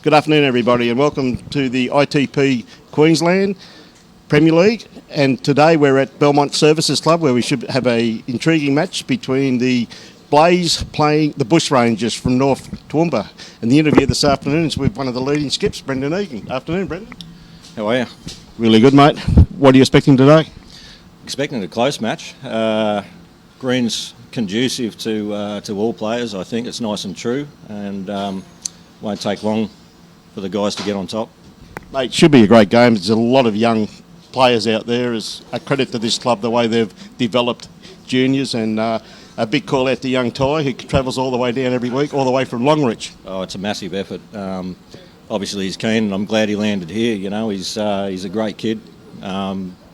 Good afternoon, everybody, and welcome to the ITP Queensland Premier League. And today we're at Belmont Services Club, where we should have a intriguing match between the Blaze playing the Bushrangers from North Toowoomba. And the interview this afternoon is with one of the leading skips, Brendan Egan. Afternoon, Brendan. How are you? Really good, mate. What are you expecting today? Expecting a close match. Green's conducive to all players. I think it's nice and true, and won't take long for the guys to get on top. Mate, it should be a great game. There's a lot of young players out there. It's a credit to this club, the way they've developed juniors, and a big call out to young Ty, who travels all the way down every week, all the way from Longreach. Oh, it's a massive effort. Obviously he's keen, and I'm glad he landed here. You know, he's a great kid.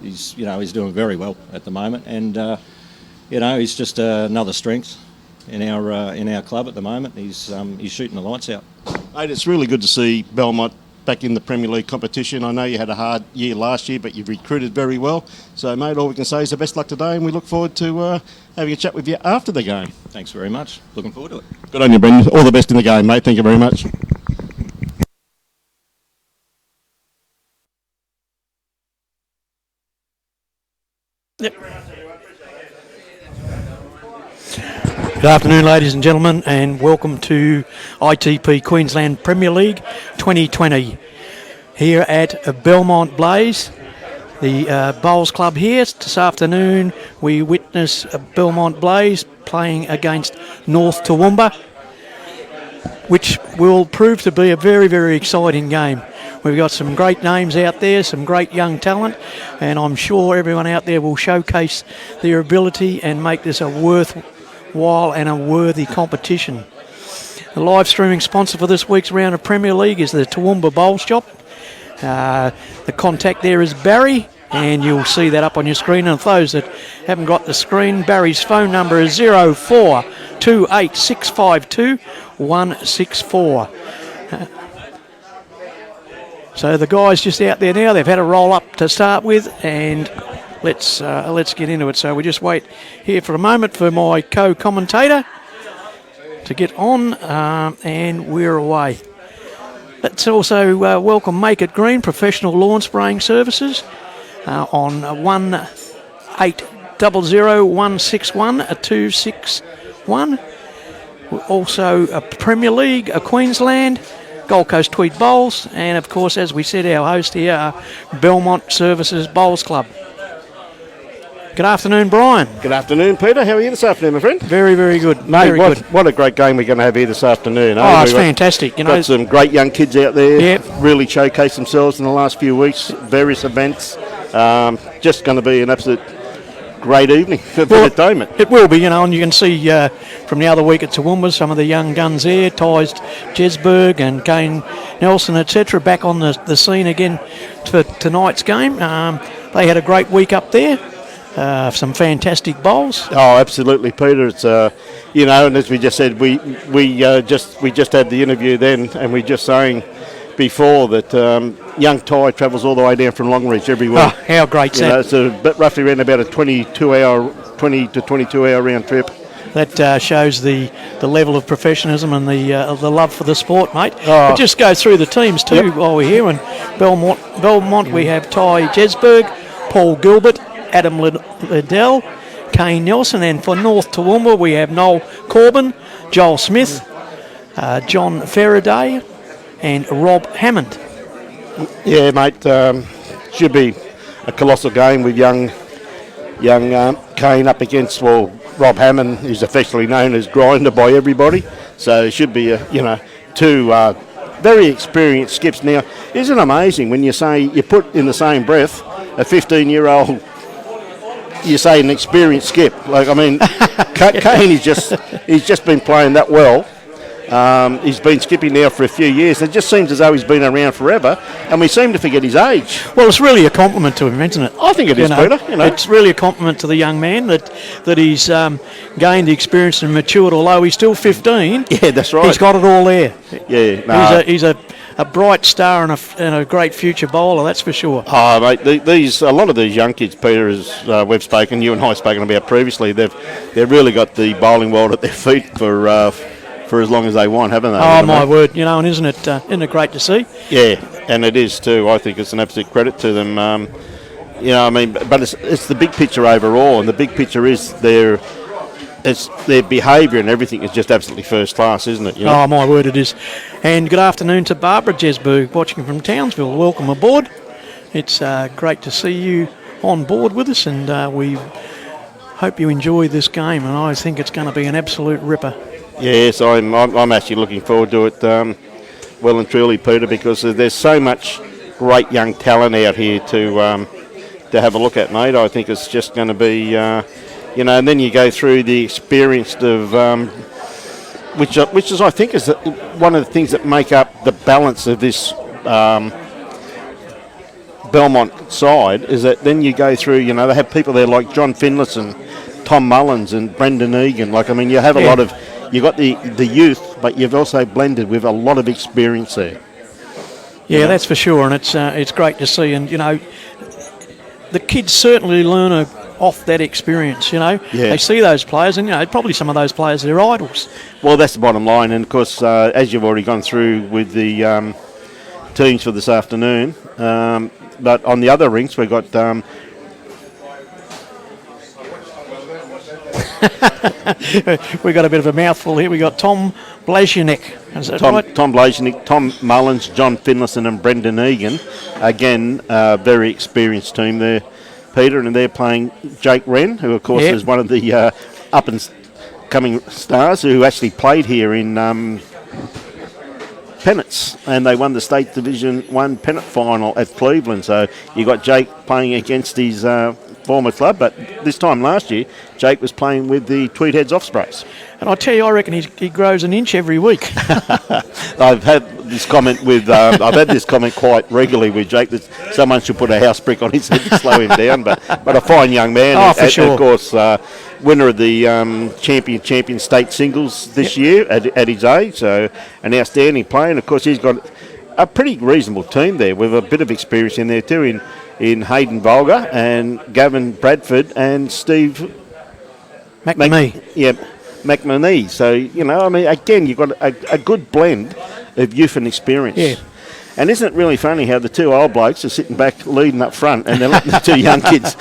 He's doing very well at the moment, and he's just another strength in our club at the moment. He's shooting the lights out. Mate, it's really good to see Belmont back in the Premier League competition. I know you had a hard year last year, but you've recruited very well. So, mate, all we can say is the best luck today, and we look forward to having a chat with you after the game. Thanks very much. Looking forward to it. Good on you, Brendan. All the best in the game, mate. Thank you very much. Yep. Good afternoon, ladies and gentlemen, and welcome to ITP Queensland Premier League 2020 here at Belmont Blaze, the Bowls Club here. This afternoon we witness Belmont Blaze playing against North Toowoomba, which will prove to be a very, very exciting game. We've got some great names out there, some great young talent, and I'm sure everyone out there will showcase their ability and make this a worthwhile and a worthy competition. The live streaming sponsor for this week's round of Premier League is the Toowoomba Bowl Shop. The contact there is Barry, and you'll see that up on your screen. And for those that haven't got the screen, Barry's phone number is 0428652164. So the guys just out there now, they've had a roll up to start with, and let's get into it. So we just wait here for a moment for my co-commentator to get on, and we're away. Let's also welcome Make It Green Professional Lawn Spraying Services on 1800-161-261. Also a Premier League, a Queensland, Gold Coast Tweed Bowls, and of course, as we said, our host here, Belmont Services Bowls Club. Good afternoon, Brian. Good afternoon, Peter. How are you this afternoon, my friend? Very, very good. Mate, very good. What a great game we're going to have here this afternoon. Oh, it's fantastic. Got some great young kids out there. Yep. Really showcased themselves in the last few weeks, various events. Just going to be an absolute great evening for entertainment. It will be, and you can see from the other week at Toowoomba, some of the young guns there, Ty's Jesberg and Kane Nelson, etc., back on the scene again for tonight's game. They had a great week up there. Some fantastic bowls. Oh, absolutely, Peter. It's and as we just said, we just had the interview then, and we just saying before that young Ty travels all the way down from Longreach every week. Oh, how great's that? It's roughly around about a 20 to 22 hour round trip. That shows the level of professionalism and the love for the sport, mate. But just go through the teams too while we're here. And Belmont, we have Ty Jesberg, Paul Gilbert, Adam Liddell, Kane Nelson, and for North Toowoomba we have Noel Corbin, Joel Smith, John Faraday, and Rob Hammond. Yeah, mate. Should be a colossal game with young Kane up against Rob Hammond, who's officially known as Grinder by everybody. So it should be two very experienced skips. Now, isn't it amazing when you put in the same breath a 15-year-old? You say an experienced skip. Like, I mean, Kane he's just been playing that well. He's been skipping now for a few years. It just seems as though he's been around forever, and we seem to forget his age. Well, it's really a compliment to him, isn't it? I think it is, Peter. It's really a compliment to the young man that he's gained the experience and matured. Although he's still 15, yeah, that's right. He's got it all there. Yeah, no. He's a bright star and a great future bowler, that's for sure. Oh, mate, a lot of these young kids, Peter, as we've spoken, you and I have spoken about previously, they've really got the bowling world at their feet for for as long as they want, haven't they? Oh, my word. And isn't it great to see? Yeah, and it is too. I think it's an absolute credit to them. But it's the big picture overall, and the big picture is their behaviour and everything is just absolutely first class, isn't it? Oh, my word, it is. And good afternoon to Barbara Jesberg, watching from Townsville. Welcome aboard. It's great to see you on board with us, and we hope you enjoy this game, and I think it's going to be an absolute ripper. Yes, I'm actually looking forward to it, well and truly, Peter, because there's so much great young talent out here to have a look at, mate. I think it's just going to be, and then you go through the experience of, which is I think is one of the things that make up the balance of this Belmont side, is that then you go through, they have people there like John Finlayson, Tom Mullins and Brendan Egan. You have a lot of, you've got the youth, but you've also blended with a lot of experience there. Yeah, that's for sure, and it's great to see. And, the kids certainly learn off that experience, Yeah. They see those players, and, probably some of those players, they're idols. Well, that's the bottom line. And, of course, as you've already gone through with the teams for this afternoon, but on the other rinks, we've got... we got a bit of a mouthful here. We got Tom Blazionek. Is that right? Tom Blazionek, Tom Mullins, John Finlayson and Brendan Egan. Again, very experienced team there, Peter, and they're playing Jake Wren, who of course is one of the up and coming stars who actually played here in pennants, and they won the State Division 1 pennant final at Cleveland. So you got Jake playing against his former club, but this time last year, Jake was playing with the Tweedheads Ospreys. And I tell you, I reckon he grows an inch every week. I've had this comment quite regularly with Jake, that someone should put a house brick on his head to slow him down. But a fine young man. Oh, for sure. Of course, winner of the champion state singles this year at his age. So an outstanding player. And of course, he's got a pretty reasonable team there with a bit of experience in there too, in Hayden Volga and Gavin Bradford and Steve McManee. So, again, you've got a good blend of youth and experience. Yeah. And isn't it really funny how the two old blokes are sitting back leading up front and they're letting the two young kids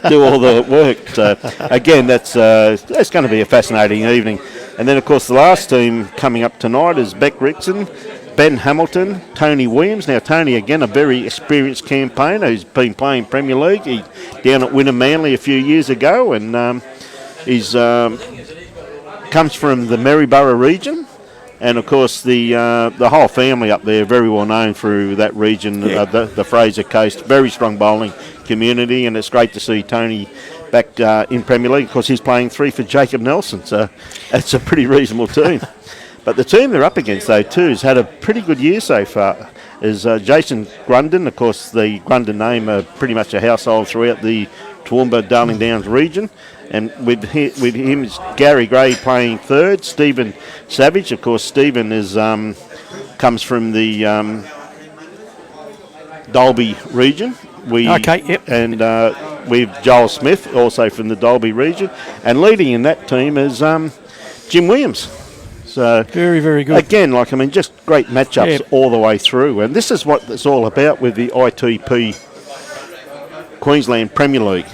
do all the work. So, again, that's going to be a fascinating evening. And then, of course, the last team coming up tonight is Beck Rickson, Ben Hamilton, Tony Williams. Now, Tony, again, a very experienced campaigner who's been playing Premier League. He down at Wynnum Manly a few years ago, and he's comes from the Maryborough region. And, of course, the whole family up there very well known through that region, the Fraser Coast. Very strong bowling community, and it's great to see Tony back in Premier League. Of course, he's playing 3 for Jacob Nelson, so that's a pretty reasonable team. But the team they're up against, though, too, has had a pretty good year so far. Is Jason Grundon. Of course, the Grundon name are pretty much a household throughout the Toowoomba, Darling Downs region. And with him is Gary Gray playing third. Stephen Savage, of course, Stephen is comes from the Dalby region. And we've Joel Smith, also from the Dalby region. And leading in that team is Jim Williams. So very, very good. Again, just great matchups all the way through. And this is what it's all about with the ITP Queensland Premier League.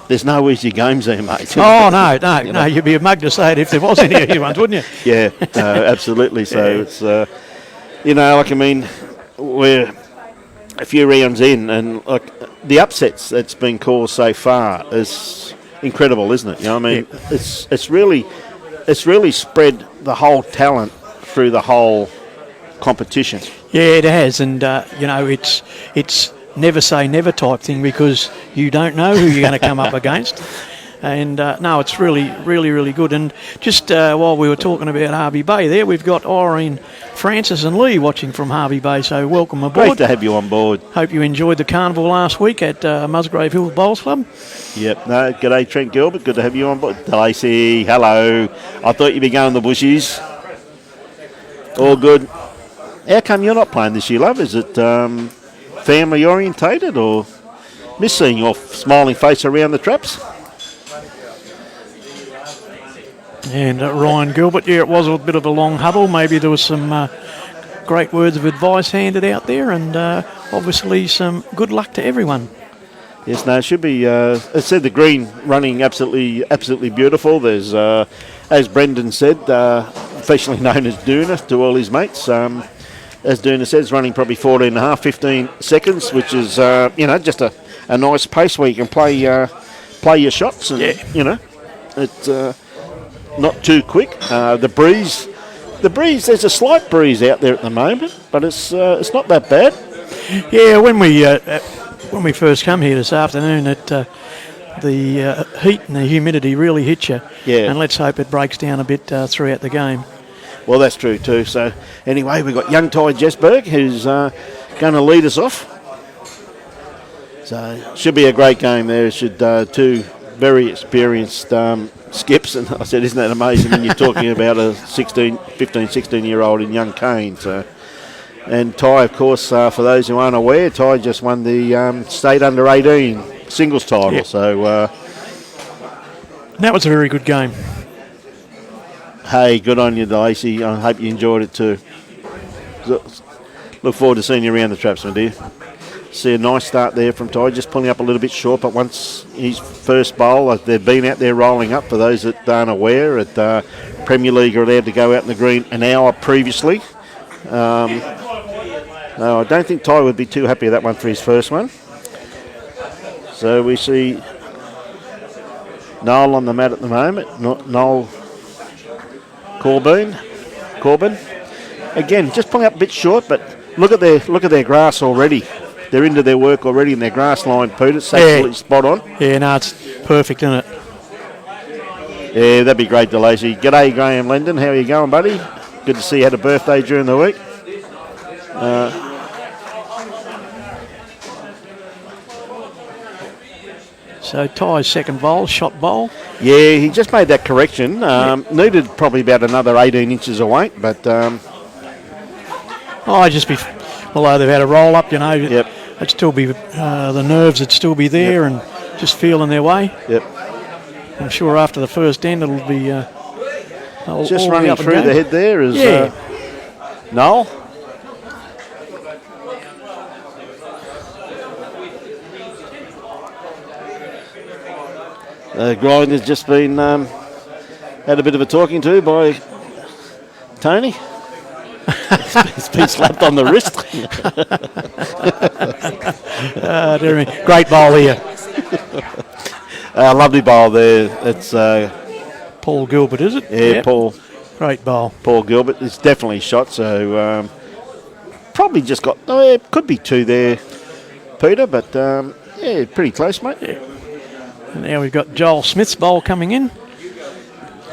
There's no easy games there, mate. Oh, no. You'd be a mug to say it if there was any easy ones, wouldn't you? Yeah, absolutely. So it's, we're a few rounds in, and the upsets that's been caused so far is incredible, isn't it? It's really spread the whole talent through the whole competition. Yeah, it has, and it's never say never type thing, because you don't know who you're going to come up against. And no, it's really, really, really good. And just while we were talking about Harvey Bay there, we've got Irene, Francis and Lee watching from Harvey Bay, so welcome aboard. Great to have you on board. Hope you enjoyed the carnival last week at Musgrave Hill Bowls Club. Yep. No, g'day Trent Gilbert, good to have you on board. Lacey, hello. I thought you'd be going to the bushies. All good. How come you're not playing this year, love? Is it family orientated, or miss seeing your smiling face around the traps? And Ryan Gilbert, yeah, it was a bit of a long huddle. Maybe there was some great words of advice handed out there, and obviously some good luck to everyone. Yes, no, it should be. As I said, the green running absolutely beautiful. There's, as Brendan said, affectionately known as Doona to all his mates. As Doona says, running probably 14.5, 15 seconds, which is just a nice pace where you can play your shots, and it's not too quick. The breeze. There's a slight breeze out there at the moment, but it's not that bad. Yeah, when we first come here this afternoon, the heat and the humidity really hit you. Yeah. And let's hope it breaks down a bit throughout the game. Well, that's true too. So anyway, we've got young Ty Jesberg who's going to lead us off. So should be a great game there. Should two very experienced skips, and I said, isn't that amazing when you're talking about a 15, 16-year-old in young Kane. So, and Ty, of course, for those who aren't aware, Ty just won the state under-18 singles title. Yep. So that was a very good game. Hey, good on you, Lacey. I hope you enjoyed it too. Look forward to seeing you around the traps, my dear. See a nice start there from Ty, just pulling up a little bit short, but once his first bowl, they've been out there rolling up. For those that aren't aware, at Premier League are allowed to go out in the green an hour previously. No, I don't think Ty would be too happy with that one for his first one. So we see Noel on the mat at the moment. Noel Corbin. Again, just pulling up a bit short, but look at their grass already. They're into their work already in their grass line, Peter. It's absolutely spot on. Yeah, no, it's perfect, isn't it? Yeah, that'd be great, Delacey. G'day, Graham Lendon. How are you going, buddy? Good to see you had a birthday during the week. So Ty's second bowl, shot bowl. Yeah, he just made that correction. Needed probably about another 18 inches of weight, but... although they've had a roll up, Yep. it'd still be, the nerves would still be there, and just feeling their way. Yep. I'm sure after the first end it'll be... just running through the head there is Noel. Grind has just been had a bit of a talking to by Tony. He's been slapped on the wrist. Dear me. Great bowl here. Lovely bowl there. It's Paul Gilbert, is it? yeah, Yep. Paul Great bowl. Gilbert. It's definitely shot. So probably just got. It could be two there, Peter. But yeah, pretty close, mate. Yeah. And now we've got Joel Smith's bowl coming in.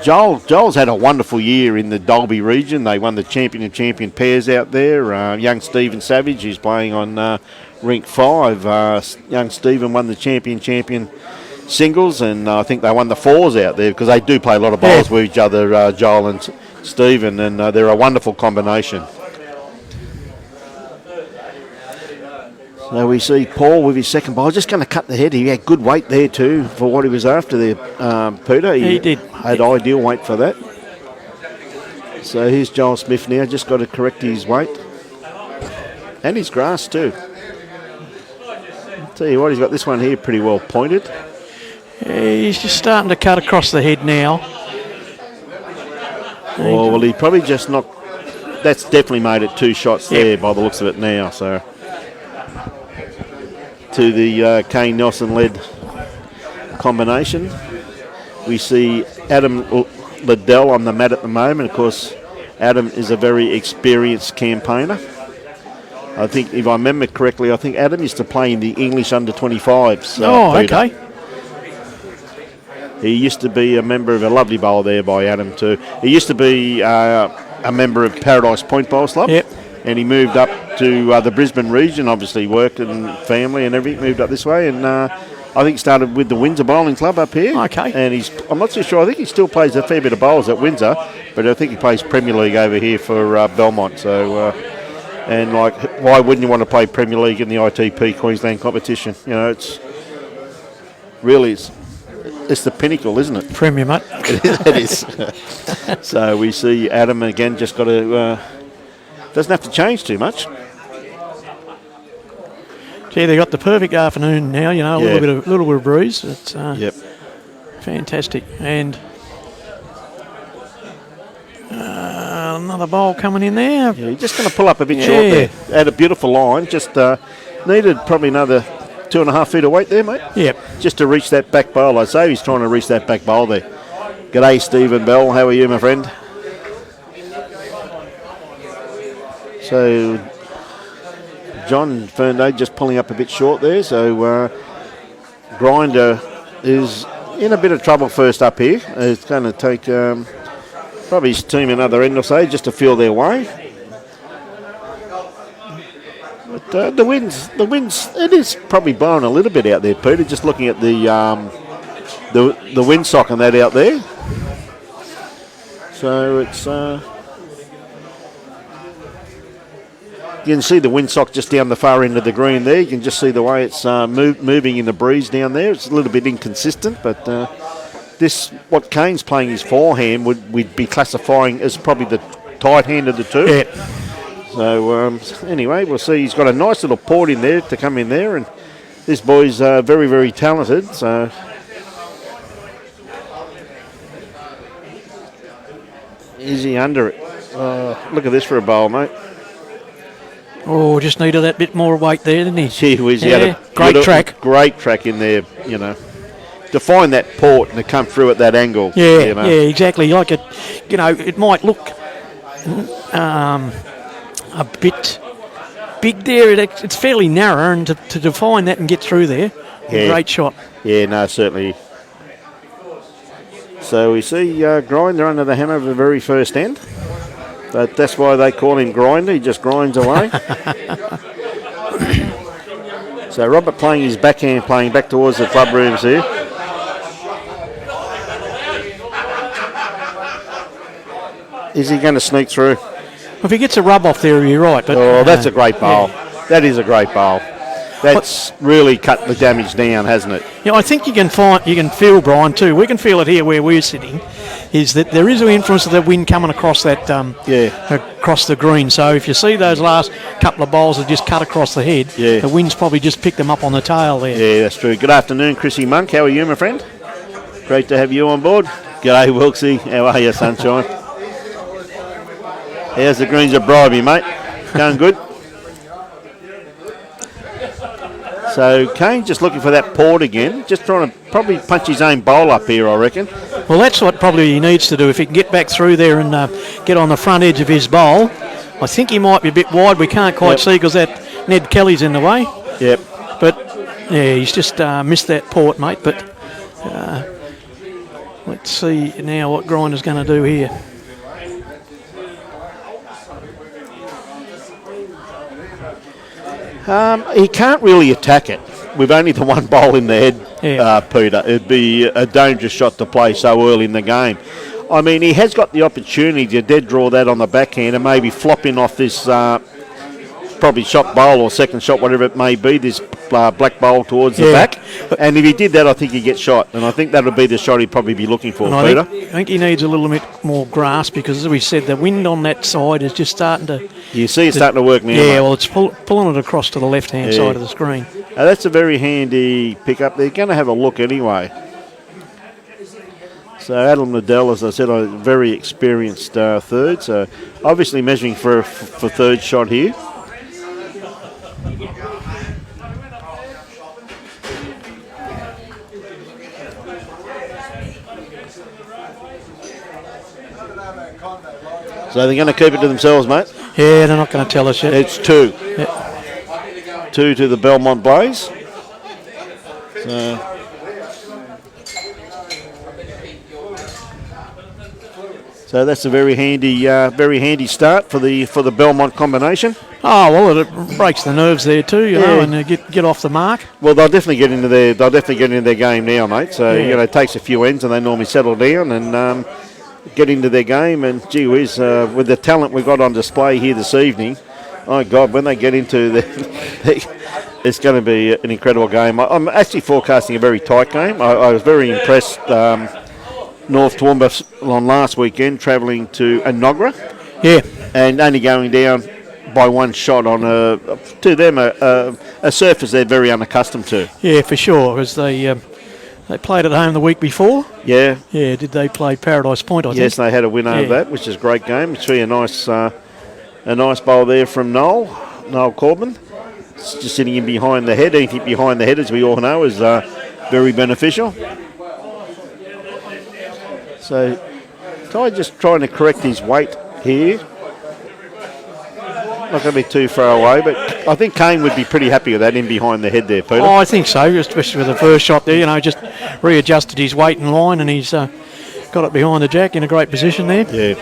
Joel's had a wonderful year in the Dalby region. They won the champion and champion pairs out there. Young Stephen Savage, who's playing on rink 5. Young Stephen won the champion singles, and I think they won the fours out there because they do play a lot of bowls with each other, Joel and Stephen, and they're a wonderful combination. So we see Paul with his second bowl. Just going to cut the head. He had good weight there too for what he was after there, Peter. He did. Had ideal weight for that. So here's Joel Smith now. Just got to correct his weight. And his grass too. I'll tell you what, he's got this one here pretty well pointed. Yeah, he's just starting to cut across the head now. Oh, well, he probably just knocked... That's definitely made it 2 shots there by the looks of it now, so... To the Kane Nelson-led combination. We see Adam Liddell on the mat at the moment. Of course, Adam is a very experienced campaigner. I think, if I remember correctly, I think Adam used to play in the English under-25s. Peter. Okay. He used to be a member of a lovely bowl there by Adam too. He used to be a member of Paradise Point Bowl Club. Yep. And he moved up to the Brisbane region, obviously work and family and everything, moved up this way, and I think started with the Windsor Bowling Club up here. Okay. And I'm not too sure, I think he still plays a fair bit of bowls at Windsor, but I think he plays Premier League over here for Belmont. So, and like, why wouldn't you want to play Premier League in the ITP Queensland competition? You know, it's the pinnacle, isn't it? Premier, mate. It is. So we see Adam again. Just got to doesn't have to change too much. Gee, they got the perfect afternoon now. You know, a little bit of breeze. It's fantastic. And another bowl coming in there. Yeah, you're just going to pull up a bit short there. Had a beautiful line. Just needed probably another 2.5 feet of weight there, mate. Yep. Just to reach that back bowl. I'd say he's trying to reach that back bowl there. G'day, Stephen Bell. How are you, my friend? So, John Ferndale just pulling up a bit short there. So, Grinder is in a bit of trouble first up here. It's going to take probably his team another end or so just to feel their way. But the winds, it is probably blowing a little bit out there, Peter. Just looking at the windsock and that out there. So it's you can see the windsock just down the far end of the green there. You can just see the way it's moving in the breeze down there. It's a little bit inconsistent, but what Kane's playing his forehand we'd be classifying as probably the tight hand of the two. Yeah. So anyway, we'll see. He's got a nice little port in there to come in there, and this boy's very, very talented. So is he under it? Look at this for a bowl, mate. Oh, just needed that bit more weight there, didn't he? Gee whiz, he had a great track. Great track in there, you know. To find that port and to come through at that angle. Yeah, you know. yeah, exactly. Like it, you know, it might look a bit big there. It's fairly narrow, and to define that and get through there, great shot. Yeah, no, certainly. So we see Grinder under the hammer of the very first end. But that's why they call him Grinder. He just grinds away. So Robert playing his backhand, playing back towards the club rooms here. Is he going to sneak through? If he gets a rub off there, you're right. But that's a great bowl. Yeah. That is a great bowl. That's really cut the damage down, hasn't it? Yeah, I think you can feel, Brian, too. We can feel it here where we're sitting. Is that there is an influence of the wind coming across that across the green. So if you see those last couple of bowls that just cut across the head, the wind's probably just picked them up on the tail there. Yeah, that's true. Good afternoon, Chrissy Monk. How are you, my friend? Great to have you on board. G'day, Wilksy. How are you, sunshine? How's the greens of Bribey, mate? Going good? So Kane just looking for that port again, just trying to probably punch his own bowl up here, I reckon. Well, that's what probably he needs to do. If he can get back through there and get on the front edge of his bowl, I think he might be a bit wide. We can't quite see because that Ned Kelly's in the way. Yep. But, yeah, he's just missed that port, mate. But let's see now what Grinder's going to do here. He can't really attack it with only the one bowl in the head, Peter. It'd be a dangerous shot to play so early in the game. I mean, he has got the opportunity to dead draw that on the backhand and maybe flop in off this probably shot bowl or second shot, whatever it may be, this black bowl towards the back. And if he did that, I think he'd get shot. And I think that would be the shot he'd probably be looking for, Peter. I think he needs a little bit more grasp because, as we said, the wind on that side is just starting to... You see it's starting to work now, Yeah, mate. well, it's pulling it across to the left-hand side of the screen. That's a very handy pick-up. They're going to have a look anyway. So Adam Liddell, as I said, a very experienced third. So obviously measuring for third shot here. So they're going to keep it to themselves, mate? Yeah, they're not going to tell us yet. It's 2. Yep. 2 to the Belmont Blaze. So that's a very handy start for the Belmont combination. Oh well, it breaks the nerves there too, you know, and get off the mark. Well, they'll definitely get into their game now, mate. So it takes a few ends, and they normally settle down and get into their game. And gee whiz, with the talent we've got on display here this evening, Oh God, when they get into it's going to be an incredible game. I'm actually forecasting a very tight game. I was very impressed. North Toowoomba on last weekend, travelling to Enoggera, and only going down by one shot on to them a surface they're very unaccustomed to. Yeah, for sure, because they played at home the week before. Yeah. Yeah, did they play Paradise Point, I think? Yes, they had a win over that, which is a great game. It's really a nice bowl there from Noel Corbin. It's just sitting in behind the head. Anything behind the head, as we all know, is very beneficial. So, Ty just trying to correct his weight here. Not going to be too far away, but I think Kane would be pretty happy with that in behind the head there, Peter. Oh, I think so, especially with the first shot there. Just readjusted his weight and line, and he's got it behind the jack in a great position there. Yeah.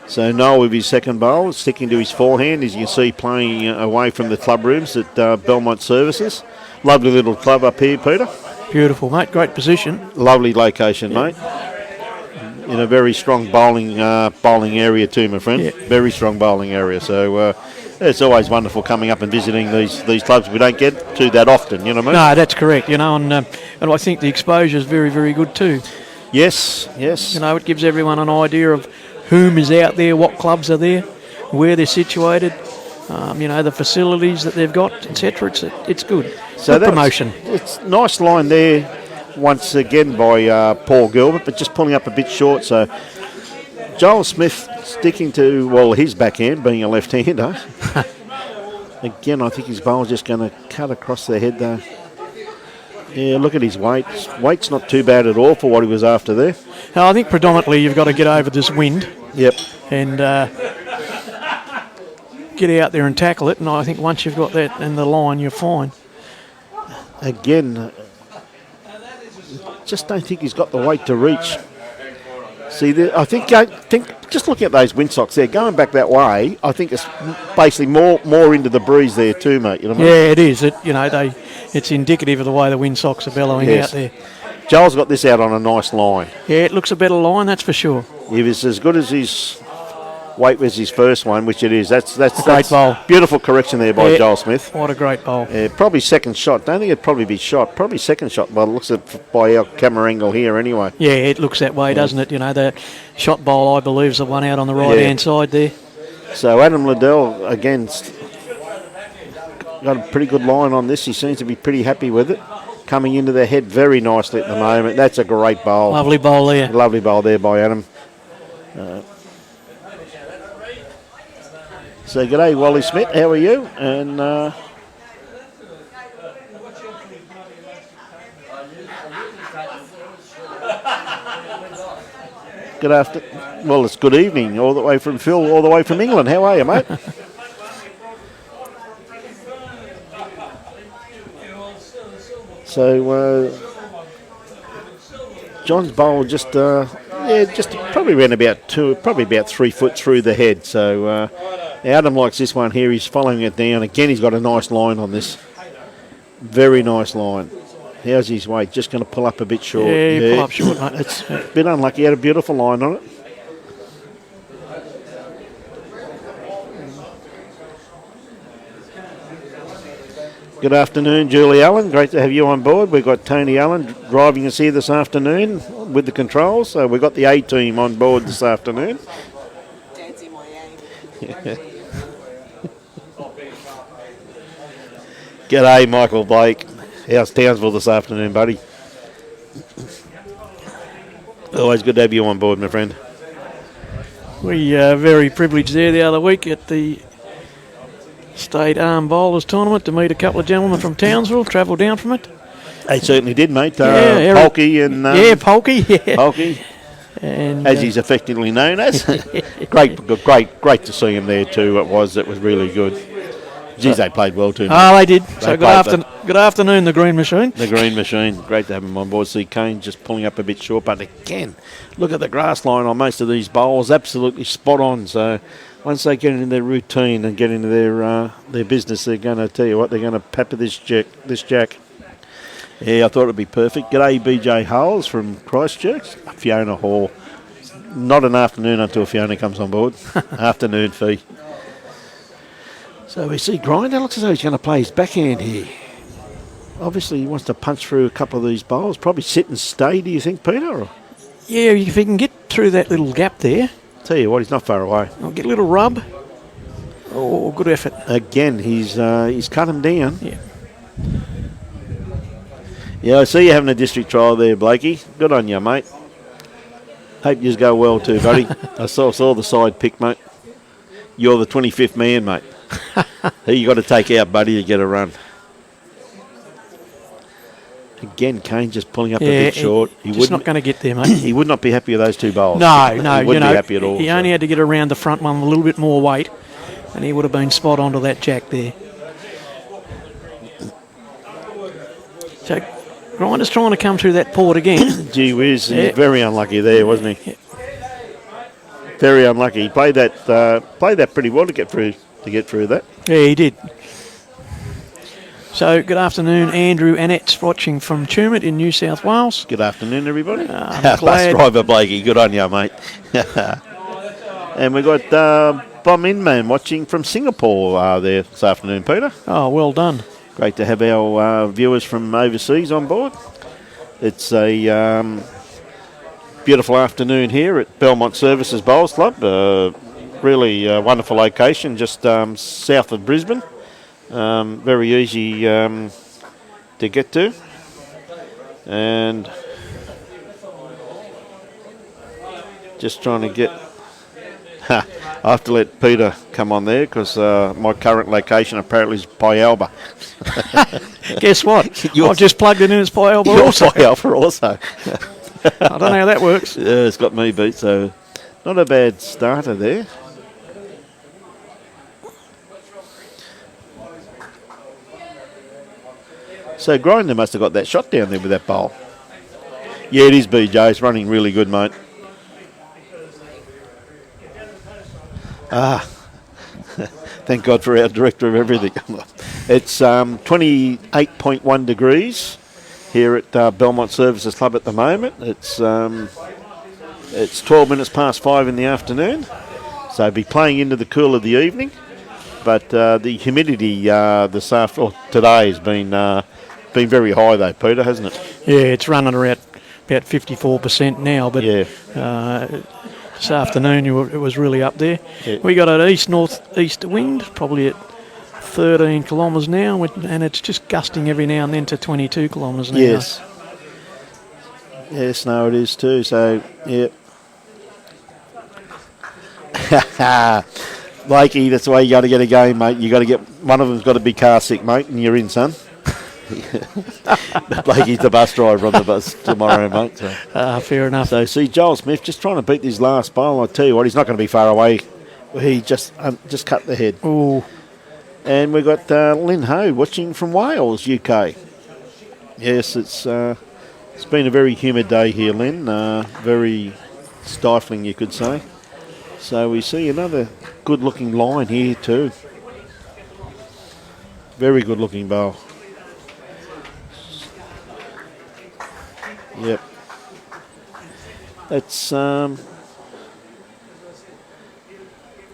So Noel with his second bowl, sticking to his forehand, as you can see, playing away from the club rooms at Belmont Services. Lovely little club up here, Peter. Beautiful, mate. Great position. Lovely location, mate. In a very strong bowling area too, my friend. Yeah. Very strong bowling area. So it's always wonderful coming up and visiting these clubs. We don't get to that often, you know what I mean? No, that's correct. And I think the exposure is very, very good too. Yes. It gives everyone an idea of whom is out there, what clubs are there, where they're situated. The facilities that they've got, etc. It's good. So good promotion. It's nice line there. Once again by Paul Gilbert, but just pulling up a bit short. So Joel Smith sticking to, his backhand, being a left-hander. Again, I think his bowl's just going to cut across the head though. Yeah, look at his weight. Weight's not too bad at all for what he was after there. Now, I think predominantly you've got to get over this wind. Yep. And get out there and tackle it. And I think once you've got that in the line, you're fine. Again, just don't think he's got the weight to reach. See, I think just looking at those windsocks there, going back that way, I think it's basically more into the breeze there too, mate. You know what I mean? Yeah, it is. It's indicative of the way the windsocks are bellowing out there. Joel's got this out on a nice line. Yeah, it looks a better line, that's for sure. If it's as good as his weight was his first one, which it is, that's great bowl. Beautiful correction there by Joel Smith. What a great bowl. Yeah, probably second shot. Don't think it'd probably be shot. Probably second shot by the looks of by our camera angle here anyway. Yeah, it looks that way, doesn't it? That shot bowl, I believe, is the one out on the right-hand side there. So Adam Liddell, again, got a pretty good line on this. He seems to be pretty happy with it. Coming into the head very nicely at the moment. That's a great bowl. Lovely bowl there. Lovely bowl there by Adam. So g'day, Wally Smith. How are you? And good after. Well, it's good evening. All the way from Phil, all the way from England. How are you, mate? So John's bowl just probably ran about 3 foot through the head. So Adam likes this one here. He's following it down. Again, he's got a nice line on this. Very nice line. How's his weight? Just going to pull up a bit short. Yeah, pull up short, mate. It's a bit unlucky. He had a beautiful line on it. Good afternoon, Julie Allen. Great to have you on board. We've got Tony Allen driving us here this afternoon with the controls. So we've got the A team on board this afternoon. Dancing my A. G'day, Michael Blake. How's Townsville this afternoon, buddy? Always good to have you on board, my friend. We very privileged there the other week at the State Arm Bowlers Tournament to meet a couple of gentlemen from Townsville, travelled down from it. They certainly did, mate. Polky and... Polky, yeah. Polky, and, as he's affectionately known as. Great to see him there too. It was really good. Geez, they played well too. Oh, they did. So good afternoon, the Green Machine. The Green Machine. Great to have him on board. See Kane just pulling up a bit short, but again, look at the grass line on most of these bowls. Absolutely spot on. So once they get into their routine and get into their business, they're going to tell you what, they're going to pepper this jack. Yeah, I thought it'd be perfect. G'day, BJ Hulls from Christchurch. Fiona Hall. Not an afternoon until Fiona comes on board. Afternoon fee. So we see Grinder. Looks as though he's going to play his backhand here. Obviously, he wants to punch through a couple of these bowls. Probably sit and stay, do you think, Peter? Or? Yeah, if he can get through that little gap there. Tell you what, he's not far away. I'll get a little rub. Oh, good effort. Again, he's cut him down. Yeah. Yeah, I see you having a district trial there, Blakey. Good on you, mate. Hope you go well too, buddy. I saw the side pick, mate. You're the 25th man, mate. Who you got to take out, buddy, to get a run. Again, Kane just pulling up a bit short. He's not going to get there, mate. He would not be happy with those two bowls. No, he wouldn't be happy at all. He only had to get around the front one with a little bit more weight, and he would have been spot onto that jack there. So, Grinder's trying to come through that port again. Gee whiz, he was very unlucky there, wasn't he? Yeah. Very unlucky. He played that pretty well to get through that. Yeah, he did. So, good afternoon, Andrew Annette's watching from Tumut in New South Wales. Good afternoon, everybody. Glad. Bus driver Blakey, good on you, mate. And we've got Bomb Inman watching from Singapore there this afternoon, Peter. Oh, well done. Great to have our viewers from overseas on board. It's a beautiful afternoon here at Belmont Services Bowls Club. Really wonderful location, just south of Brisbane. Very easy to get to. And just trying to get... I have to let Peter come on there because my current location apparently is Pyalba. Guess what? I've just plugged it in as Pyalba also. Pyalba also. I don't know how that works. Yeah, it's got me beat, so not a bad starter there. So Grinder must have got that shot down there with that bowl. Yeah, it is BJ. It's running really good, mate. Thank God for our director of everything. It's 28.1 degrees here at Belmont Services Club at the moment. It's 12 minutes past 5 in the afternoon, so be playing into the cool of the evening. But the humidity today has been very high though, Peter, hasn't it? Yeah, it's running around about 54% now, but this afternoon it was really up there. Yeah. We got an east-north-east wind, probably at 13 kilometres now, and it's just gusting every now and then to 22 kilometres an hour. Yes. Yes, no, it is too. So, yeah. Blakey, that's the way you got to get a game, mate. You got to get one of them's got to be car sick, mate, and you're in, son. Blakey's the bus driver on the bus tomorrow, mate. So. Fair enough. So, see, Joel Smith just trying to beat this last bowl. I tell you what, he's not going to be far away. He just cut the head. Ooh. And we've got Lynn Ho watching from Wales, UK. Yes, it's been a very humid day here, Lynn. Very stifling, you could say. So we see another good-looking line here too. Very good-looking bowl. Yep. That's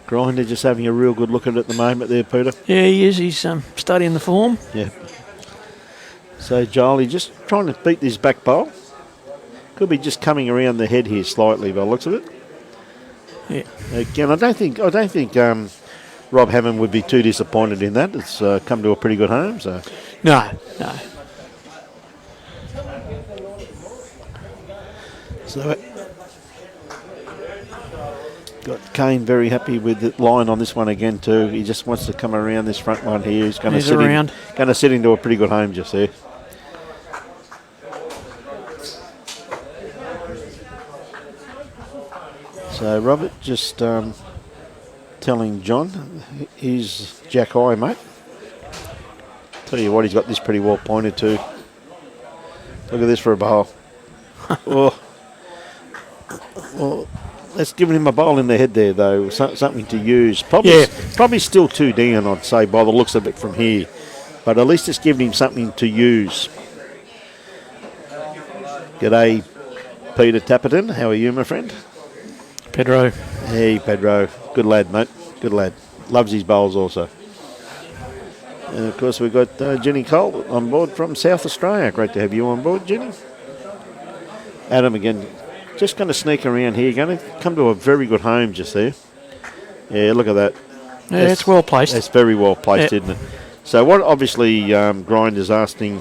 Grinder just having a real good look at it at the moment there, Peter. Yeah, he is. He's studying the form. Yeah. So Jolie just trying to beat this back bowl. Could be just coming around the head here slightly by the looks of it. Yeah. Again, I don't think Rob Hammond would be too disappointed in that. It's come to a pretty good home. So. No. So got Kane very happy with the line on this one again too. He just wants to come around this front one here. He's going to sit into a pretty good home just there. So Robert just telling John, he's Jack High, mate. Tell you what, he's got this pretty well pointed too. Look at this for a bowl. Oh. Well, that's giving him a bowl in the head there, though. Something to use. Probably still too down, I'd say, by the looks of it from here. But at least it's giving him something to use. G'day, Peter Tapperton. How are you, my friend? Pedro. Hey, Pedro. Good lad, mate. Good lad. Loves his bowls also. And of course, we've got Jenny Cole on board from South Australia. Great to have you on board, Jenny. Adam again, just going to sneak around here. Going to come to a very good home just there. Yeah, look at that. Yeah, it's well placed. It's very well placed, isn't it? So what obviously Grinder's asking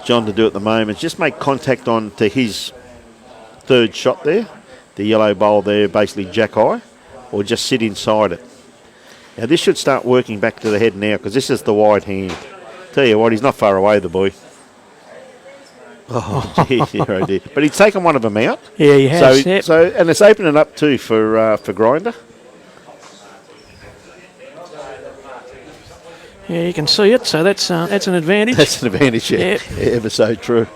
John to do at the moment is just make contact on to his third shot there, the yellow bowl there, basically jack eye, or just sit inside it. Now this should start working back to the head now because this is the wide hand. Tell you what, he's not far away, the boy. Oh, dear, oh dear. But he's taken one of them out. Yeah, he has. And it's opening up too for Grinder. Yeah, you can see it, so that's an advantage. That's an advantage, yeah. Yep. Ever so true.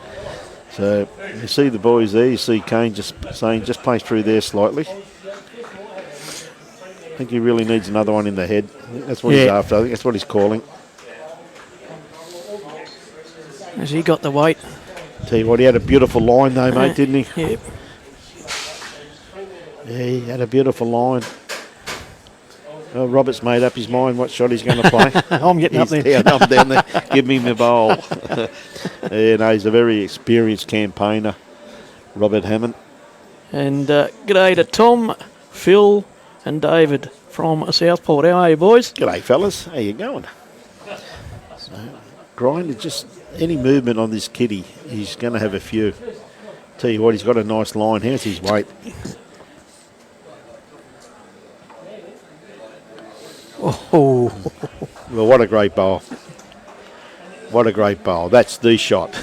So you see the boys there, you see Kane just saying, just play through there slightly. I think he really needs another one in the head. I think that's what he's after. I think that's what he's calling. Has he got the weight? Tell you what, he had a beautiful line though, mate, didn't he? Yep. Yeah, he had a beautiful line. Well, Robert's made up his mind what shot he's going to play. I'm getting up there. Yeah, I'm down there. Give me my bowl. Yeah, no, he's a very experienced campaigner, Robert Hammond. And g'day to Tom, Phil and David from Southport. How are you, boys? G'day, fellas. How you going? So, Grinder, just any movement on this kitty, he's going to have a few. Tell you what, he's got a nice line. How's his weight? Oh. Well, what a great bowl. What a great bowl. That's the shot.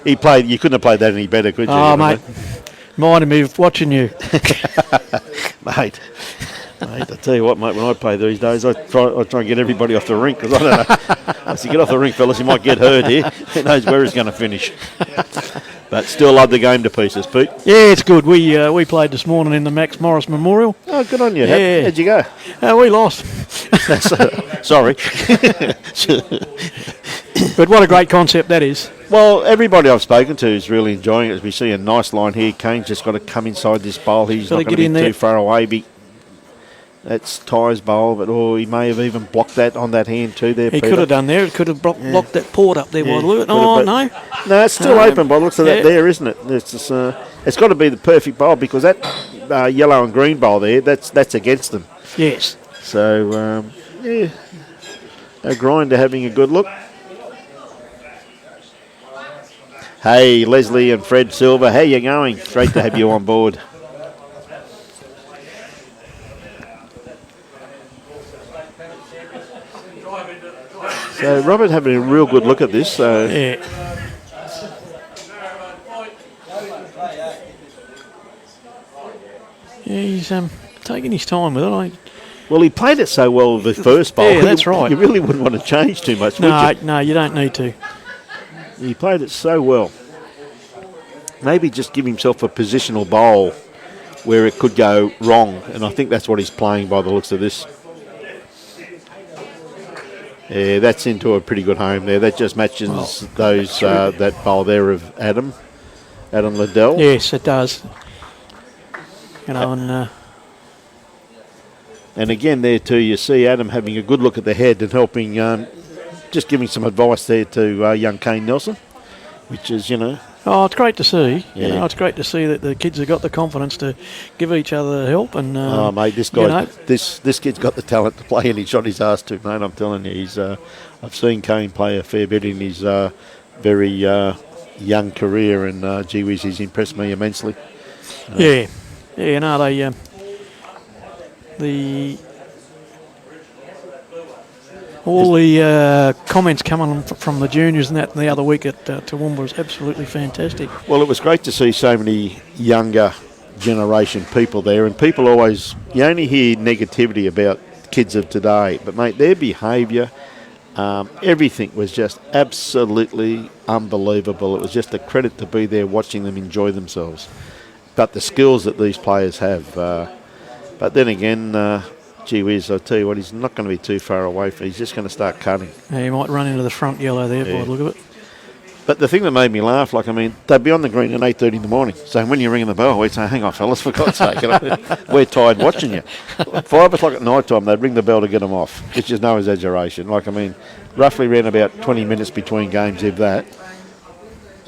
You couldn't have played that any better, could you? Oh, mate. Minded me of watching you. Mate, I tell you what, mate, when I play these days, I try and get everybody off the rink, because I don't know. Once you get off the rink, fellas, you might get hurt here. Who knows where he's going to finish. But still love the game to pieces, Pete. Yeah, it's good. We played this morning in the Max Morris Memorial. Oh, good on you. Yeah. How'd you go? We lost. Sorry. But what a great concept that is. Well, everybody I've spoken to is really enjoying it. As we see a nice line here, Kane's just got to come inside this bowl. He's not going to be too far away. That's Ty's bowl, but he may have even blocked that on that hand too there, He Peter. could have done there. He could have blocked that port up there by the look. No, it's still open by the looks of that there, isn't it? It's got to be the perfect bowl, because that yellow and green bowl there, that's against them. Yes. So, a Grinder having a good look. Hey, Leslie and Fred Silver, how you going? Great to have you on board. So Robert having a real good look at this. Yeah. Yeah, he's taking his time with it. Well, he played it so well with the first bowl. Yeah, that's right. You really wouldn't want to change too much, would you? No, you don't need to. He played it so well. Maybe just give himself a positional bowl where it could go wrong, and I think that's what he's playing by the looks of this. Yeah, that's into a pretty good home there. That just matches that bowl there of Adam Liddell. Yes, it does. And again there too, you see Adam having a good look at the head and helping, just giving some advice there to young Kane Nelson, which is, Oh, it's great to see. Yeah. It's great to see that the kids have got the confidence to give each other help. And oh, mate, this guy, this kid's got the talent to play any shot he's asked to, mate. I'm telling you, I've seen Kane play a fair bit in his very young career, and gee whiz, he's impressed me immensely. All the comments coming from the juniors and that the other week at Toowoomba was absolutely fantastic. Well, it was great to see so many younger generation people there, and people always, you only hear negativity about kids of today, but mate, their behaviour, everything was just absolutely unbelievable. It was just a credit to be there watching them enjoy themselves. But the skills that these players have, but then again, gee whiz, I'll tell you what, he's not going to be too far away. He's just going to start cutting. Yeah, he might run into the front yellow there by the look of it. But the thing that made me laugh, like, I mean, they'd be on the green at 8:30 in the morning. So when you're ringing the bell, we'd say, hang on, fellas, for God's sake, we're tired watching you. 5 o'clock at night time, they'd ring the bell to get them off, which is no exaggeration. Like, I mean, roughly around about 20 minutes between games, if that.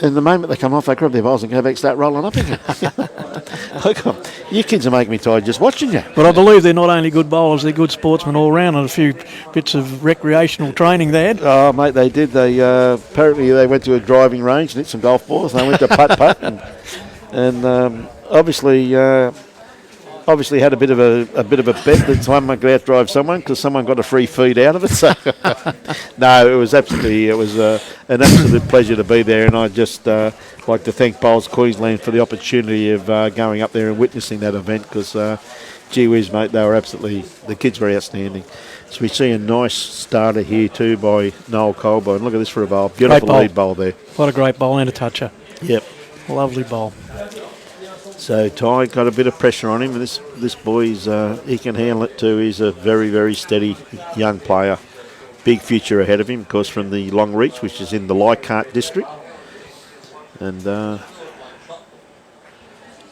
And the moment they come off, they grab their bowls and go back and start rolling up again. Look, you kids are making me tired just watching you. But I believe they're not only good bowlers, they're good sportsmen all round, and a few bits of recreational training they had. Oh, mate, they did. They apparently they went to a driving range and hit some golf balls. They went to putt and obviously had a bit of a bet that someone could outdrive someone because someone got a free feed out of it. So no, it was an absolute pleasure to be there, and I just like to thank Bowls Queensland for the opportunity of going up there and witnessing that event because gee whiz, mate, the kids were outstanding. So we see a nice starter here too by Noel Colburn. Look at this for a bowl. Beautiful lead bowl there. What a great bowl and a toucher. Yep. Lovely bowl. So Ty got a bit of pressure on him, and this boy's he can handle it too. He's a very, very steady young player. Big future ahead of him, of course, from the Long Reach, which is in the Leichhardt district. And I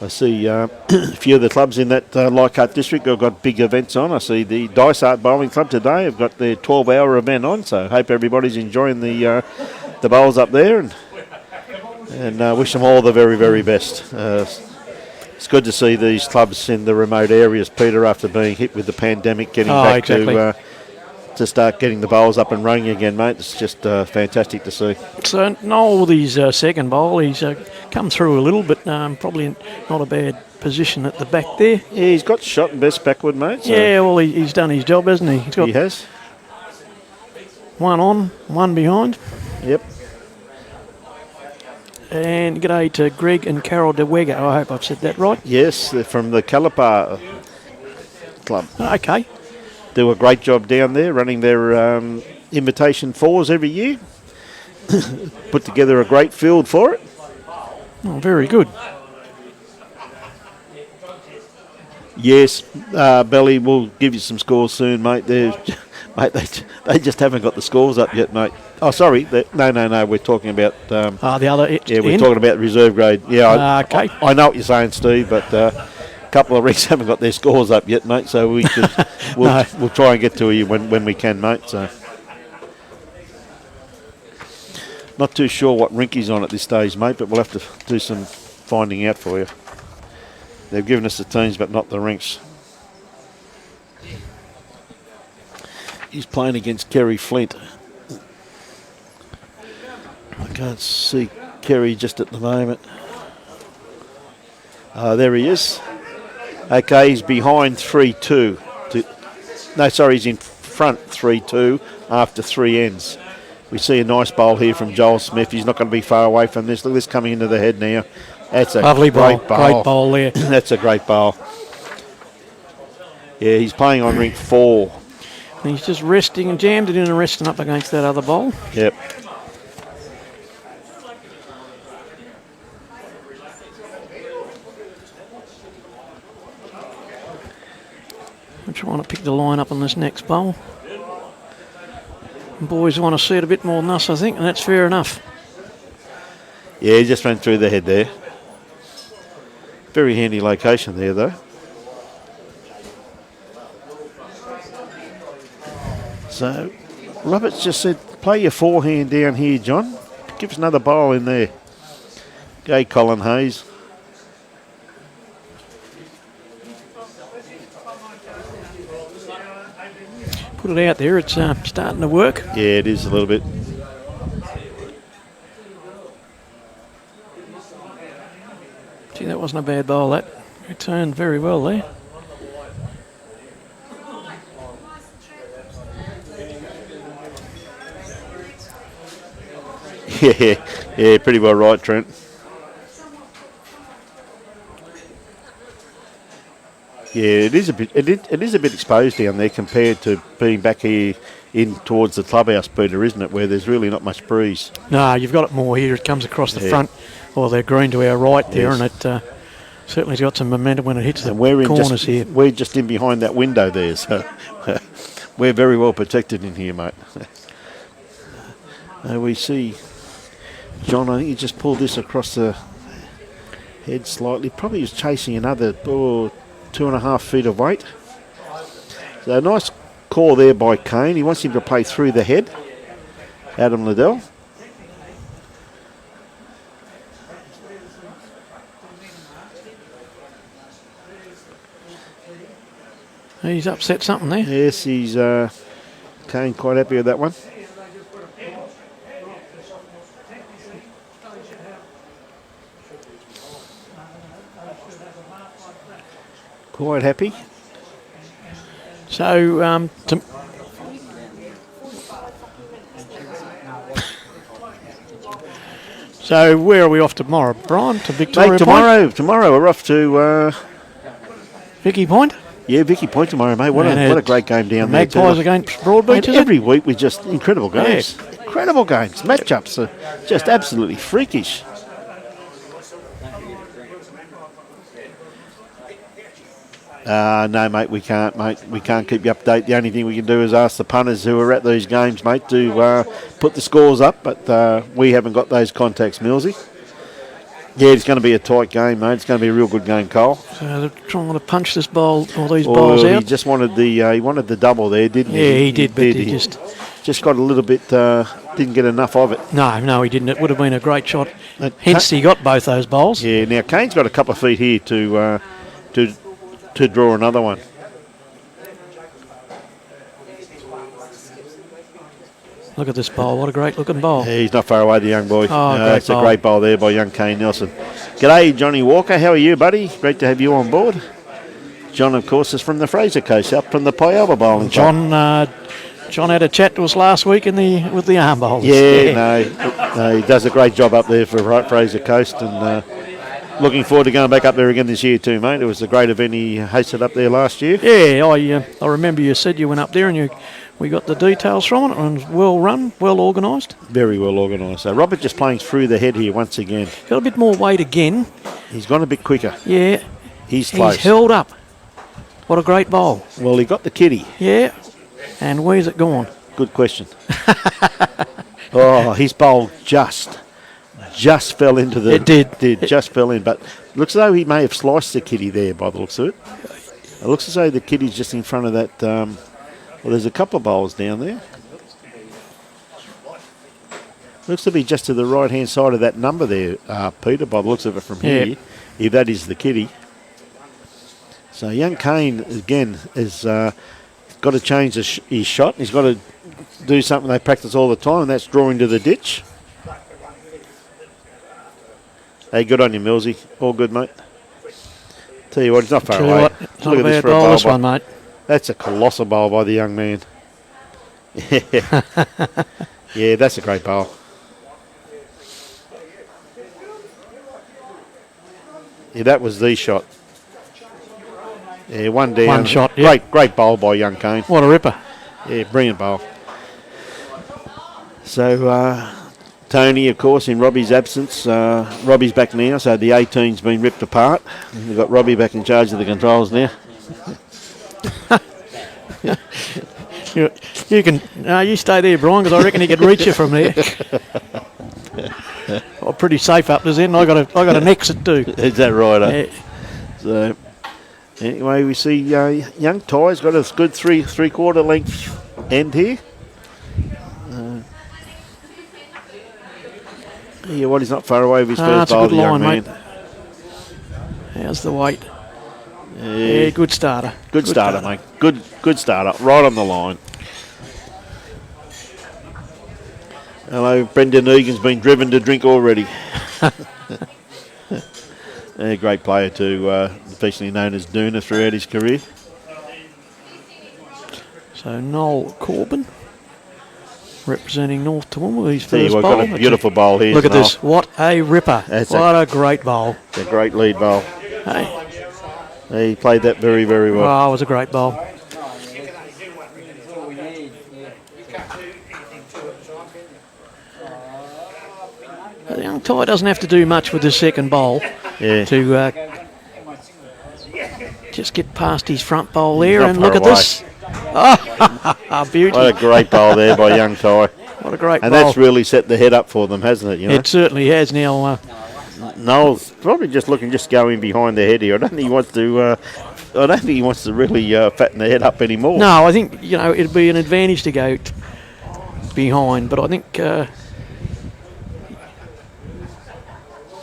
see a few of the clubs in that Leichhardt district have got big events on. I see the Dysart Bowling Club today have got their 12-hour event on, so I hope everybody's enjoying the bowls up there, and wish them all the very, very best. It's good to see these clubs in the remote areas, Peter, after being hit with the pandemic, getting back to start getting the bowls up and running again, mate. It's just fantastic to see. So Noel, his second bowl, he's come through a little, but probably not a bad position at the back there. Yeah, he's got shot and best backward, mate. So yeah, well, he's done his job, hasn't he? He has. One on, one behind. Yep. And g'day to Greg and Carol DeWega. I hope I've said that right. Yes, they're from the Calipa Club. Okay. Do a great job down there, running their invitation fours every year. Put together a great field for it. Oh, very good. Yes, Belly, we'll give you some scores soon, mate. Mate, they just haven't got the scores up yet, mate. Oh, sorry. No. We're talking about... the other we're talking about reserve grade. Yeah, okay. I know what you're saying, Steve, but a couple of rigs haven't got their scores up yet, mate, so we'll try and get to you when we can, mate. So not too sure what rink he's on at this stage, mate, but we'll have to do some finding out for you. They've given us the teams, but not the rinks. He's playing against Kerry Flint. I can't see Kerry just at the moment. There he is. Okay, he's behind 3-2. He's in front 3-2 after 3 ends. We see a nice bowl here from Joel Smith. He's not going to be far away from this. Look at this coming into the head now. That's a lovely great bowl. Great bowl there. That's a great bowl. Yeah, he's playing on rink 4. And he's just resting and jammed it in and resting up against that other bowl. Yep. I'm trying to pick the line up on this next bowl. And boys want to see it a bit more than us, I think, and that's fair enough. Yeah, he just ran through the head there. Very handy location there, though. So, Roberts just said, play your forehand down here, John. Give us another bowl in there. Go, Colin Hayes. Put it out there, it's starting to work. Yeah, it is a little bit. Gee, that wasn't a bad bowl, that. Returned very well there. Yeah, pretty well right, Trent. Yeah, it is a bit. It is a bit exposed down there compared to being back here in towards the clubhouse, Peter, isn't it? Where there's really not much breeze. No, you've got it more here. It comes across the front, or they're green to our right there, and it certainly's got some momentum when it hits the corners here. We're just in behind that window there, so we're very well protected in here, mate. We see John, I think he just pulled this across the head slightly. Probably was chasing another 2.5 feet of weight. So a nice call there by Kane. He wants him to play through the head. Adam Liddell. He's upset something there. Yes, he's Kane quite happy with that one. Quite happy. So, so where are we off tomorrow, Brian? To Victoria Mate, tomorrow we're off to Vicky Point? Yeah, Vicky Point tomorrow, mate. What a great game down there. Magpies against Broadbeach, is every week we just incredible games. Yeah. Incredible games. Matchups are just absolutely freakish. No, mate, we can't, mate. We can't keep you up to date. The only thing we can do is ask the punters who are at these games, mate, to put the scores up, but we haven't got those contacts, Millsy. Yeah, it's going to be a tight game, mate. It's going to be a real good game, Cole. So they're trying to punch this ball, all these balls out. He just wanted the double there, didn't he? Yeah, he did, but he just got a little bit, didn't get enough of it. No, he didn't. It would have been a great shot. Hence, he got both those bowls. Yeah, now Kane's got a couple of feet here to draw another one. Look at this bowl. What a great looking bowl. Yeah, he's not far away, the young boy. It's a great bowl there by young Kane Nelson. G'day, Johnny Walker. How are you, buddy? Great to have you on board. John, of course, is from the Fraser Coast, up from the Pialba Bowling Club. John had a chat to us last week with the arm bowls. Yeah, no, he does a great job up there for Fraser Coast, and looking forward to going back up there again this year too, mate. It was a great event he hosted up there last year. Yeah, I remember you said you went up there and we got the details from it, and it was well run, well organised. Very well organised. So Robert just playing through the head here once again. Got a bit more weight again. He's gone a bit quicker. Yeah. He's close. He's held up. What a great bowl. Well, he got the kitty. Yeah. And where's it gone? Good question. His bowl just fell into the... It did. Just fell in. But it looks as though he may have sliced the kitty there by the looks of it. It looks as though the kitty's just in front of that... well, there's a couple of bowls down there. Looks to be just to the right-hand side of that number there, Peter, by the looks of it from here, if that is the kitty. So young Kane, again, has got to change his shot. He's got to do something they practice all the time, and that's drawing to the ditch. Hey, good on you, Millsy. All good, mate. Tell you what, he's not far away. Look at this for a bowl, this one, mate. That's a colossal bowl by the young man. Yeah, that's a great bowl. Yeah, that was the shot. Yeah, one down. One shot, yeah. Great bowl by young Kane. What a ripper. Yeah, brilliant bowl. So, Tony, of course, in Robbie's absence. Robbie's back now, so the 18's been ripped apart. We've got Robbie back in charge of the controls now. You stay there, Brian, because I reckon he could reach you from there. I'm pretty safe up this end. I got an exit too. Is that right? Yeah. So anyway, we see young Ty's got a good three-quarter length end here. Yeah, well, he's not far away with his first bowl, the young man. Mate. How's the weight? Yeah, good starter. Good starter, mate. Good starter. Right on the line. Hello, Brendan Egan's been driven to drink already. A great player too, affectionately known as Dooner throughout his career. So Noel Corbin representing North Toowoomba with his first bowl. Got a beautiful bowl here. Look at this. What a ripper. What a great bowl. It's a great lead bowl. Hey. He played that very, very well. Oh, it was a great bowl. The young Ty doesn't have to do much with the second bowl to just get past his front bowl there, and look at this. Oh, beauty. What a great bowl there by young Ty. What a great And bowl. that's really set the head up for them, hasn't it? You know? It certainly has now. Noel's probably just going behind the head here. I don't think he wants to. I don't think he wants to really fatten the head up anymore. No, I think it'd be an advantage to go behind, but I think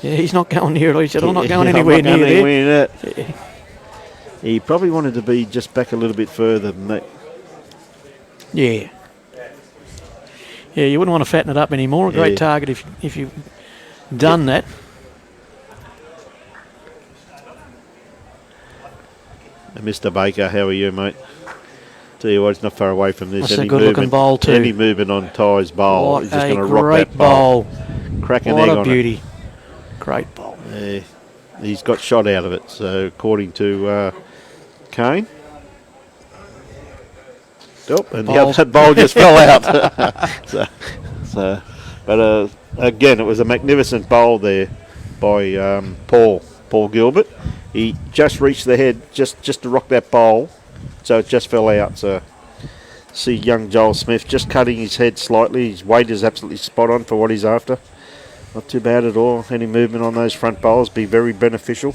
he's not going near it. He said, "I'm not going anywhere near there." He probably wanted to be just back a little bit further than that. Yeah. Yeah, you wouldn't want to fatten it up anymore. A great target if you've done that. Mr. Baker, how are you, mate? Tell you what, it's not far away from this. That's a good-looking bowl too. Any movement on Ty's bowl What is just a going to rock great that bowl. Crack an egg on it. What a beauty. Great bowl. Yeah, he's got shot out of it, so according to Kane. Nope, and the other bowl just fell out. But again, it was a magnificent bowl there by Paul Gilbert. He just reached the head just to rock that bowl, so it just fell out. So see young Joel Smith just cutting his head slightly. His weight is absolutely spot on for what he's after. Not too bad at all. Any movement on those front bowls be very beneficial.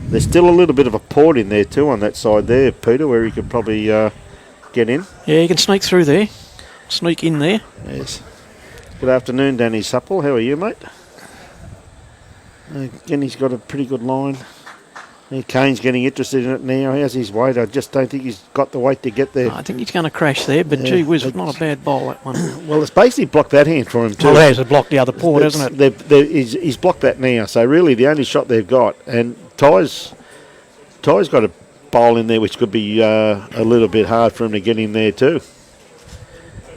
There's still a little bit of a port in there too on that side there, Peter, where he could probably get in. Yeah, you can sneak through there. Sneak in there. Yes. Good afternoon, Danny Supple. How are you, mate? Again, he's got a pretty good line. Kane's getting interested in it now. How's his weight? I just don't think he's got the weight to get there. I think he's going to crash there, but gee whiz, not a bad bowl, that one. Well, it's basically blocked that hand for him too. Well, it has blocked the other port, hasn't it? He's blocked that now, so really the only shot they've got, and Ty's got a bowl in there which could be a little bit hard for him to get in there too,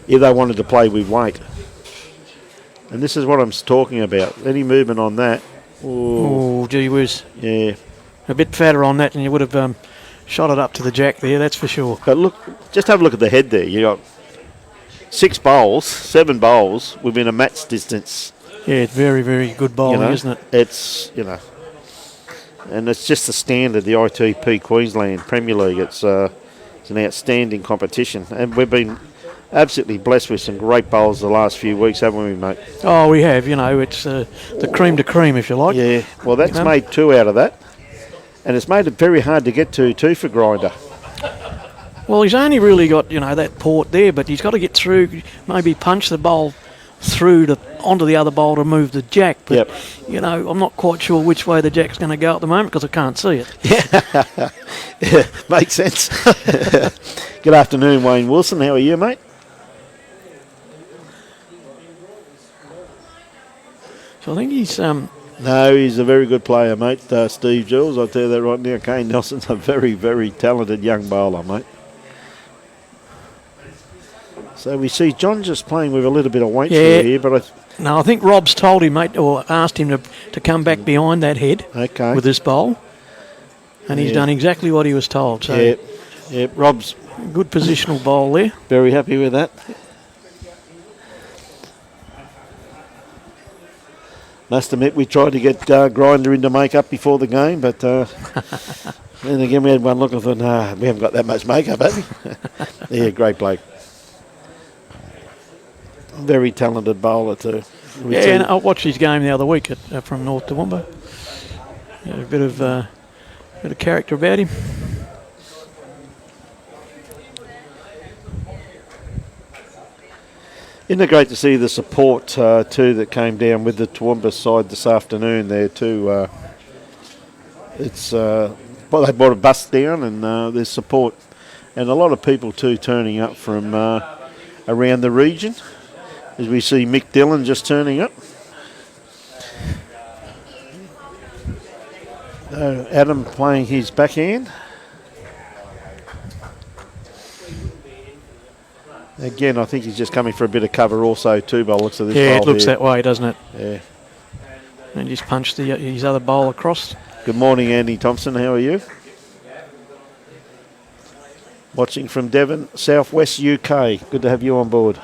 if they wanted to play with weight. And this is what I'm talking about. Any movement on that. Oh, gee whiz. Yeah. A bit fatter on that, and you would have shot it up to the jack there, that's for sure. But look, just have a look at the head there. You got 7 bowls within a match distance. Yeah, it's very, very good bowling, isn't it? It's, and it's just the standard, the ITP Queensland Premier League. It's an outstanding competition, and we've been absolutely blessed with some great bowls the last few weeks, haven't we, mate? Oh, we have. It's the cream de cream, if you like. Yeah. Well, that's made 2 out of that. And it's made it very hard to get to, too, for Grinder. Well, he's only really got, that port there, but he's got to get through, maybe punch the bowl through onto the other bowl to move the jack. But, I'm not quite sure which way the jack's going to go at the moment because I can't see it. Yeah, makes sense. Good afternoon, Wayne Wilson. How are you, mate? So I think he's... No, he's a very good player, mate. Steve Jules, I'll tell you that right now. Kane Nelson's a very, very talented young bowler, mate. So we see John just playing with a little bit of weight through here, but I think Rob's told him, mate, or asked him to come back behind that head with this bowl, and he's done exactly what he was told. So Rob's good positional bowl there. Very happy with that. Must admit, we tried to get Grinder in to make up before the game, but then again, we had one look and thought, nah, we haven't got that much makeup, have we? Yeah, great bloke. Very talented bowler too. And I watched his game the other week from North Toowoomba. He had a bit of character about him. Isn't it great to see the support too that came down with the Toowoomba side this afternoon there too? They brought a bus down and there's support and a lot of people too turning up from around the region. As we see Mick Dillon just turning up. Adam playing his backhand. Again, I think he's just coming for a bit of cover also too by the looks of this bowl. Yeah, it looks that way, doesn't it? Yeah. And just punched his other bowl across. Good morning, Andy Thompson. How are you? Watching from Devon, Southwest UK. Good to have you on board.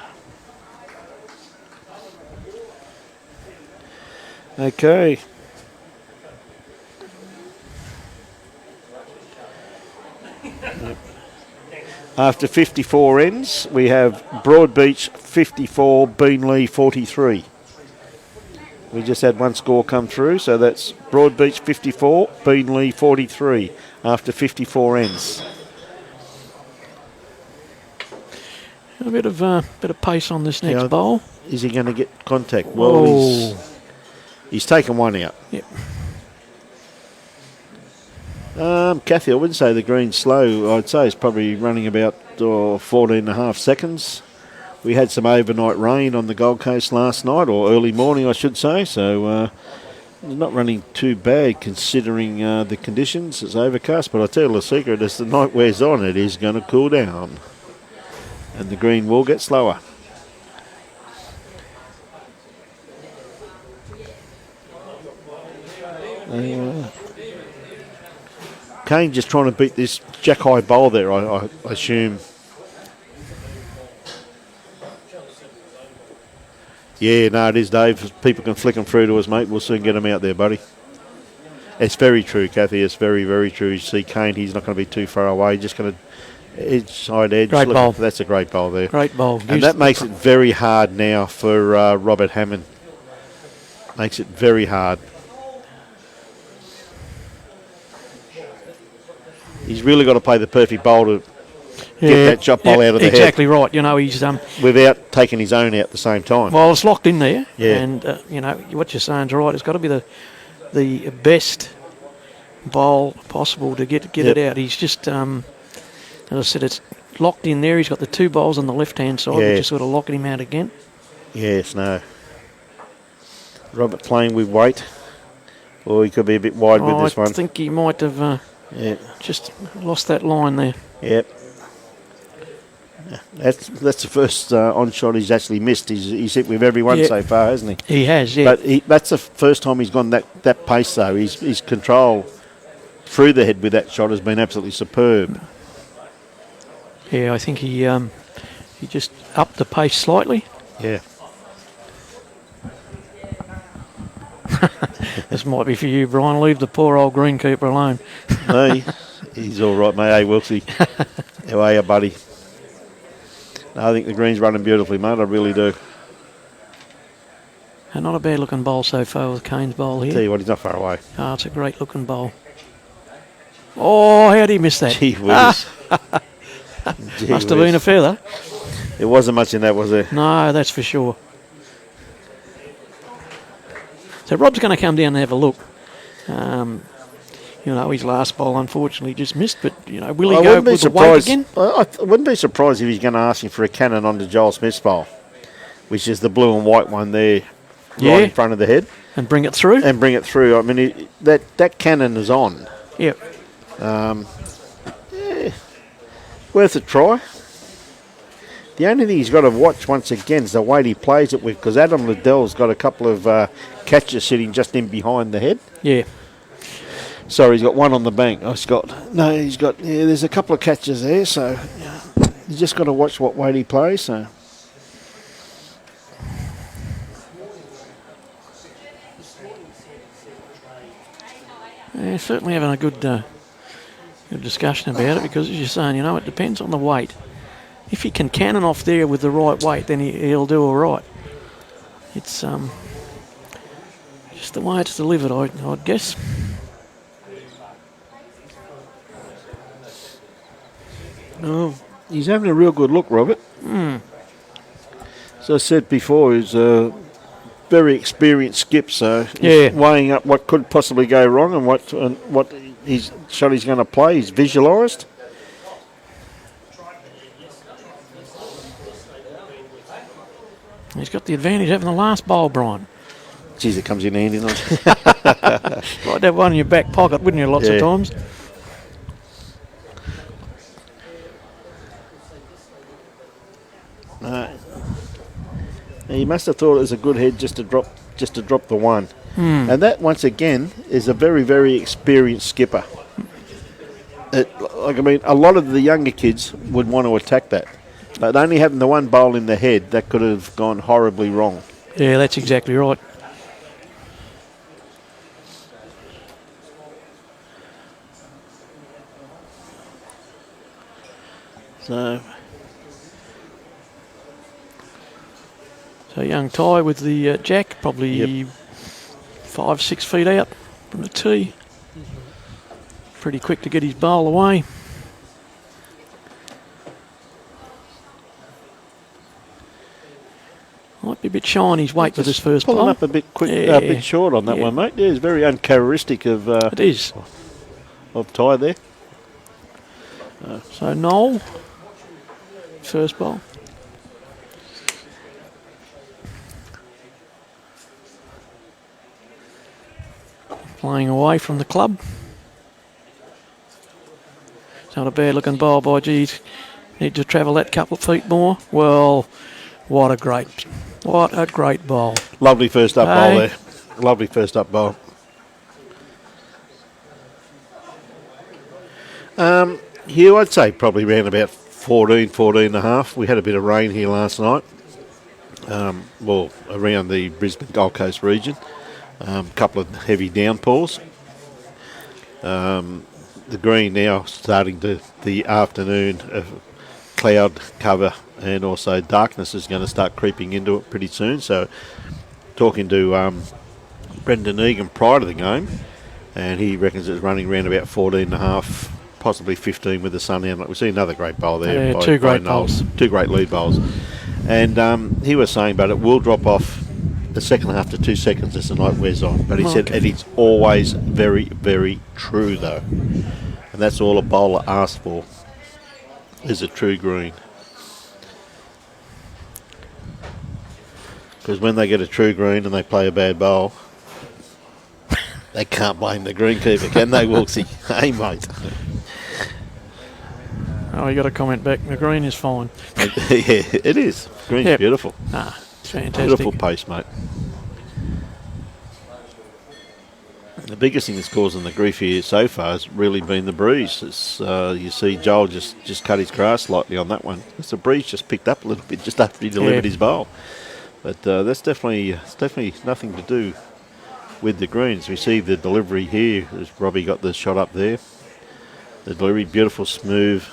Okay. After 54 ends, we have Broadbeach 54, Beenleigh 43. We just had one score come through, so that's Broadbeach 54, Beenleigh 43 after 54 ends. A bit of pace on this next bowl. Is he going to get contact? Well, he's taken one out. Yep. Kathy, I wouldn't say the green's slow. I'd say it's probably running about 14 and a half seconds. We had some overnight rain on the Gold Coast last night, or early morning, I should say, so not running too bad considering the conditions. It's overcast, but I tell you the secret, as the night wears on, it is going to cool down, and the green will get slower. Kane just trying to beat this jack high bowl there, I assume. Yeah, no, it is, Dave. If people can flick them through to us, mate, we'll soon get them out there, buddy. It's very true, Kathy. It's very, very true. You see Kane, he's not going to be too far away. Just going to edge, side edge. Great bowl. That's a great bowl there. Great bowl. And that makes it very hard now for Robert Hammond. Makes it very hard. He's really got to play the perfect bowl to get that chop ball out of the head. Exactly right. You know, he's without taking his own out at the same time. Well, it's locked in there. Yeah. And you know what you're saying's right. It's got to be the best bowl possible to get it out. He's just, as I said, it's locked in there. He's got the two bowls on the left-hand side, which is sort of locking him out again. Yes, no. Robert playing with weight. Or he could be a bit wide with this one. I think he might have just lost that line there. Yep. That's the first on shot he's actually missed. He's hit with everyone so far, hasn't he? He has, yeah. But that's the first time he's gone that pace, though. His control through the head with that shot has been absolutely superb. Yeah, I think he just upped the pace slightly. Yeah. This might be for you, Brian. Leave the poor old greenkeeper alone. No, he's all right, mate. Hey, Wilksy. How are you, buddy? No, I think the green's running beautifully, mate. I really do. And not a bad looking bowl so far with Kane's bowl here. Tell you what, he's not far away. Oh, it's a great looking bowl. Oh, how did he miss that? Gee whiz. Must have been a feather. There wasn't much in that, was there? No, that's for sure. So Rob's going to come down and have a look. You know, his last bowl unfortunately just missed, but, you know, will he go with the weight again? I wouldn't be surprised if he's going to ask him for a cannon onto Joel Smith's bowl, which is the blue and white one there right in front of the head. And bring it through? And bring it through. I mean, that cannon is on. Yep. Worth a try. The only thing he's got to watch once again is the weight he plays it with, because Adam Liddell's got a couple of catches sitting just in behind the head. Yeah. Sorry, he's got one on the bank. There's a couple of catches there, so you just got to watch what weight he plays. So. Yeah, certainly having a good discussion about it, because as you're saying, you know, it depends on the weight. If he can cannon off there with the right weight, then he'll do all right. It's just the way it's delivered, I'd guess. Oh, he's having a real good look, Robert. As I said before, he's a very experienced skip, so he's weighing up what could possibly go wrong and what his shot he's going to play. He's visualised. He's got the advantage having the last bowl, Brian. Geez, it comes in handy, doesn't it? Like that one in your back pocket, wouldn't you, lots of times? He must have thought it was a good head just to drop the one. And that, once again, is a very, very experienced skipper. A lot of the younger kids would want to attack that. But only having the one bowl in the head, that could have gone horribly wrong. Yeah, that's exactly right. So young Ty with the jack, probably 5-6 feet out from the tee. Pretty quick to get his bowl away. Might be a bit shy on his weight with this first pulling bowl. up a bit quick, a bit short on that one, mate. Yeah, it's very uncharacteristic of It is. of Ty there. So Noel, first bowl. Playing away from the club. It's not a bad looking bowl by geez. Need to travel that couple of feet more. Well, what a great bowl. Lovely first up bowl there. Lovely first up bowl. Hugh, I'd say probably around about 14 and a half. We had a bit of rain here last night. Well, around the Brisbane Gold Coast region. A couple of heavy downpours. The green now starting to the afternoon cloud cover and also darkness is going to start creeping into it pretty soon. So talking to Brendan Egan prior to the game, and he reckons it's running around about 14 and a half, possibly 15 with the sun out. We see another great bowl there. Yeah, two great bowls. Two great lead bowls. And he was saying, but it will drop off the second half to 2 seconds as the night wears on. But he said, and it's always very, very true though. And that's all a bowler asks for, is a true green. Because when they get a true green and they play a bad bowl, they can't blame the greenkeeper, can they, Wilksy? Hey, mate. Oh, you got a comment back. The green is fine. Yeah, it is. Green's beautiful. Ah, it's fantastic. Beautiful pace, mate. The biggest thing that's causing the grief here so far has really been the breeze. It's, you see Joel just cut his grass slightly on that one. It's the breeze just picked up a little bit just after he delivered his bowl. But that's definitely nothing to do with the greens. We see the delivery here, as Robbie got the shot up there. The delivery, beautiful, smooth.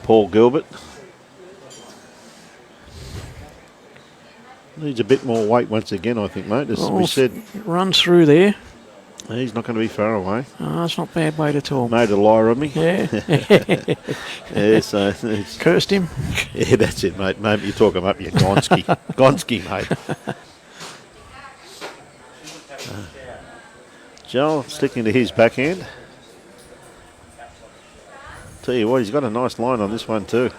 Paul Gilbert. Needs a bit more weight once again, I think, mate. As we said, runs through there. He's not going to be far away. Oh, it's not bad weight at all. Made a liar of me. Yeah. Yeah, so Cursed him. Yeah, that's it, mate. Mate, you talk him up, you Gonski. Gonski, mate. Joel sticking to his backhand. Tell you what, he's got a nice line on this one too.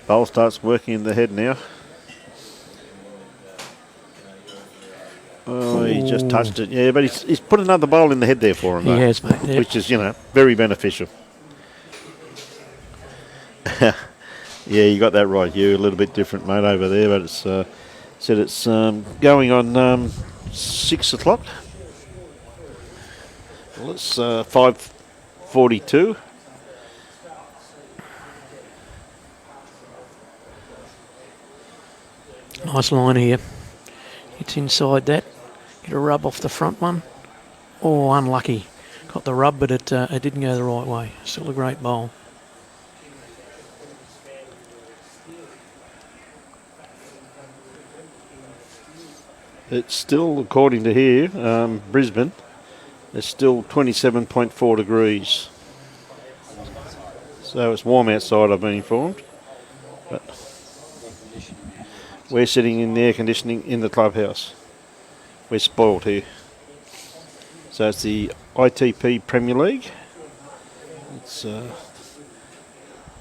Bowl starts working in the head now. Oh, he just touched it. Yeah, but he's put another bowl in the head there for him, though. He has, mate. Yep. Which is, very beneficial. Yeah, you got that right. You a little bit different, mate, over there, but it's said it's going on 6 o'clock. Well, it's 5:42. Nice line here. It's inside that. Get a rub off the front one. Oh, unlucky. Got the rub, but it didn't go the right way. Still a great bowl. It's still, according to here, Brisbane, it's still 27.4 degrees. So it's warm outside, I've been informed. But we're sitting in the air conditioning in the clubhouse. We're spoiled here. So it's the ITP Premier League. It's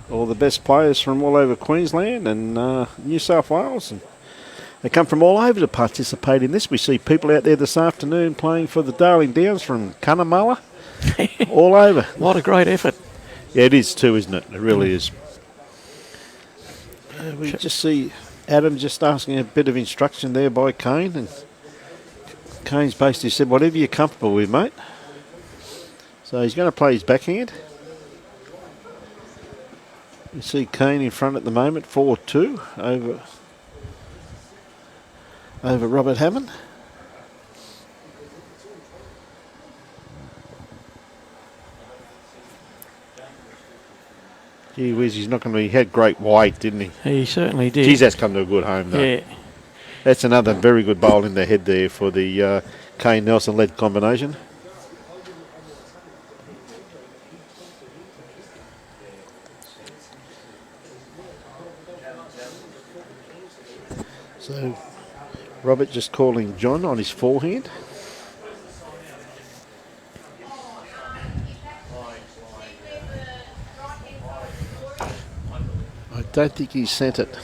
all the best players from all over Queensland and New South Wales. And they come from all over to participate in this. We see people out there this afternoon playing for the Darling Downs from Cunnamulla. All over. What a great effort. Yeah, it is too, isn't it? It really is. We just see Adam just asking a bit of instruction there by Kane, and Kane's basically said, whatever you're comfortable with, mate. So he's going to play his backhand. You see Kane in front at the moment, 4-2 over Robert Hammond. Gee whiz, he's not going to be. He had great weight, didn't he? He certainly did. Geez, that's come to a good home, though. Yeah. That's another very good bowl in the head there for the Kane Nelson-led combination. So, Robert just calling John on his forehand. I don't think he sent it.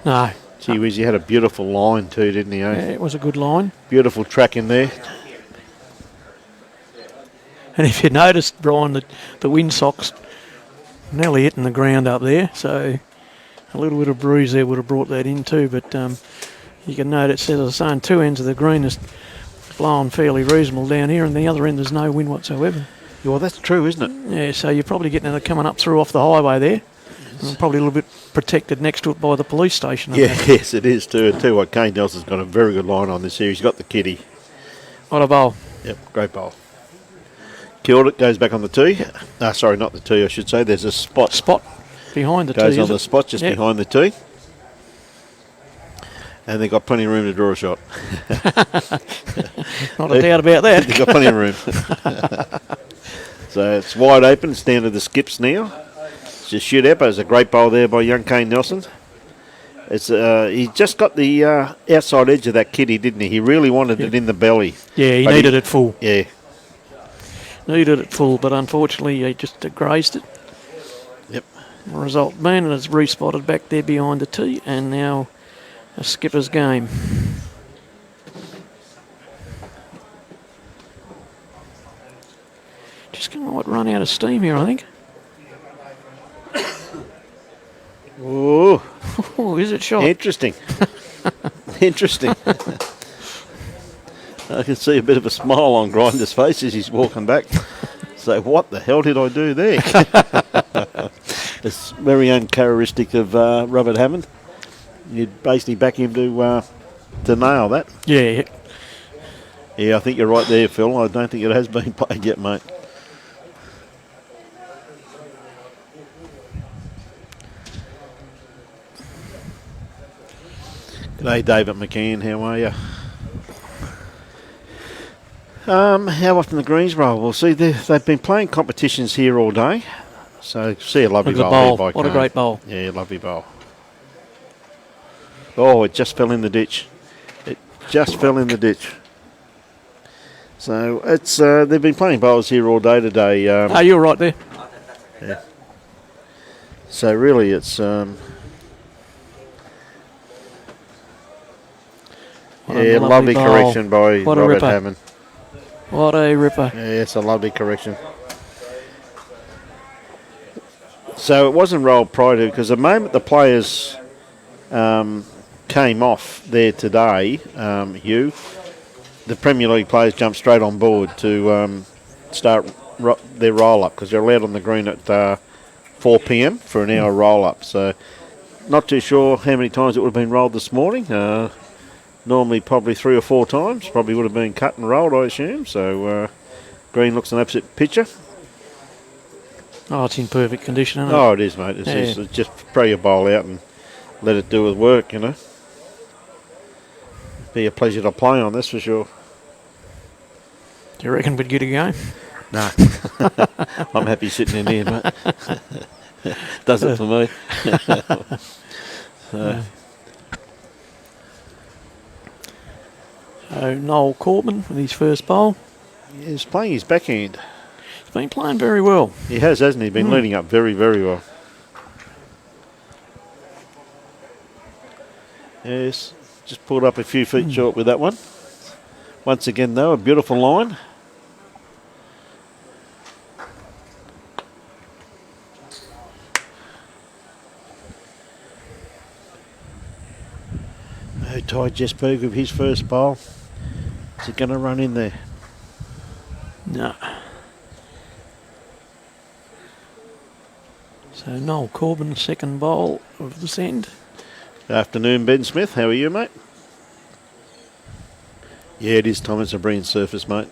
No. Gee whiz, he had a beautiful line too, didn't he? Yeah, it was a good line. Beautiful track in there. And if you noticed, Brian, the windsocks nearly hitting the ground up there, so a little bit of breeze there would have brought that in too. But you can notice, as I was saying, two ends of the green is blowing fairly reasonable down here, and the other end there's no wind whatsoever. Yeah, well, that's true, isn't it? Yeah, so you're probably getting it coming up through off the highway there. And probably a little bit protected next to it by the police station. Yeah, yes, it is too. I tell you what, Kane Nelson's got a very good line on this here. He's got the kitty. What a bowl. Yep, great bowl. Qld goes back on the tee. Sorry, not the tee, I should say. There's a spot. Spot behind the tee. Goes on the spot just Yep. behind the tee. And they've got plenty of room to draw a shot. Not a doubt about that. They've got plenty of room. So it's wide open. It's down to the skips now. It's just shoot up. There's a great bowl there by young Kane Nelson. It's he just got the outside edge of that kitty, didn't he? He really wanted it in the belly. Yeah, he But needed it full. Yeah. Needed it full, but unfortunately he just grazed it. Yep. The result being it's respotted back there behind the tee, and now a skipper's game. Just going to run out of steam here, I think. Oh, Oh, is it shot? interesting. Interesting. I can see a bit of a smile on Grinder's face as he's walking back. So what the hell did I do there? It's very uncharacteristic of Robert Hammond. You'd basically back him to nail that. Yeah. Yeah, I think you're right there, Phil. I don't think it has been played yet, mate. G'day, David McCann. How are you? How often the greens roll? Well, see, they've been playing competitions here all day. So, see a lovely Look at the bowl bowl. there by What a Kane. great bowl. Yeah, lovely bowl. Oh, it just fell in the ditch. It just fell in the ditch. So, it's they've been playing bowls here all day today. Oh, you're right there. Yeah. So, really, it's... What a yeah, lovely bowl. correction by What a Robert ripper. Hammond. What a ripper. Yeah, it's a lovely correction. So it wasn't rolled prior to, because the moment the players came off there today, Hugh, the Premier League players jumped straight on board to start their roll-up, because they're allowed on the green at 4 p.m. for an hour roll-up. So not too sure how many times it would have been rolled this morning. Normally probably 3 or 4 times. Probably would have been cut and rolled, I assume. So green looks an absolute picture. Oh, it's in perfect condition, isn't it? Oh, it is, mate. It's just throw your bowl out and let it do its work, you know. Be a pleasure to play on, that's for sure. Do you reckon we'd get a game? No. I'm happy sitting in here, mate. Does it for me. So Noel Corbin with his first bowl. He's playing his backhand. He's been playing very well. He has, hasn't he? Been leading up very, very well. Yes, just pulled up a few feet short with that one. Once again, though, a beautiful line. No Ty Jesberg with his first bowl. Is he going to run in there? No. So Noel Corbin, second bowl of this end. Afternoon, Ben Smith. How are you, mate? Yeah, it is, Tom. It's a brilliant surface, mate.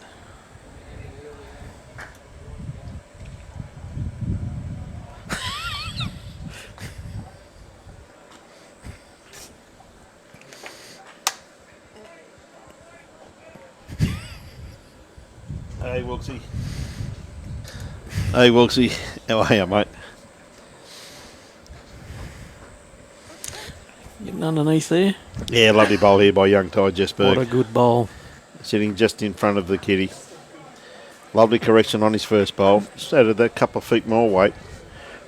Hey, Wilksy. Hey, Wilksy. How are you, mate? Getting underneath there. Yeah, lovely bowl here by young Ty What a Jesberg. good bowl. Sitting just in front of the kitty. Lovely correction on his first bowl. Just added that couple of feet more weight.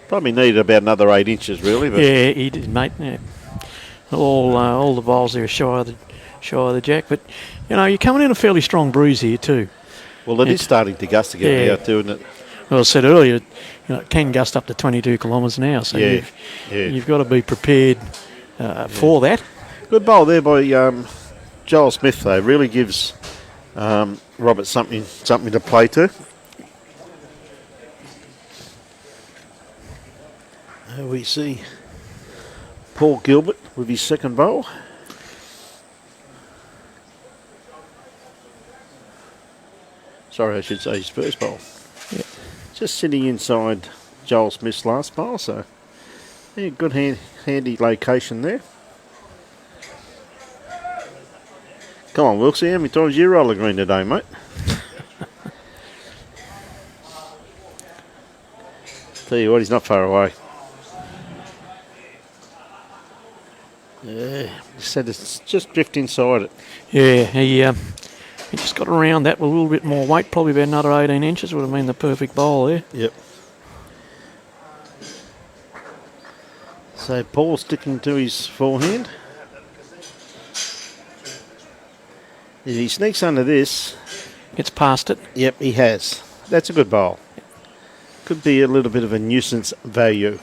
Probably needed about another 8 inches, really. But Yeah, he did, mate. Yeah. All the bowls there are shy of the jack, but you're coming in a fairly strong breeze here too. well, it is starting to gust again now too, isn't it? Well, I said earlier, it can gust up to 22 kilometres an hour, so you've got to be prepared for that. Good bowl there by Joel Smith, though. Really gives Robert something to play to. There we see Paul Gilbert with his second bowl. Sorry, I should say his first bowl. Yeah. Just sitting inside Joel Smith's last bowl, so yeah, good handy location there. Come on, Wilksy, how many times you roll a green today, mate? Tell you what, he's not far away. Yeah, said it's just drift inside it. Yeah, he just got around that with a little bit more weight, probably about another 18 inches would have been the perfect bowl there. Yep. So Paul sticking to his forehand. If he sneaks under this, Gets past it. yep, he has. That's a good bowl. Could be a little bit of a nuisance value.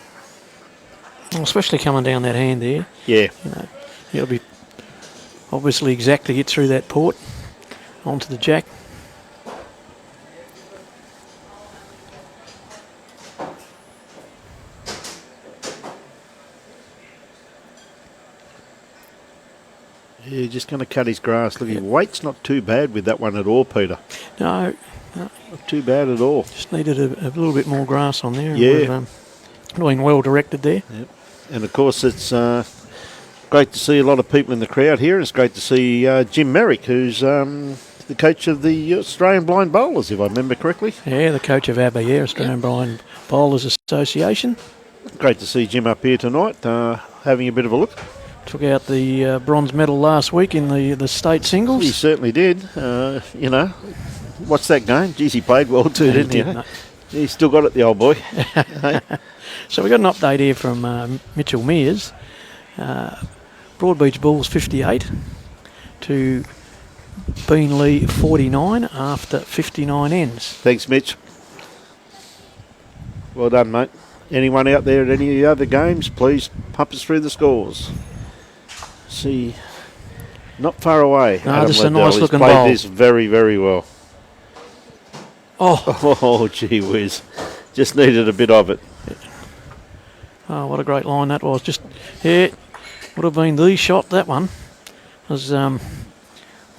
Especially coming down that hand there. Yeah. You got to be obviously exact to get through that port onto the jack. Yeah, just going to cut his grass. Look, his weight's not too bad with that one at all, Peter. No, Not too bad at all. just needed a little bit more grass on there. Yeah. Been well directed there. Yep. And of course, it's great to see a lot of people in the crowd here. It's great to see Jim Merrick, who's the coach of the Australian Blind Bowlers, if I remember correctly. Yeah, the coach of ABBA, Australian Blind Bowlers Association. Great to see Jim up here tonight, having a bit of a look. Took out the bronze medal last week in the state He singles. certainly did. What's that game? Geez, he played well too, Yeah, he didn't he? did, mate. He's still got it, the old boy. So we got an update here from Mitchell Mears. Broadbeach Bulls 58 to Beanley 49 after 59 ends. Thanks, Mitch. Well done, mate. Anyone out there at any of the other games, please pump us through the scores. See, not far away. No, Adam this is a Liddell. nice He's looking played bowl. this very, very well. Oh, Oh, gee whiz. Just needed a bit of it. what a great line that was. Just, yeah, would have been the shot, that one. Was, I'd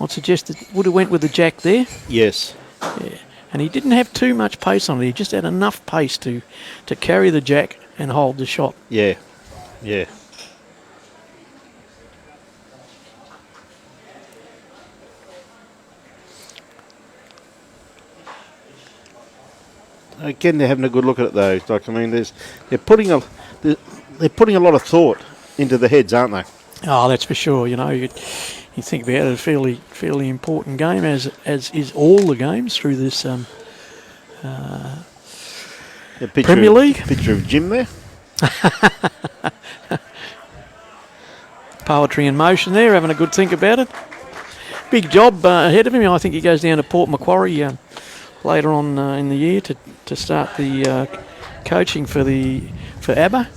suggested, would have went with the jack there. Yes. Yeah. And he didn't have too much pace on it. He just had enough pace to carry the jack and hold the shot. Yeah. Yeah. Again, they're having a good look at it, though. Like, I mean, they're putting a lot of thought into the heads, aren't they? Oh, that's for sure. You think about it, a fairly important game, as is all the games through this Premier League. Picture of Jim there. Poetry in motion there, having a good think about it. Big job ahead of him. I think he goes down to Port Macquarie later on in the year to start the coaching for ABBA,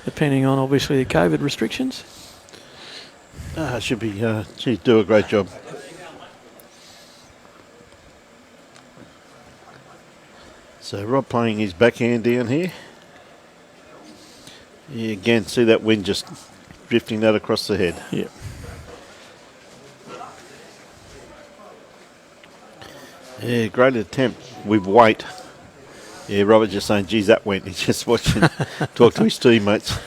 depending on obviously the COVID restrictions. Should be. She'd do a great job. So Rob playing his backhand down here. Yeah, again, see that wind just drifting that across the head. Yeah. Yeah, great attempt with weight. Yeah, Robert just saying, geez, that went. He's just watching, talk to his teammates.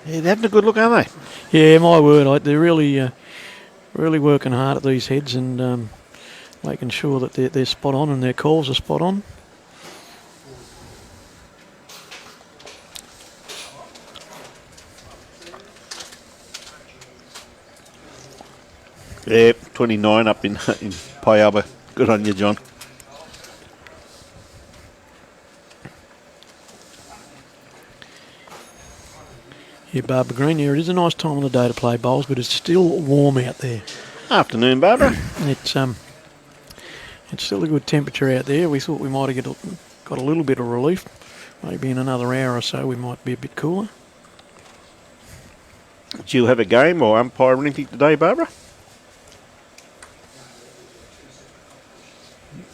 Yeah, they're having a good look, aren't they? Yeah, my word, they're really working hard at these heads and making sure that they're spot on and their calls are spot on. Yeah, 29 up in Piaba. Good on you, John. Yeah, Barbara Green, here it is a nice time of the day to play bowls, but it's still warm out there. Afternoon, Barbara. It's still a good temperature out there. We thought we might have got a little bit of relief. Maybe in another hour or so we might be a bit cooler. Did you have a game or umpire or anything today, Barbara?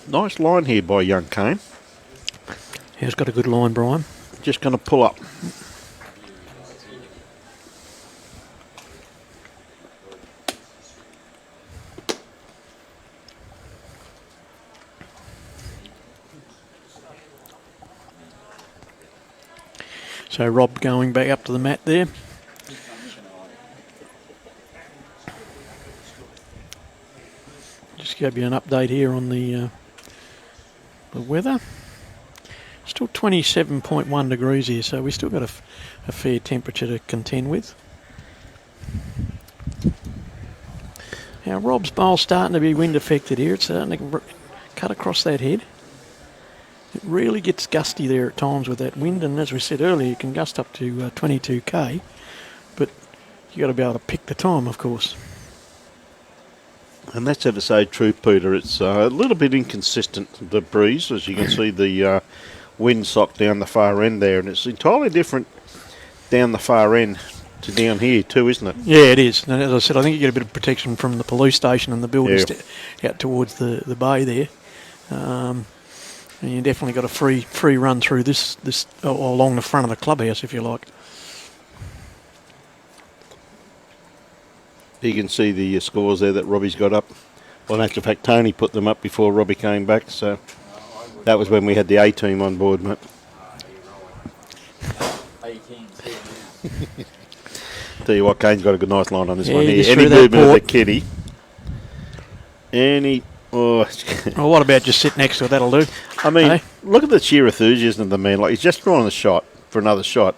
Nice line here by young Kane. He's got a good line, Brian. Just going to pull up. So Rob going back up to the mat there. Just give you an update here on the weather. Still 27.1 degrees here, so we've still got a fair temperature to contend with. Now Rob's bowl's starting to be wind affected here. It's starting to cut across that head. It really gets gusty there at times with that wind, and as we said earlier, it can gust up to 22k, but you got to be able to pick the time, of course. And that's ever so true, Peter. It's a little bit inconsistent, the breeze, as you can see the wind sock down the far end there, and it's entirely different down the far end to down here too, isn't it? Yeah, it is. And as I said, I think you get a bit of protection from the police station and the buildings out towards the bay there. And you definitely got a free run through this along the front of the clubhouse, if you like. You can see the scores there that Robbie's got up. Well, in actual fact, Tony put them up before Robbie came back, so that was when we had the A team on board, mate. Tell you what, Kane's got a good nice line on this one here. Any movement of the kitty. Well, what about just sit next to it? That'll do. I mean, look at the sheer enthusiasm of the man. Like, he's just drawing the shot for another shot,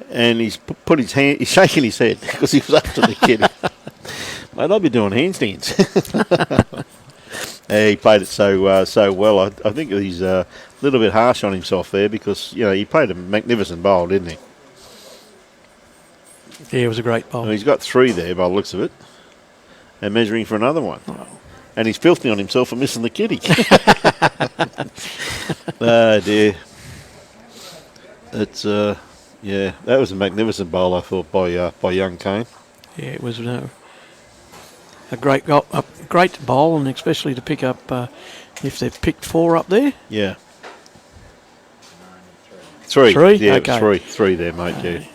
and he's put his hand. He's shaking his head because he was up to the kitty. Mate, I'll be doing handstands. He played it so well. I think he's a little bit harsh on himself there because he played a magnificent bowl, didn't he? Yeah, it was a great bowl. Well, he's got 3 there by the looks of it, and measuring for another one. Oh. And he's filthy on himself for missing the kitty. Oh dear. It's that was a magnificent bowl, I thought, by young Kane. Yeah, it was a great goal, a great bowl, and especially to pick up if they've picked 4 up there. Yeah. 3. 3? Yeah, okay. 3 there, mate. Yeah.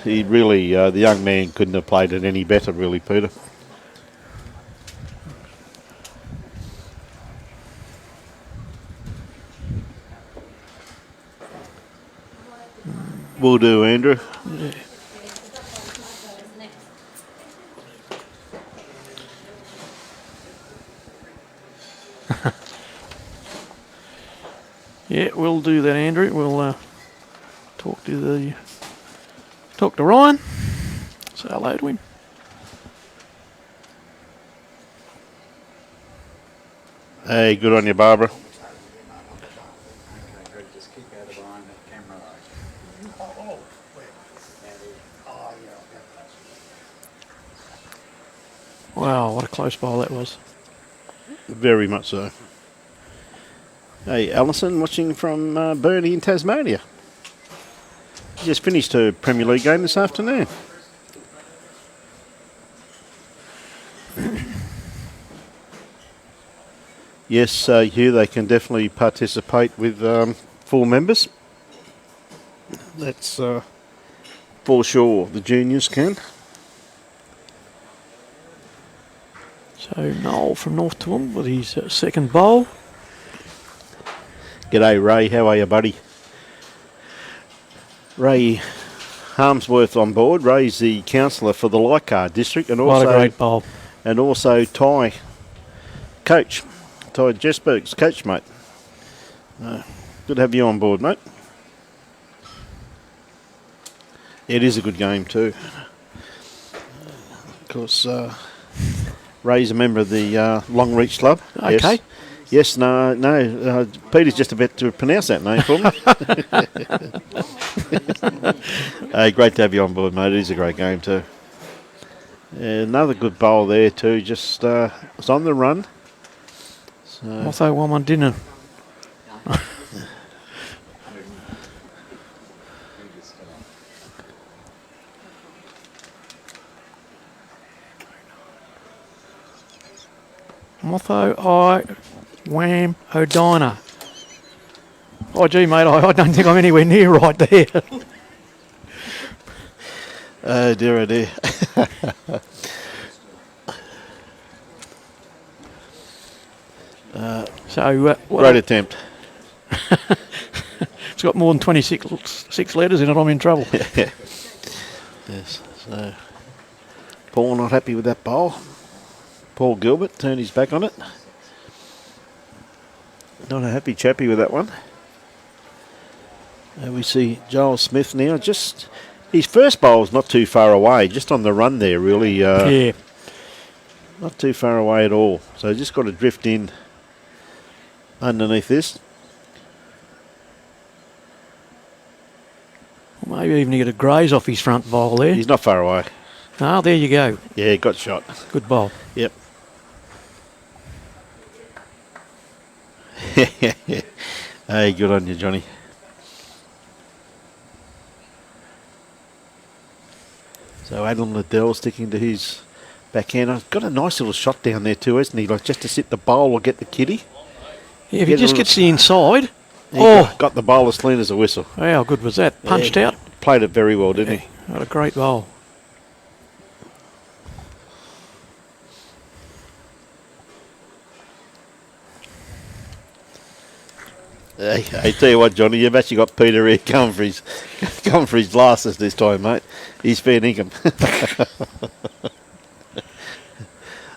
He really, the young man couldn't have played it any better, really, Peter. Will do, Andrew. Yeah. Yeah, we'll do that, Andrew. We'll talk to Ryan. Say hello to him. Hey, good on you, Barbara. Wow, what a close bowl that was. Very much so. Hey, Alison, watching from Burnie in Tasmania. Just finished a Premier League game this afternoon. Yes, here they can definitely participate with 4 members. That's for sure. The juniors can. So Noel from North Toowoomba with his second bowl. G'day, Ray. How are you, buddy? Ray Harmsworth on board. Ray's the councillor for the Leichhardt district, and What also a great bowl. and also Ty coach, Ty Jesberg's coach, mate. Good to have you on board, mate. It is a good game too. Of course, Ray's a member of the Longreach Club. Okay. Yes, no. Peter's just about to pronounce that name for me. Hey, great to have you on board, mate. It is a great game too. Another good bowl there too. Just it's on the run. So I thought one didn't. Motho, Wham, O'Diner. Oh, gee, mate, I don't think I'm anywhere near right there. oh dear, oh dear. So, Great attempt. It's got more than 26 letters in it. I'm in trouble. Yes. So Paul not happy with that bowl. Paul Gilbert turned his back on it. Not a happy chappy with that one. We see Joel Smith now. Just his first bowl's not too far away, just on the run there, really. Yeah. Not too far away at all. So just got to drift in underneath this. Maybe even get a graze off his front bowl there. He's not far away. Ah, there you go. Yeah, got shot. Good bowl. Yep. Hey, good on you, Johnny. So Adam Liddell sticking to his backhand. I've got a nice little shot down there too, hasn't he? Like just to sit the bowl or get the kitty. Yeah, if he just gets the inside. He Oh, got the bowl as clean as a whistle. how good was that? Punched out. Played it very well, didn't he? What a great bowl. Hey, I tell you what, Johnny, you've actually got Peter here coming for his glasses this time, mate. He's fair dinkum.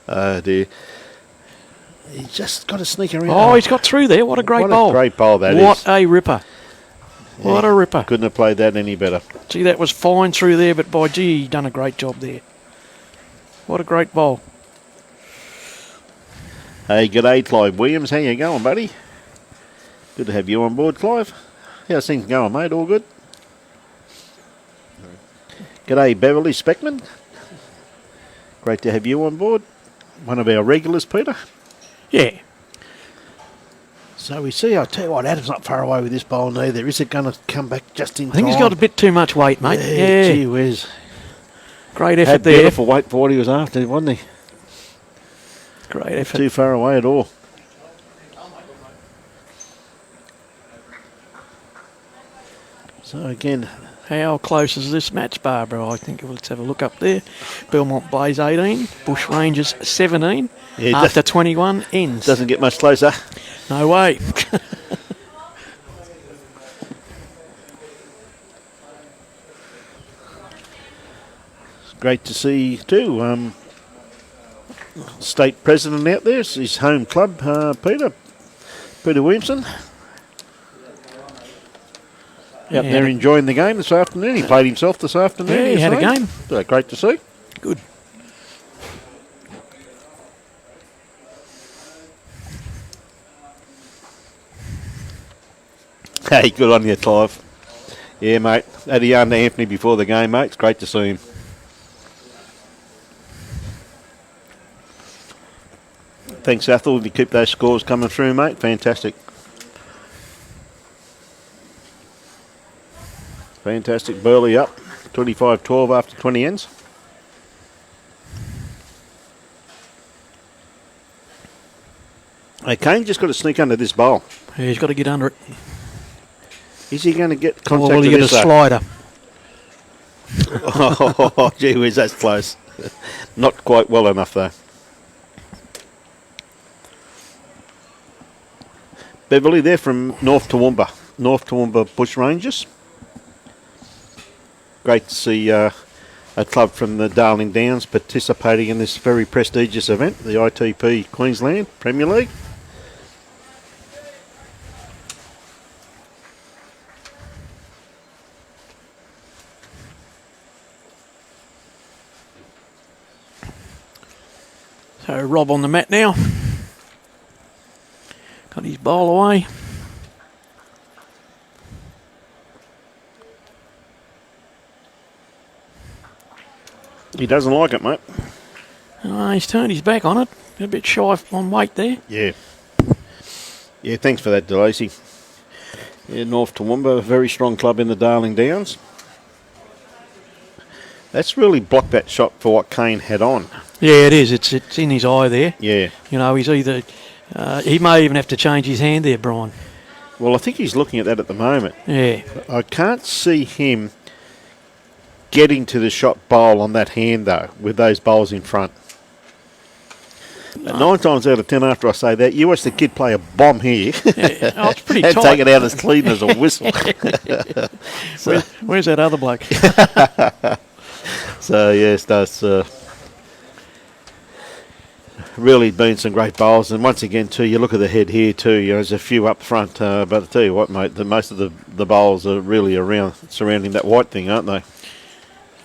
Oh dear. He's just got to sneak around. Oh, he's got through there. What a great bowl. What a great bowl that is. What a ripper. What a ripper. Couldn't have played that any better. Gee, that was fine through there, but by gee, he done a great job there. What a great bowl. Hey, g'day, Clive Williams. How you going, buddy? Good to have you on board, Clive. How's things going, mate? All good? G'day, Beverly Speckman. Great to have you on board. One of our regulars, Peter. Yeah. So we see, I'll tell you what, Adam's not far away with this bowl neither. Is it going to come back just in I think time? he's got a bit too much weight, mate. Yeah. Gee whiz. Great effort Had there. beautiful weight for what he was after, wasn't he? Great effort. Too far away at all. So again, How close is this match, Barbara? I think let's have a look up there. Belmont Blaze 18, Bushrangers 17. Yeah, after 21 ends. doesn't get much closer. No way. Great to see too. State president out there, it's his home club, Peter Williamson. Out there enjoying the game this afternoon. He played himself this afternoon. Yeah, he had a game. So great to see. Good. Hey, good on you, Clive. Yeah, mate. Had a yarn to Anthony before the game, mate. It's great to see him. Thanks, Athel. You keep those scores coming through, mate. Fantastic. Fantastic. Burley up. 25-12 after 20 ends. Okay, Kane just got to sneak under this bowl. Yeah, he's got to get under it. Is he going to get contact Or will he with get a this? slider? Oh, gee whiz, that's close. Not quite well enough, though. Beverly, they're from North Toowoomba Bushrangers. great to see a club from the Darling Downs participating in this very prestigious event, the ITP Queensland Premier League. So Rob on the mat now. Got his bowl away. He doesn't like it, mate. He's turned his back on it. A bit shy on weight there. Yeah. Yeah, thanks for that, DeLacy. Yeah, North Toowoomba, a very strong club in the Darling Downs. That's really blocked that shot for what Kane had on. Yeah, it is. It's in his eye there. Yeah. You know, he's either... he may even have to change his hand there, Brian. Well, I think he's looking at that at the moment. Yeah. I can't see him getting to the shot bowl on that hand, though, with those bowls in front. 9 times out of 10 after I say that, you watch the kid play a bomb here Yeah. Oh, it's pretty and tight. take it out as clean as a whistle. Where's that other bloke? So, yes, that's really been some great bowls. And once again, too, you look at the head here, too. You know, there's a few up front. But I tell you what, mate, most of the bowls are really around surrounding that white thing, aren't they?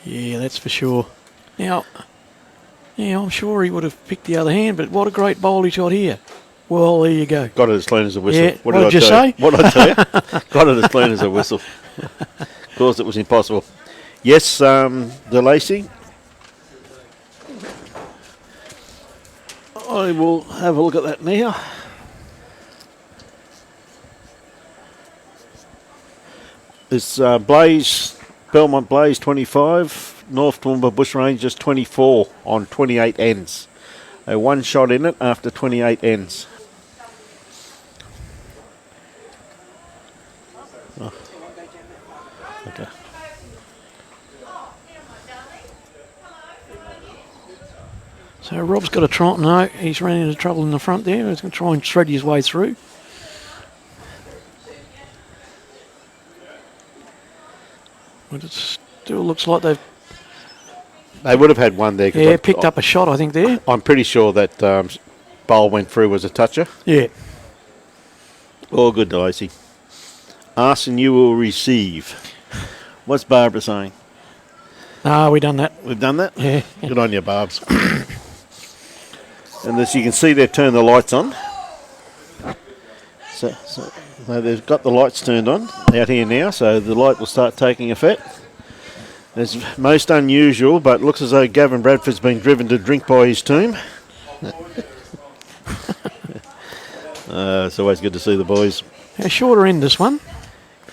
Yeah, that's for sure. Now, yeah, I'm sure he would have picked the other hand, but what a great bowl he's got here. Well, there you go. Got it as clean as a whistle. Yeah, What what did you tell say? What did I tell you? Got it as clean as a whistle. Of course, it was impossible. Yes, DeLacy. I will have a look at that now. It's Belmont Blaze 25, North Toowoomba Bushrangers 24 on 28 ends. A one shot in it after 28 ends. Oh. Okay. So Rob's got a try. No, he's running into trouble in the front there. He's going to try and shred his way through. But it still looks like they've They would have had one there. picked up a shot, I think, there. I'm pretty sure that bowl went through as a toucher. Yeah. All good, DeLacy. Ask and you will receive. What's Barbara saying? No, we done that. We've done that? Yeah. Good on you, Barbs. And as you can see, they've turned the lights on. So they've got the lights turned on out here now, so the light will start taking effect. It's most unusual, but looks as though Gavin Bradford's been driven to drink by his team. It's always good to see the boys. A shorter end, this one.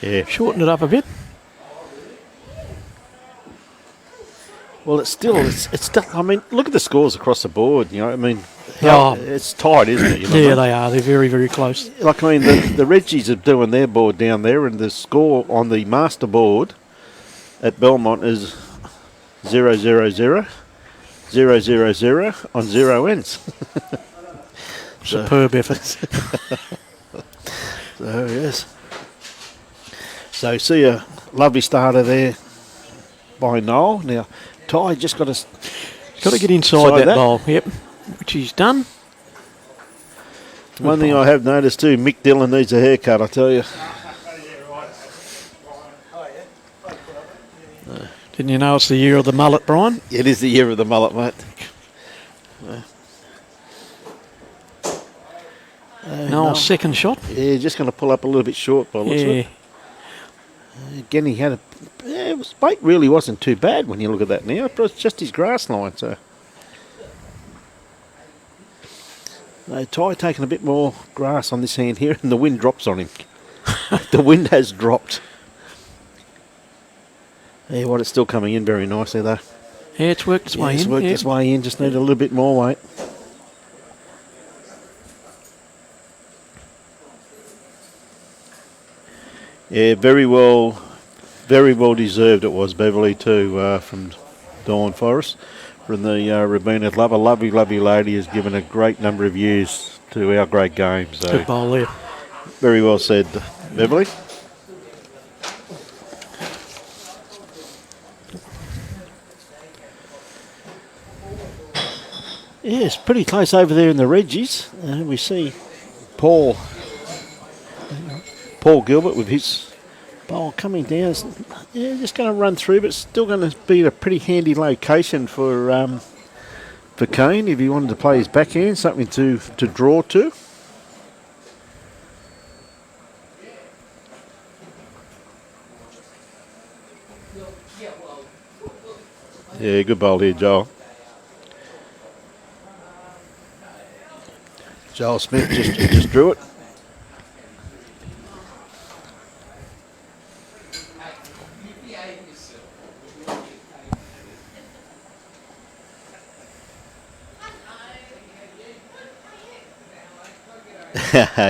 Yeah. Shortened it up a bit. Well, it's still. I mean, look at the scores across the board. You know, I mean, it's tight, isn't it? You know, Yeah, they are. They're very, very close. Like, I mean, the Reggies are doing their board down there, and the score on the master board at Belmont is 0-0-0, 0-0-0 on 0 ends. Superb effort. So, yes. So, see a lovely starter there by Noel. Now, Ty just got to get inside that bowl. Yep, which he's done. One thing I have noticed too, Mick Dillon needs a haircut, I tell you. Didn't you know it's the year of the mullet, Brian? It is the year of the mullet, mate. No, second shot. Yeah, just going to pull up a little bit short by the looks of it. Again, he had his weight really wasn't too bad when you look at that now. It was just his grass line, so. Ty taking a bit more grass on this hand here, and the wind drops on him. The wind has dropped. Yeah, what, it's still coming in very nicely, though. Yeah, it's worked its way in. It's worked its way in, just need a little bit more weight. Yeah, very well deserved it was, Beverly, too, from Dawn Forrest, from the Rabina Club. A lovely, lovely lady has given a great number of years to our great game. So good bowl there. Very well said, Beverly. Yeah, it's pretty close over there in the Reggies. We see Paul Gilbert with his bowl coming down. Yeah, just going to run through, but still going to be a pretty handy location for Kane if he wanted to play his backhand, something to draw to. Yeah, good bowl here, Joel. Joel Smith just drew it.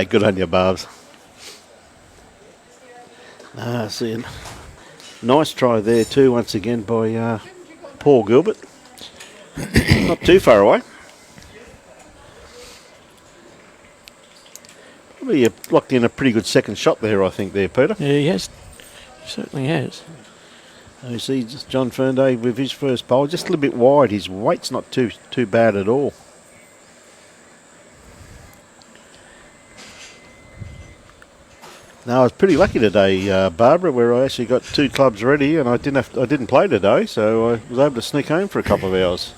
Good on you, Barbs. See a nice try there too, once again by Paul Gilbert. Not too far away. Probably locked in a pretty good second shot there, I think, there, Peter. Yeah, he has. He certainly has. You see John Fernday with his first bowl, just a little bit wide. His weight's not too bad at all. Now I was pretty lucky today, Barbara, where I actually got 2 clubs ready, and I didn't play today, so I was able to sneak home for a couple of hours.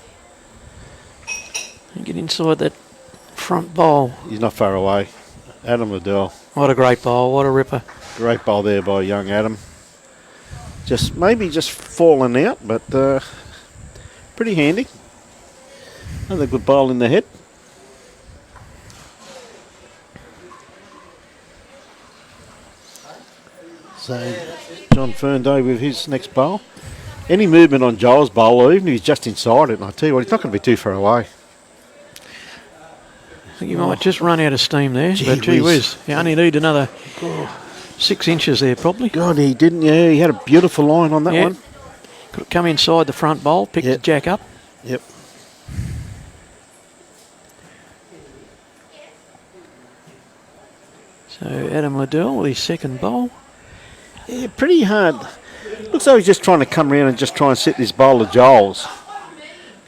And get inside that front bowl. He's not far away. Adam Liddell. What a great bowl, what a ripper. Great bowl there by young Adam. Maybe just fallen out, but pretty handy. Another good bowl in the head. So John Fernday with his next bowl. Any movement on Joel's bowl, or even if he's just inside it, and I tell you what, he's not going to be too far away. I think you might just run out of steam there, but gee whiz, you only need another 6 inches there probably. God, he didn't, yeah, he had a beautiful line on that one. Could have come inside the front bowl, picked the jack up. Yep. So Adam Liddell with his second bowl. Yeah, pretty hard. Looks like he's just trying to come around and just try and set this bowl of Joel's.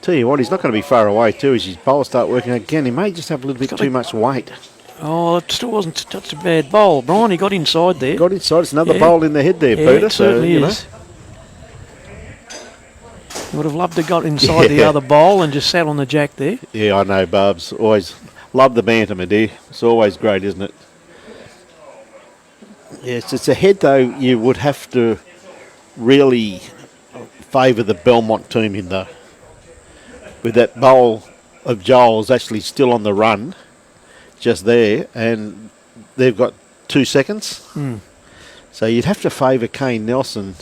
Tell you what, he's not going to be far away too as his bowls start working again. He may just have a little bit too much weight. Oh, it still wasn't such a bad bowl, Brian. He got inside there. Got inside. It's another bowl in the head there, Peter. It certainly is. He would have loved to got inside the other bowl and just sat on the jack there. Yeah, I know, Barbs. Always love the banter, my dear. It's always great, isn't it? Yes, it's a head, though, you would have to really favour the Belmont team in, though. With that bowl of Joel's actually still on the run, just there, and they've got 2 seconds. So you'd have to favour Kane Nelson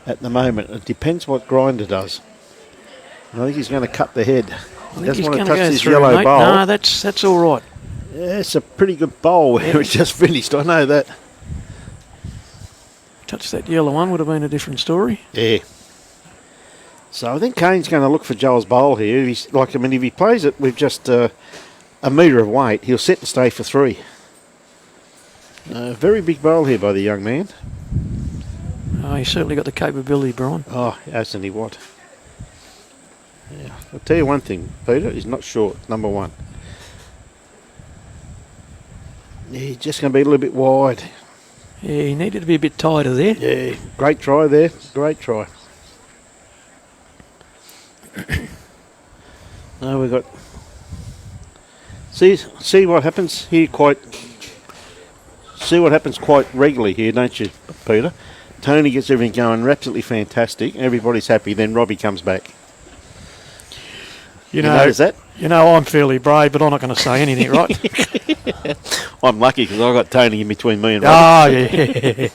at the moment. It depends what Grinder does. I think he's going to cut the head. He doesn't want to touch this yellow bowl. No, that's all right. Yeah, it's a pretty good bowl where it's just finished. I know that. Touch that yellow one would have been a different story. Yeah. So I think Kane's going to look for Joel's bowl here. If he plays it with just a metre of weight, he'll set and stay for 3. Very big bowl here by the young man. Oh, he's certainly got the capability, Brian. Oh, hasn't he what? Yeah. I'll tell you one thing, Peter, he's not short, number 1. Yeah, he's just going to be a little bit wide. Yeah, he needed to be a bit tighter there. Yeah, great try there. Great try. Now we've got... See what happens here See what happens quite regularly here, don't you, Peter? Tony gets everything going absolutely fantastic. Everybody's happy. Then Robbie comes back. You notice that? You know, I'm fairly brave, but I'm not going to say anything, right? I'm lucky because I've got Tony in between me and Robbie. Oh, yeah.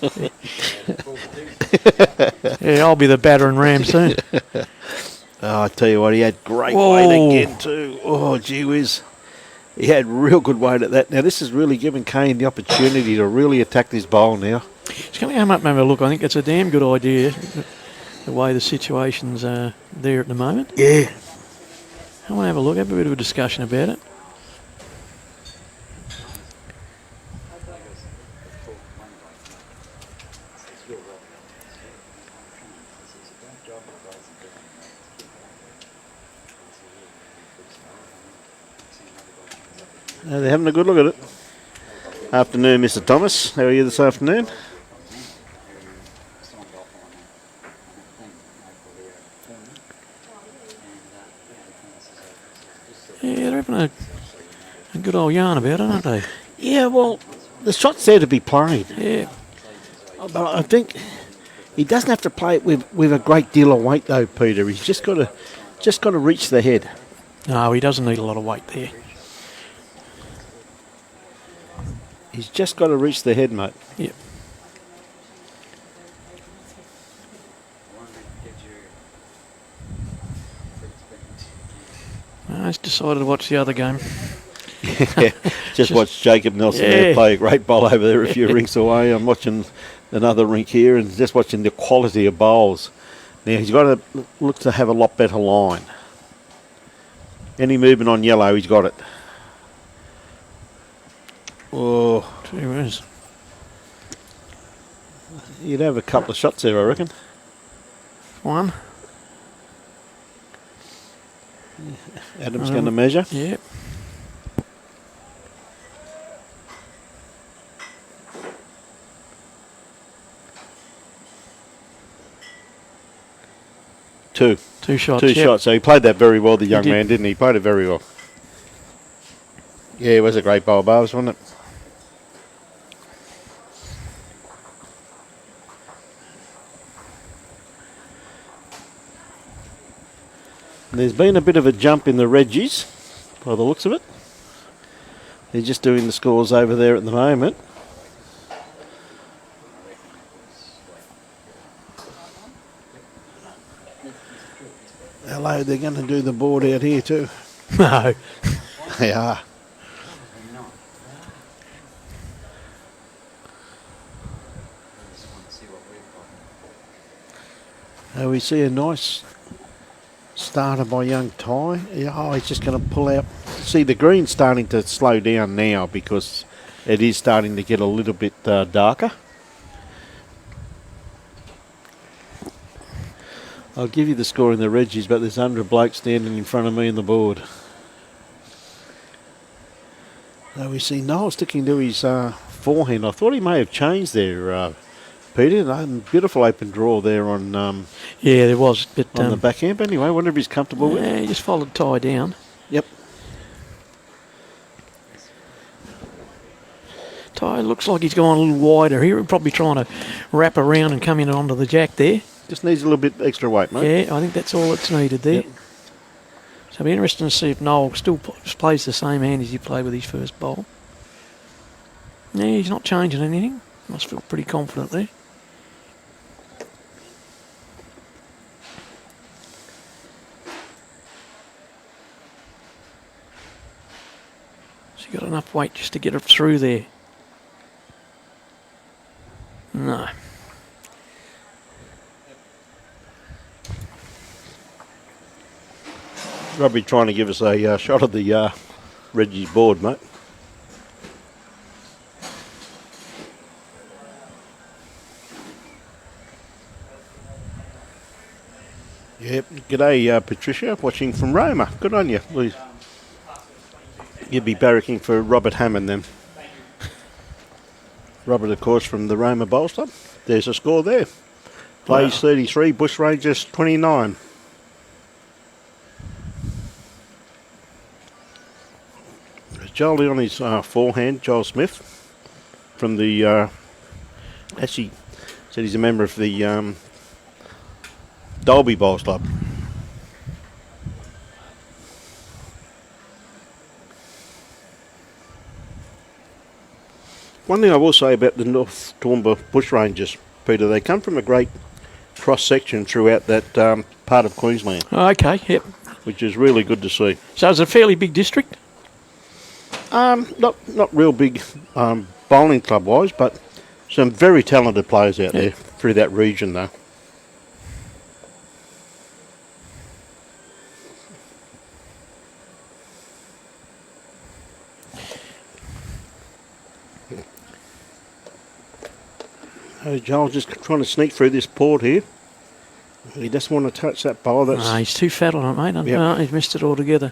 Yeah, I'll be the battering ram soon. Oh, I tell you what, he had great weight again too. Oh, gee whiz. He had real good weight at that. Now, this is really giving Kane the opportunity to really attack this bowl now. He's going to come up and have a look. I think it's a damn good idea, the way the situation's there at the moment. Yeah. I want to have a look, have a bit of a discussion about it. They're having a good look at it. Afternoon, Mr. Thomas. How are you this afternoon? Yeah, they're having a good old yarn about it, aren't they? Yeah, well, the shot's there to be played. Yeah. But I think he doesn't have to play it with a great deal of weight, though, Peter. He's just got to reach the head. No, he doesn't need a lot of weight there. He's just got to reach the head, mate. Yep. I just decided to watch the other game. Yeah, just watch Jacob Nelson there play a great bowl over there a few rinks away. I'm watching another rink here and just watching the quality of bowls. Now he's got to look to have a lot better line. Any movement on yellow, he's got it. Oh, Gee whiz. You'd have a couple of shots there, I reckon. One. Adam's going to measure. Yep. Two shots. Two shots. So he played that very well, the young man, didn't he? He played it very well. Yeah, it was a great bowl, Barbs, wasn't it? There's been a bit of a jump in the Reggies, by the looks of it. They're just doing the scores over there at the moment. Hello, they're going to do the board out here too. No. They are. We see a nice starter by young Ty. Oh, he's just going to pull out. See, the green's starting to slow down now because it is starting to get a little bit darker. I'll give you the score in the Reggies, but there's 100 blokes standing in front of me on the board. So we see Noel sticking to his forehand. I thought he may have changed there, Peter. Beautiful open draw there on Yeah, there was. But, on the backhand. But anyway, whatever he's comfortable with. Yeah, he just followed Ty down. Yep. Ty looks like he's going a little wider here. We're probably trying to wrap around and come in onto the jack there. Just needs a little bit extra weight, mate. Yeah, I think that's all that's needed there. Yep. So it'll be interesting to see if Noel still plays the same hand as he played with his first bowl. Yeah, he's not changing anything. Must feel pretty confident there. So you got enough weight just to get it through there? No. Robbie trying to give us a shot of the Reggie's board, mate. Yep. G'day, Patricia, watching from Roma. Good on you. You'd be barracking for Robert Hammond then. Robert, of course, from the Roma Bowls Club. There's a score there. Plays 33, Bushrangers 29. Jolie on his forehand, Joel Smith, from the, actually said he's a member of the Dolby Bowls Club. One thing I will say about the North Toowoomba Bushrangers, Peter, they come from a great cross-section throughout that part of Queensland. Okay, yep. Which is really good to see. So it's a fairly big district? Not real big bowling club-wise, but some very talented players out there through that region, though. Joel's just trying to sneak through this port here. He doesn't want to touch that bowl. He's too fat on it, mate. He's missed it altogether.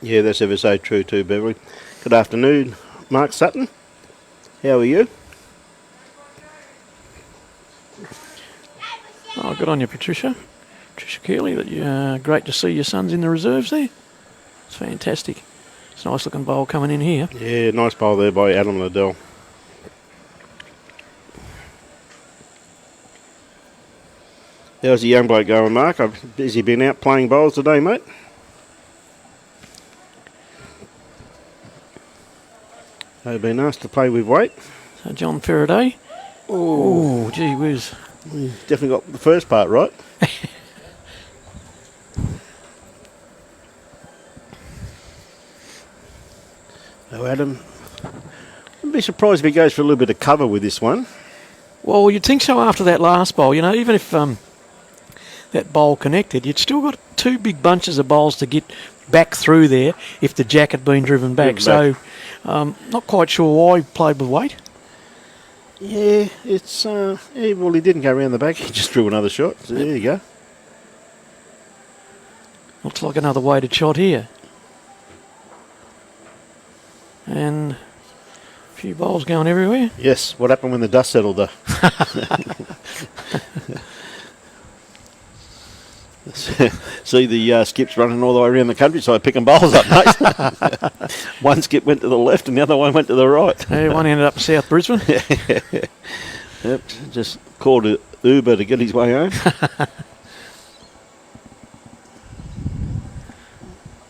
Yeah, that's ever so true too, Beverly. Good afternoon, Mark Sutton. How are you? Oh, good on you, Patricia. Patricia Keeley, great to see your sons in the reserves there. It's fantastic. It's a nice looking bowl coming in here. Yeah, nice bowl there by Adam Liddell. How's the young bloke going, Mark? Has he been out playing bowls today, mate? They've been asked to play with weight. So John Faraday. Oh, gee whiz. He's definitely got the first part right. Oh, Adam, I'd be surprised if he goes for a little bit of cover with this one. Well, you'd think so after that last bowl. You know, even if that bowl connected, you'd still got two big bunches of bowls to get back through there if the jack had been driven back. So, not quite sure why he played with weight. Yeah, it's well, he didn't go around the back. He just drew another shot. So there you go. Looks like another weighted shot here. And a few bowls going everywhere. Yes, what happened when the dust settled though? See the skips running all the way around the countryside picking bowls up, mate. One skip went to the left and the other one went to the right. Yeah, one ended up in South Brisbane. Yep, just called an Uber to get his way home.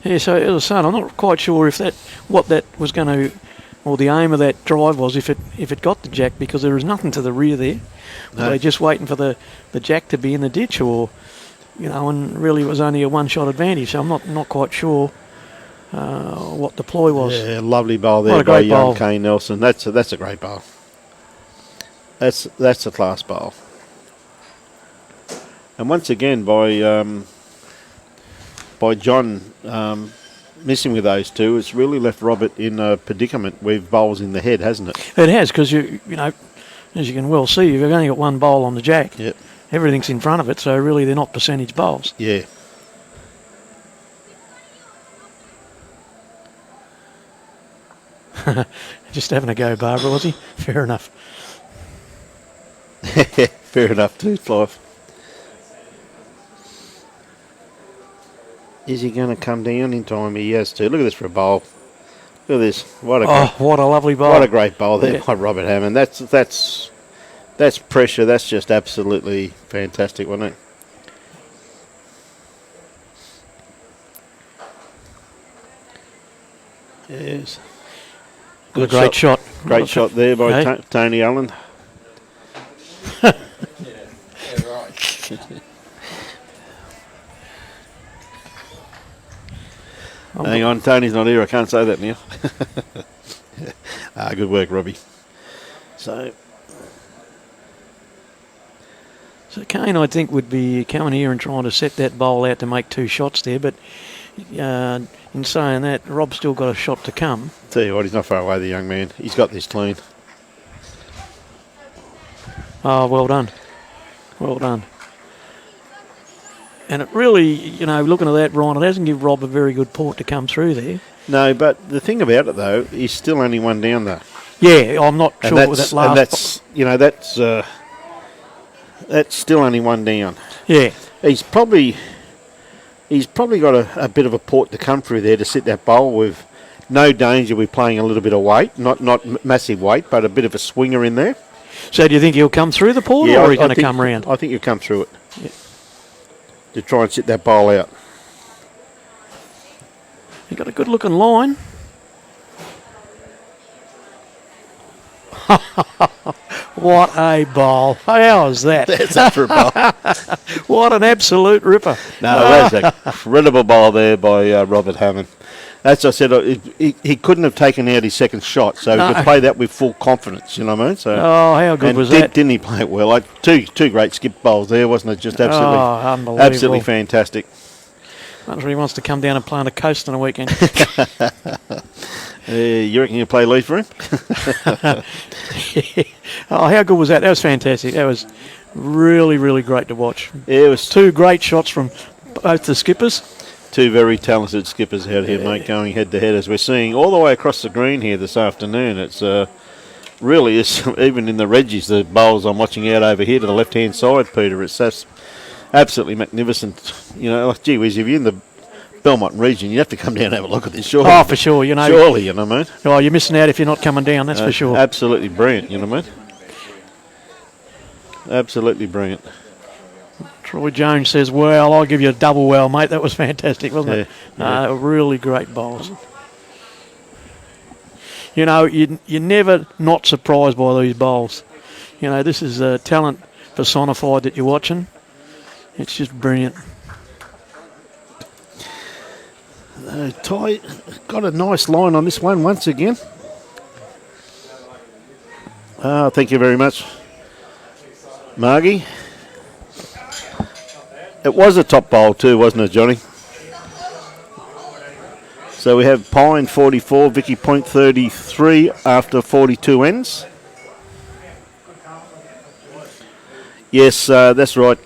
Yeah, so as I said, I'm not quite sure if what that was going to, or the aim of that drive was, if it got the jack, because there was nothing to the rear there. No. Were they just waiting for the jack to be in the ditch, or and really it was only a one-shot advantage. So I'm not quite sure what the ploy was. Yeah, lovely bowl there What a by great young bowl. Kane Nelson. That's a great bowl. That's a class bowl. And once again by John missing with those two, it's really left Robert in a predicament with bowls in the head, hasn't it? It has, because you know, as you can well see, you've only got one bowl on the jack. Yep. Everything's in front of it, so really they're not percentage bowls. Yeah. Just having a go, Barbara, was he? Fair enough. Fair enough too, Clive. Is he going to come down in time? He has to. Look at this for a bowl. Look at this. What What a lovely bowl. What a great bowl there Yeah. by Robert Hammond. That's pressure. That's just absolutely fantastic, wasn't it? Yes. What a great shot. Great shot there by Hey. Tony Allen. Hang on, Tony's not here. I can't say that now. Good work, Robbie. So Kane, I think, would be coming here and trying to set that bowl out to make two shots there, but in saying that, Rob's still got a shot to come. tell you what, he's not far away, the young man. He's got this clean. Oh, well done. Well done. And it really, looking at that, Ryan, it hasn't given Rob a very good port to come through there. No, but the thing about it, though, he's still only one down, though. Yeah, I'm not And sure with that last... that's still only one down. Yeah. He's probably got a bit of a port to come through there to sit that bowl with no danger with playing a little bit of weight, not massive weight, but a bit of a swinger in there. So do you think he'll come through the port, or are he going to come round? I think he'll come through it. Yeah. To try and sit that bowl out. He got a good looking line. What a bowl. How is that? That's that for a bowl. What an absolute ripper. No, that's an incredible bowl there by Robert Hammond. As I said, he couldn't have taken out his second shot, so he could play that with full confidence, you know what I mean? So, Oh, how good was that? Didn't he play it well? Like two great skip bowls there, wasn't it? Just unbelievable. absolutely fantastic. Wonder if he wants to come down and play on the coast on a weekend. You reckon you'll play lead for him? Oh, how good was that? That was fantastic. That was really, really great to watch. Yeah, it was. Two great shots from both the skippers. Two very talented skippers out here, mate, going head to head as we're seeing all the way across the green here this afternoon. It's really is, even in the Reggies, the bowls I'm watching out over here to the left-hand side, Peter. It's absolutely magnificent. You know, like, gee whiz, if you're in the Belmont region, you have to come down and have a look at this, surely. Oh, for sure, you know. Surely, you know, mate. Oh, you're missing out if you're not coming down, that's for sure. Absolutely brilliant, you know, mate. Absolutely brilliant. Troy Jones says, well, I'll give you a double well, mate. That was fantastic, wasn't it? Yeah. Really great bowls. You know, you're never not surprised by these bowls. You know, this is talent personified that you're watching. It's just brilliant. Ty got a nice line on this one once again. Thank you very much, Margie. It was a top bowl too, wasn't it, Johnny? So we have Pine 44, Vicky Point 33 after 42 ends. Yes, that's right,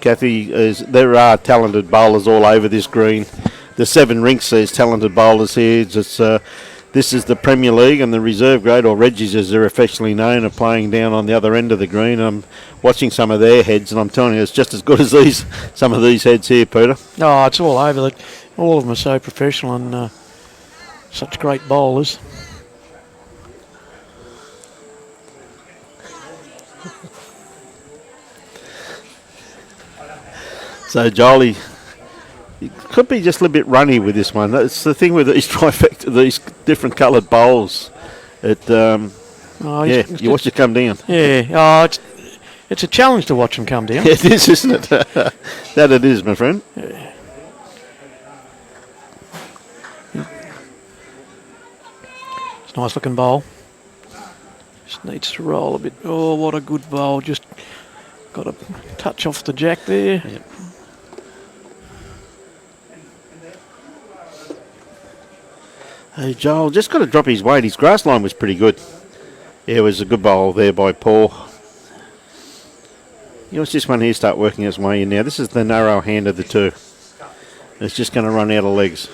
Kathy. There are talented bowlers all over this green. The 7 rinks, there's talented bowlers here. This is the Premier League, and the reserve grade, or Reggies as they're affectionately known, are playing down on the other end of the green. I'm watching some of their heads, and I'm telling you, it's just as good as some of these heads here, Peter. Oh, it's all over. All of them are so professional and such great bowlers. So, Jolie, it could be just a little bit runny with this one. That's the thing with these trifecta, these different coloured bowls. You watch it come down. Yeah, it's a challenge to watch them come down. It is, isn't it? That it is, my friend. Yeah. It's a nice looking bowl. Just needs to roll a bit. Oh, what a good bowl. Just got a touch off the jack there. Yep. Hey, Joel, just got to drop his weight. His grass line was pretty good. Yeah, it was a good bowl there by Paul. You watch this one here start working its way in now. This is the narrow hand of the two. It's just going to run out of legs.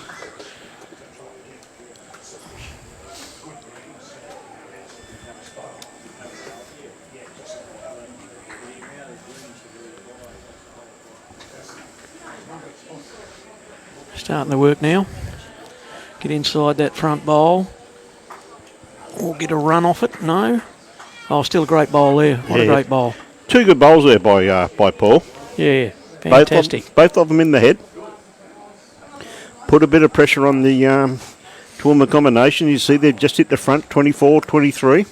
Starting to work now. Get inside that front bowl. Or get a run off it. No. Oh, still a great bowl there. What a great bowl. 2 good bowls there by Paul. Yeah, fantastic. Both of them in the head. Put a bit of pressure on the Toowoomba combination. You see they've just hit the front, 24, 23.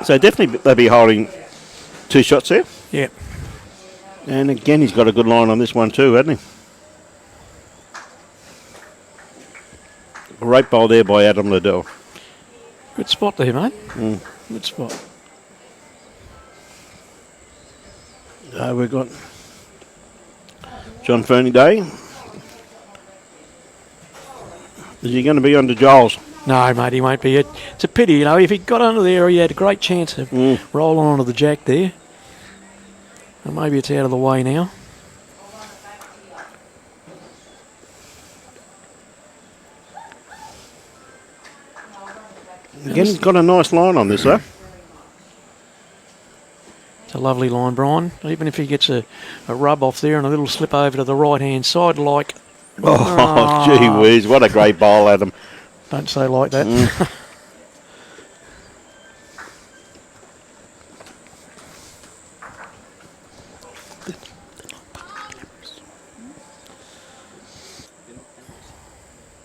So definitely they'll be holding 2 shots there. Yep. And again, he's got a good line on this one too, hasn't he? Great bowl there by Adam Liddell. Good spot there, mate. Good spot. We've got John Fernie Day. Is he going to be under Giles? No, mate, he won't be. It's a pity, you know. If he got under there, he had a great chance of rolling onto the jack there. And maybe it's out of the way now. Again, he's got a nice line on this, though. It's a lovely line, Brian. Even if he gets a rub off there and a little slip over to the right-hand side, like... Oh, gee whiz, what a great bowl, Adam. Don't say like that.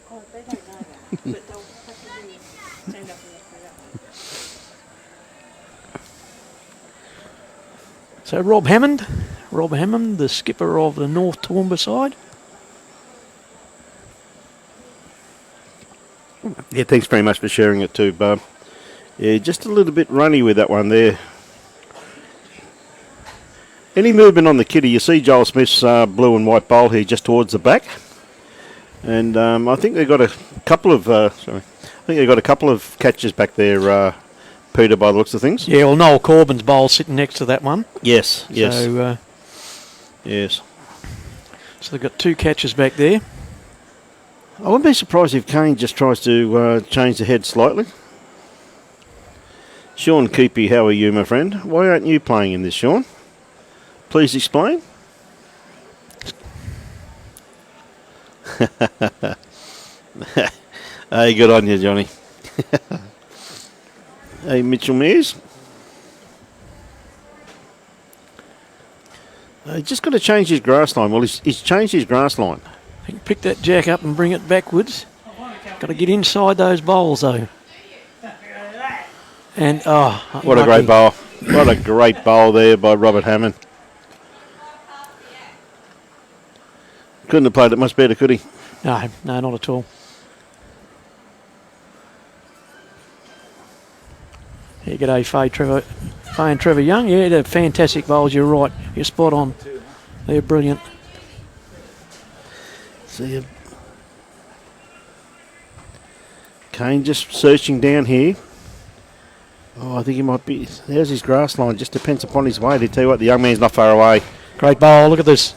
Oh, they don't know that, but they'll fucking stand up and look it up. So Rob Hammond, the skipper of the North Toowoomba side. Yeah, thanks very much for sharing it too, Bob. Yeah, just a little bit runny with that one there. Any movement on the kitty? You see Joel Smith's blue and white bowl here just towards the back. And I think they've got a couple of catches back there, Peter, by the looks of things. Yeah, well, Noel Corbin's bowl sitting next to that one. Yes. So, Yes. so they've got 2 catches back there. I wouldn't be surprised if Kane just tries to change the head slightly. Sean Keepy, how are you, my friend? Why aren't you playing in this, Sean? Please explain. Hey, good on you, Johnny. Hey, Mitchell Mears. He's just got to change his grass line. Well, he's changed his grass line. You can pick that jack up and bring it backwards. Got to get inside those bowls, though. And, What a great bowl. What a great bowl there by Robert Hammond. Couldn't have played it much better, could he? No, not at all. Yeah, g'day, Faye and Trevor Young. Yeah, they're fantastic bowls. You're right. You're spot on. They're brilliant. See, Kane just searching down here. Oh, I think he might be. There's his grass line. Just depends upon his weight. I tell you what, the young man's not far away. Great bowl. Look at this.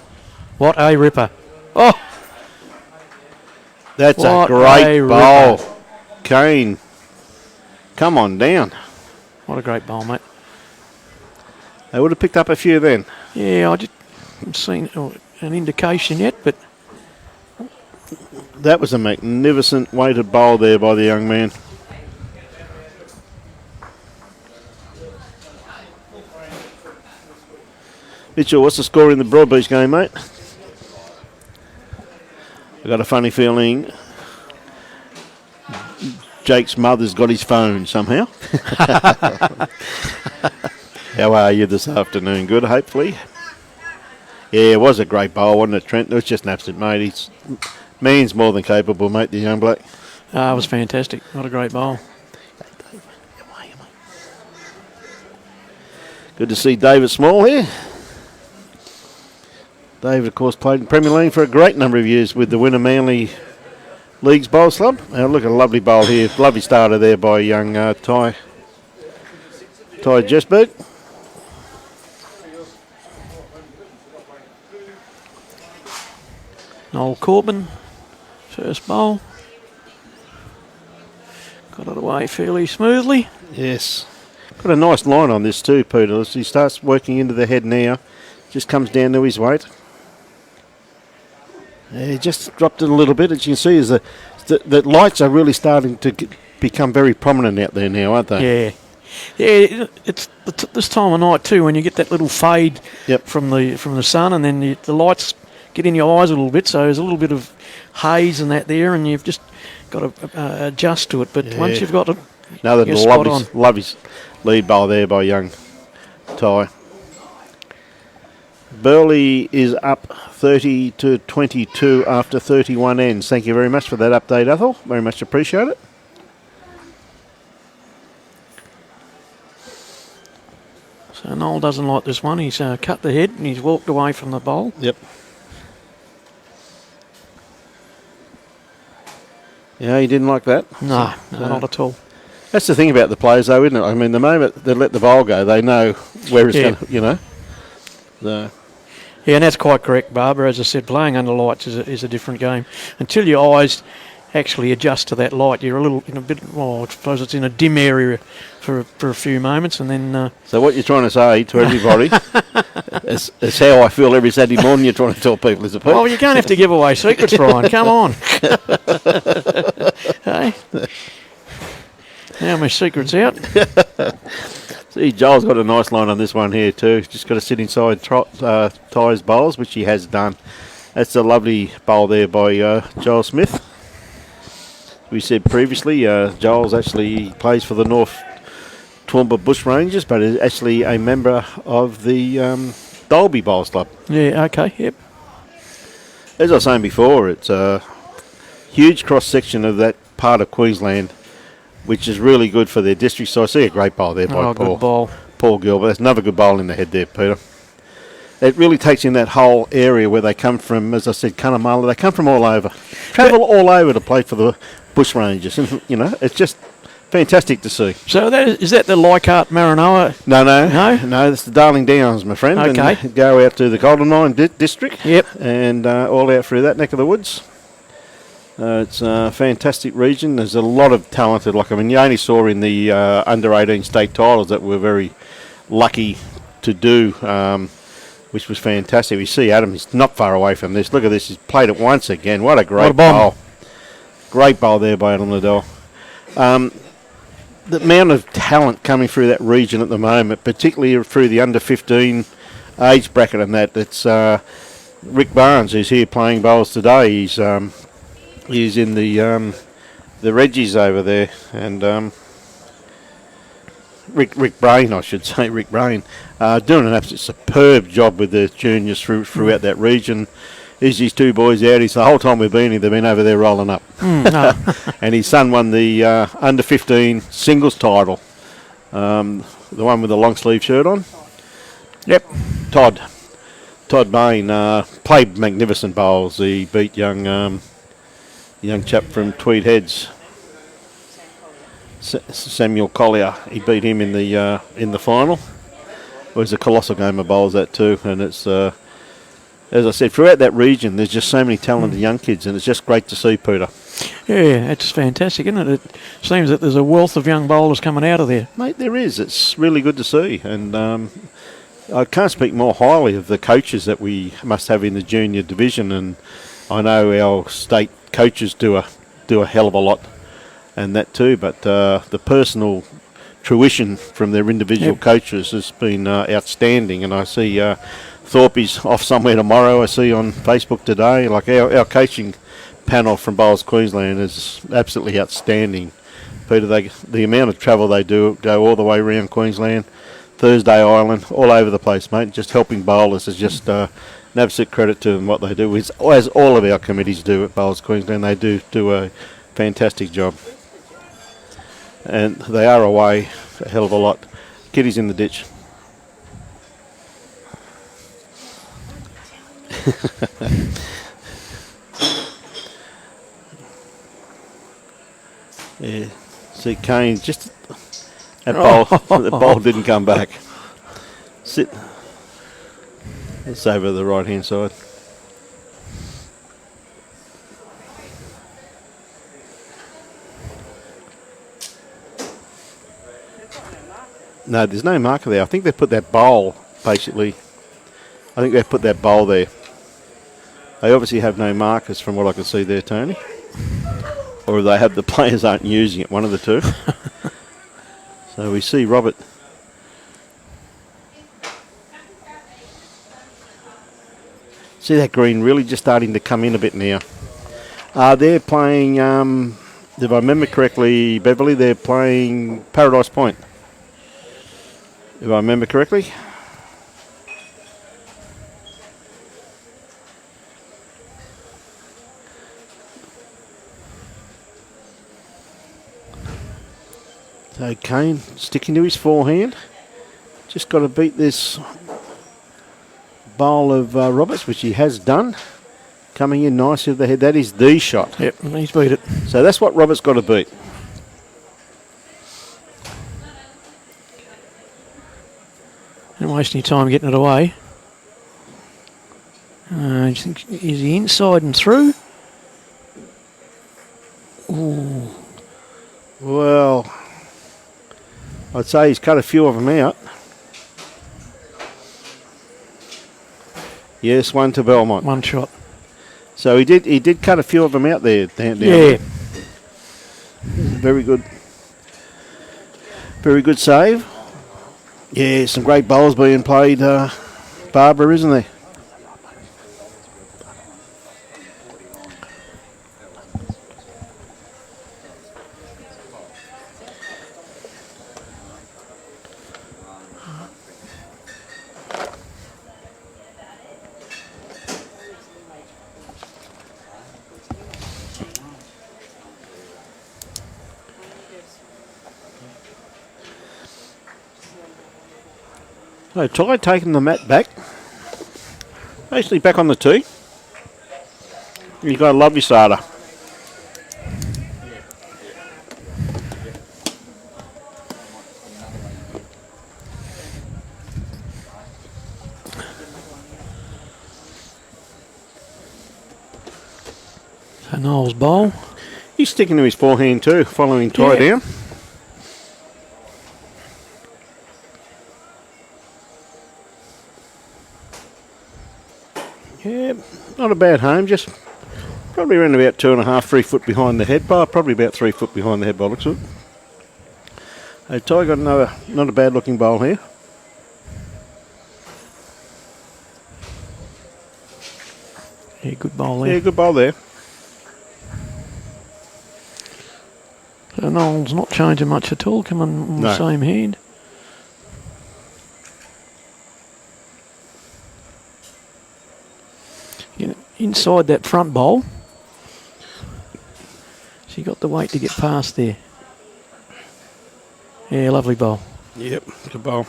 What a ripper. Oh, That's what a great a bowl. ripper. Kane, come on down. What a great bowl, mate. They would have picked up a few then. Yeah, I just haven't seen an indication yet, but That was a magnificent weighted bowl there by the young man. Mitchell, what's the score in the Broadbeach game, mate? I got a funny feeling Jake's mother's got his phone somehow. How are you this afternoon? Good, hopefully. Yeah, it was a great bowl, wasn't it, Trent? It was just an absolute mate. He's man's more than capable, mate, the young bloke. it was fantastic. What a great bowl. Good to see David Small here. David, of course, played in Premier League for a great number of years with the Winner Manly Leagues Bowls Club. Now look at a lovely bowl here. Lovely starter there by young Ty Jesberg. Noel Corbin, first bowl. Got it away fairly smoothly. Yes. Got a nice line on this too, Peter. As he starts working into the head now, just comes down to his weight. Yeah, he just dropped it a little bit. As you can see, is the lights are really starting to become very prominent out there now, aren't they? Yeah. Yeah, it's this time of night too when you get that little fade from the sun, and then the lights get in your eyes a little bit. So there's a little bit of haze and that there, and you've just got to adjust to it. But once you've got it, another you're spot on. lovely lead bowl there by young Ty. Burley is up 30-22 after 31 ends. Thank you very much for that update, Ethel. Very much appreciate it. So Noel doesn't like this one. He's cut the head and he's walked away from the bowl. Yep. Yeah, he didn't like that. No, not at all. That's the thing about the players, though, isn't it? I mean, the moment they let the bowl go, they know where it's going to, you know. So. Yeah, and that's quite correct, Barbara. As I said, playing under lights is a different game. Until your eyes actually adjust to that light, you're a little in a bit. Well, I suppose it's in a dim area for a few moments, and then. So what you're trying to say to everybody is how I feel every Saturday morning. You're trying to tell people, is it? Well, you can't have to give away secrets, Ryan. Come on. Hey. Now my secret's out. See, Joel's got a nice line on this one here too. Just got to sit inside Ty's bowls, which he has done. That's a lovely bowl there by Joel Smith. We said previously, Joel's actually plays for the North Toowoomba Bushrangers, but is actually a member of the Dalby Bowls Club. Yeah, okay, yep. As I was saying before, it's a huge cross-section of that part of Queensland, which is really good for their district. So I see a great bowl there by Good bowl. Paul Gilbert. That's another good bowl in the head there, Peter. it really takes in that whole area where they come from. As I said, Cunnamulla, they come from all over, travel all over to play for the Bushrangers, and it's just fantastic to see. So is that the Leichhardt Maranoa? No, that's the Darling Downs, my friend. Okay. And go out to the Golden district. Yep. And all out through that neck of the woods. It's a fantastic region. There's a lot of talented, you only saw in the under-18 state titles that we're very lucky to do, which was fantastic. We see Adam, he's not far away from this. Look at this, he's played it once again. What a great bowl. Great bowl there by Adam Liddell. The amount of talent coming through that region at the moment, particularly through the under-15 age bracket and that's Rick Barnes, who's here playing bowls today. He's in the Reggies over there, and Rick Brain, I should say, Rick Brain, doing an absolute superb job with the juniors throughout that region. He's these two boys out. He's the whole time we've been here, they've been over there rolling up. And his son won the under-15 singles title, the one with the long sleeve shirt on. Yep. Todd Bain played magnificent bowls. He beat young chap from Tweed Heads, Samuel Collier. He beat him in the final. It was a colossal game of bowls, that too, and it's. As I said, throughout that region, there's just so many talented young kids, and it's just great to see, Peter. Yeah, it's fantastic, isn't it? It seems that there's a wealth of young bowlers coming out of there. Mate, there is. It's really good to see, and I can't speak more highly of the coaches that we must have in the junior division, and I know our state coaches do a hell of a lot, and that too. But the personal fruition from their individual coaches has been outstanding, and I see. Thorpe's off somewhere tomorrow, I see on Facebook today. Like our coaching panel from Bowls Queensland is absolutely outstanding. Peter, the amount of travel they do, go all the way around Queensland, Thursday Island, all over the place, mate. Just helping bowlers is just an absolute credit to them, what they do. As all of our committees do at Bowls Queensland, they do a fantastic job. And they are away a hell of a lot. Kitty's in the ditch. Yeah, see Kane just that ball didn't come back. Sit. It's over the right hand side. No, there's no marker there. I think they put that bowl basically. I think they put that bowl there. They obviously have no markers from what I can see there, Tony. Or they have the players aren't using it, one of the two. So we see Robert. See that green really just starting to come in a bit now. They're playing, if I remember correctly, Beverly, they're playing Paradise Point. If I remember correctly. So Kane sticking to his forehand. Just got to beat this bowl of Roberts, which he has done. Coming in nicely with the head. That is the shot. Yep, he's beat it. So that's what Roberts got to beat. Don't waste any time getting it away. Do you think, is he inside and through? Ooh. Well, I'd say he's cut a few of them out. Yes, one to Belmont. One shot. So he did cut a few of them out there. Down yeah. Very good. Very good save. Yeah, some great bowls being played, Barbara, isn't there? So Ty taking the mat back. Basically back on the tee. You've got a lovely starter. So Noel's bowl. He's sticking to his forehand too, following tie down. Yeah, not a bad home, just probably around about 2.5, 3 foot behind the head bar, probably about 3 foot behind the head bar, looks it. Hey, Ty got not a bad looking bowl here. Yeah, good bowl there. Yeah, good bowl there. So Noel's not changing much at all, coming on the same hand. Inside that front bowl, she got the weight to get past there. Yeah, lovely bowl. Yep, good bowl.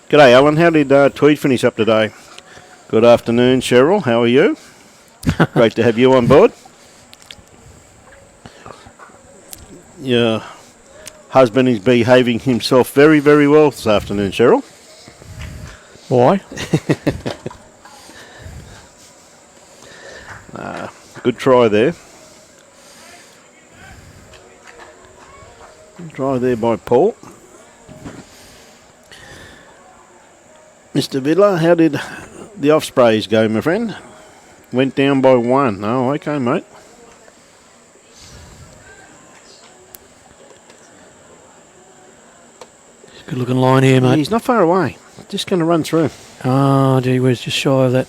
G'day, Alan. How did Tweed finish up today? Good afternoon, Cheryl. How are you? Great to have you on board. Your husband is behaving himself very, very well this afternoon, Cheryl. Why? Good try there. Good try there by Paul. Mr. Vidler, how did the Ospreys go, my friend? Went down by 1. Oh, okay, mate. Good looking line here, mate. He's not far away. Just going to run through. Oh, gee whiz, just shy of that.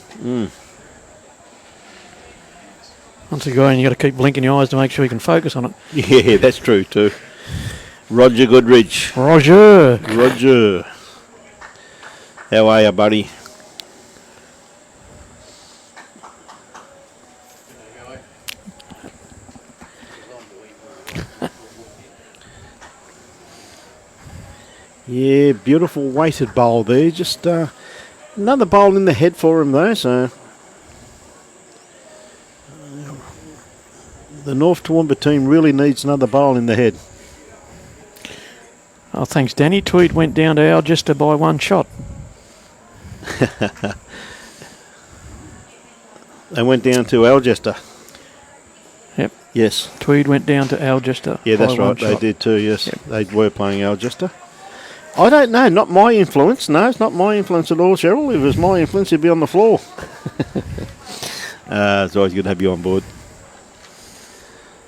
Once again, you got to keep blinking your eyes to make sure you can focus on it. Yeah, that's true too. Roger Goodrich. Roger. Roger. How are you, buddy? Yeah, beautiful weighted bowl there. Just another bowl in the head for him though, so the North Toowoomba team really needs another bowl in the head. Oh, thanks, Danny. Tweed went down to Algester by 1 shot. They went down to Algester. Yep. Yes. Tweed went down to Algester. Yeah, that's by right. 1 They shot. did too, yes. Yep. They were playing Algester. I don't know. Not my influence. No, it's not my influence at all, Cheryl. If it was my influence, you'd be on the floor. It's always good to have you on board.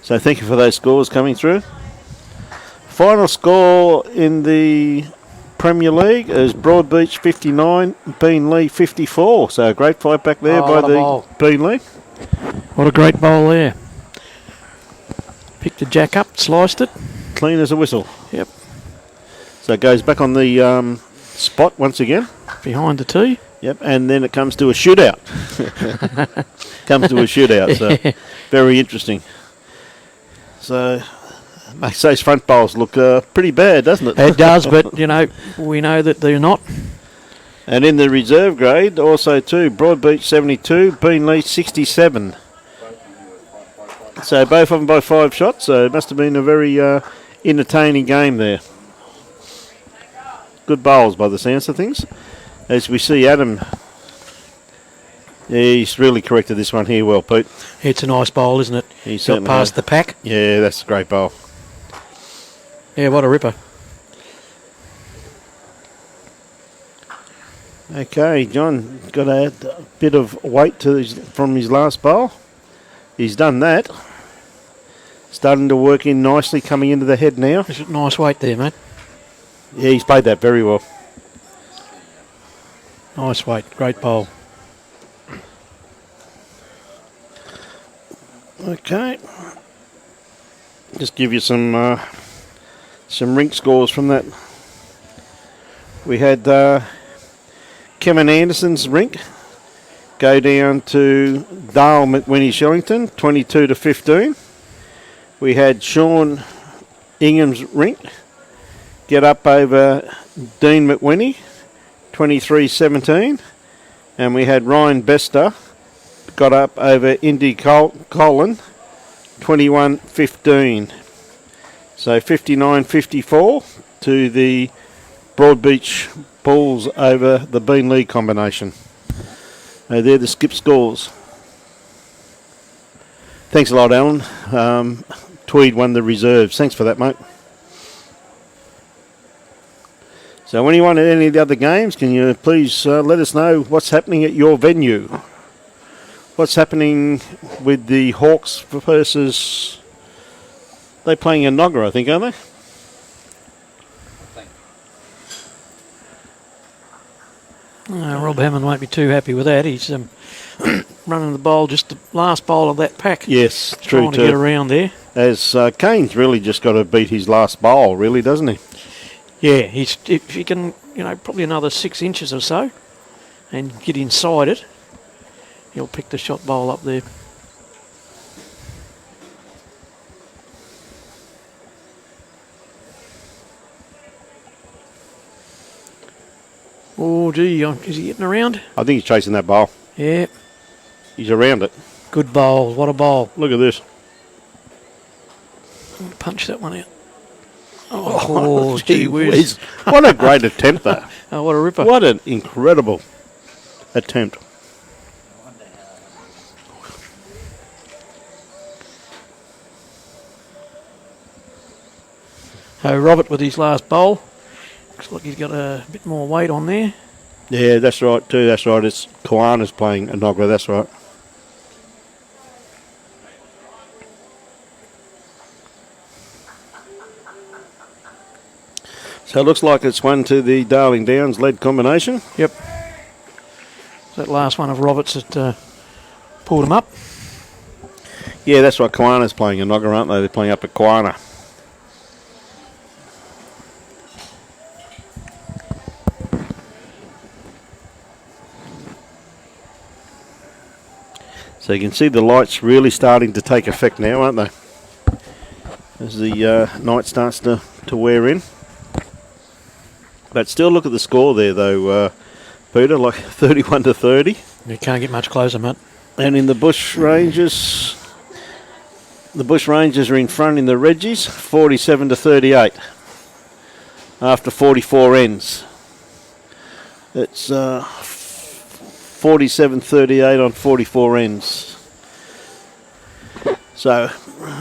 So thank you for those scores coming through. Final score in the Premier League is Broadbeach 59, Beenleigh 54. So a great fight back there by the Beenleigh. What a great bowl there. Picked the jack up, sliced it. Clean as a whistle. Yep. So it goes back on the spot once again. Behind the tee. Yep, and then it comes to a shootout. So very interesting. So makes those front bowls look pretty bad, doesn't it? It does, but, you know, we know that they're not. And in the reserve grade, also too, Broadbeach 72, Beenleigh 67. So both of them by 5 shots, so it must have been a very entertaining game there. Good bowls by the sounds of things. As we see Adam, he's really corrected this one here well, Pete. It's a nice bowl, isn't it? He Got certainly past has. the pack. Yeah, that's a great bowl. Yeah, what a ripper. Okay, John got to add a bit of weight to from his last bowl. He's done that. Starting to work in nicely coming into the head now. It's a nice weight there, mate. Yeah, he's played that very well. Nice weight. Great bowl. Okay. Just give you some rink scores from that. We had Kevin Anderson's rink go down to Dale McWhinney Shillington, 22-15. We had Sean Ingham's rink get up over Dean McWhinney, 23-17. And we had Ryan Bester got up over Indy Colin 21-15. So 59-54 to the Broadbeach Bulls over the Bean League combination. They're the skip scores. Thanks a lot, Alan. Tweed won the reserves. Thanks for that, mate. So anyone at any of the other games, can you please let us know what's happening at your venue? What's happening with the Hawks versus... They're playing in Nogger, I think, aren't they? Rob Hammond won't be too happy with that. He's running the bowl, just the last bowl of that pack. Yes, true trying to get around there. As Kane's really just got to beat his last bowl, really, doesn't he? Yeah, if he can, probably another 6 inches or so and get inside it, he'll pick the shot bowl up there. Oh, gee, is he getting around? I think he's chasing that bowl. Yeah. He's around it. Good bowl. What a bowl. Look at this. Punch that one out. Oh, gee whiz. What a great attempt, though. Oh, what a ripper. What an incredible attempt. So Robert with his last bowl. Looks like he's got a bit more weight on there. Yeah, that's right, too. That's right. It's Koana's playing a Nogger. That's right. So it looks like it's one to the Darling Downs lead combination. Yep. That last one of Roberts that pulled him up. Yeah, that's right. Koana's playing a Nogger, aren't they? They're playing up at Koana. So you can see the lights really starting to take effect now, aren't they? As the night starts to wear in. But still look at the score there, though, Peter, like 31-30. You can't get much closer, mate. And in the Bushrangers are in front in the Reggies, 47-38 after 44 ends. It's 47-38 on 44 ends. So,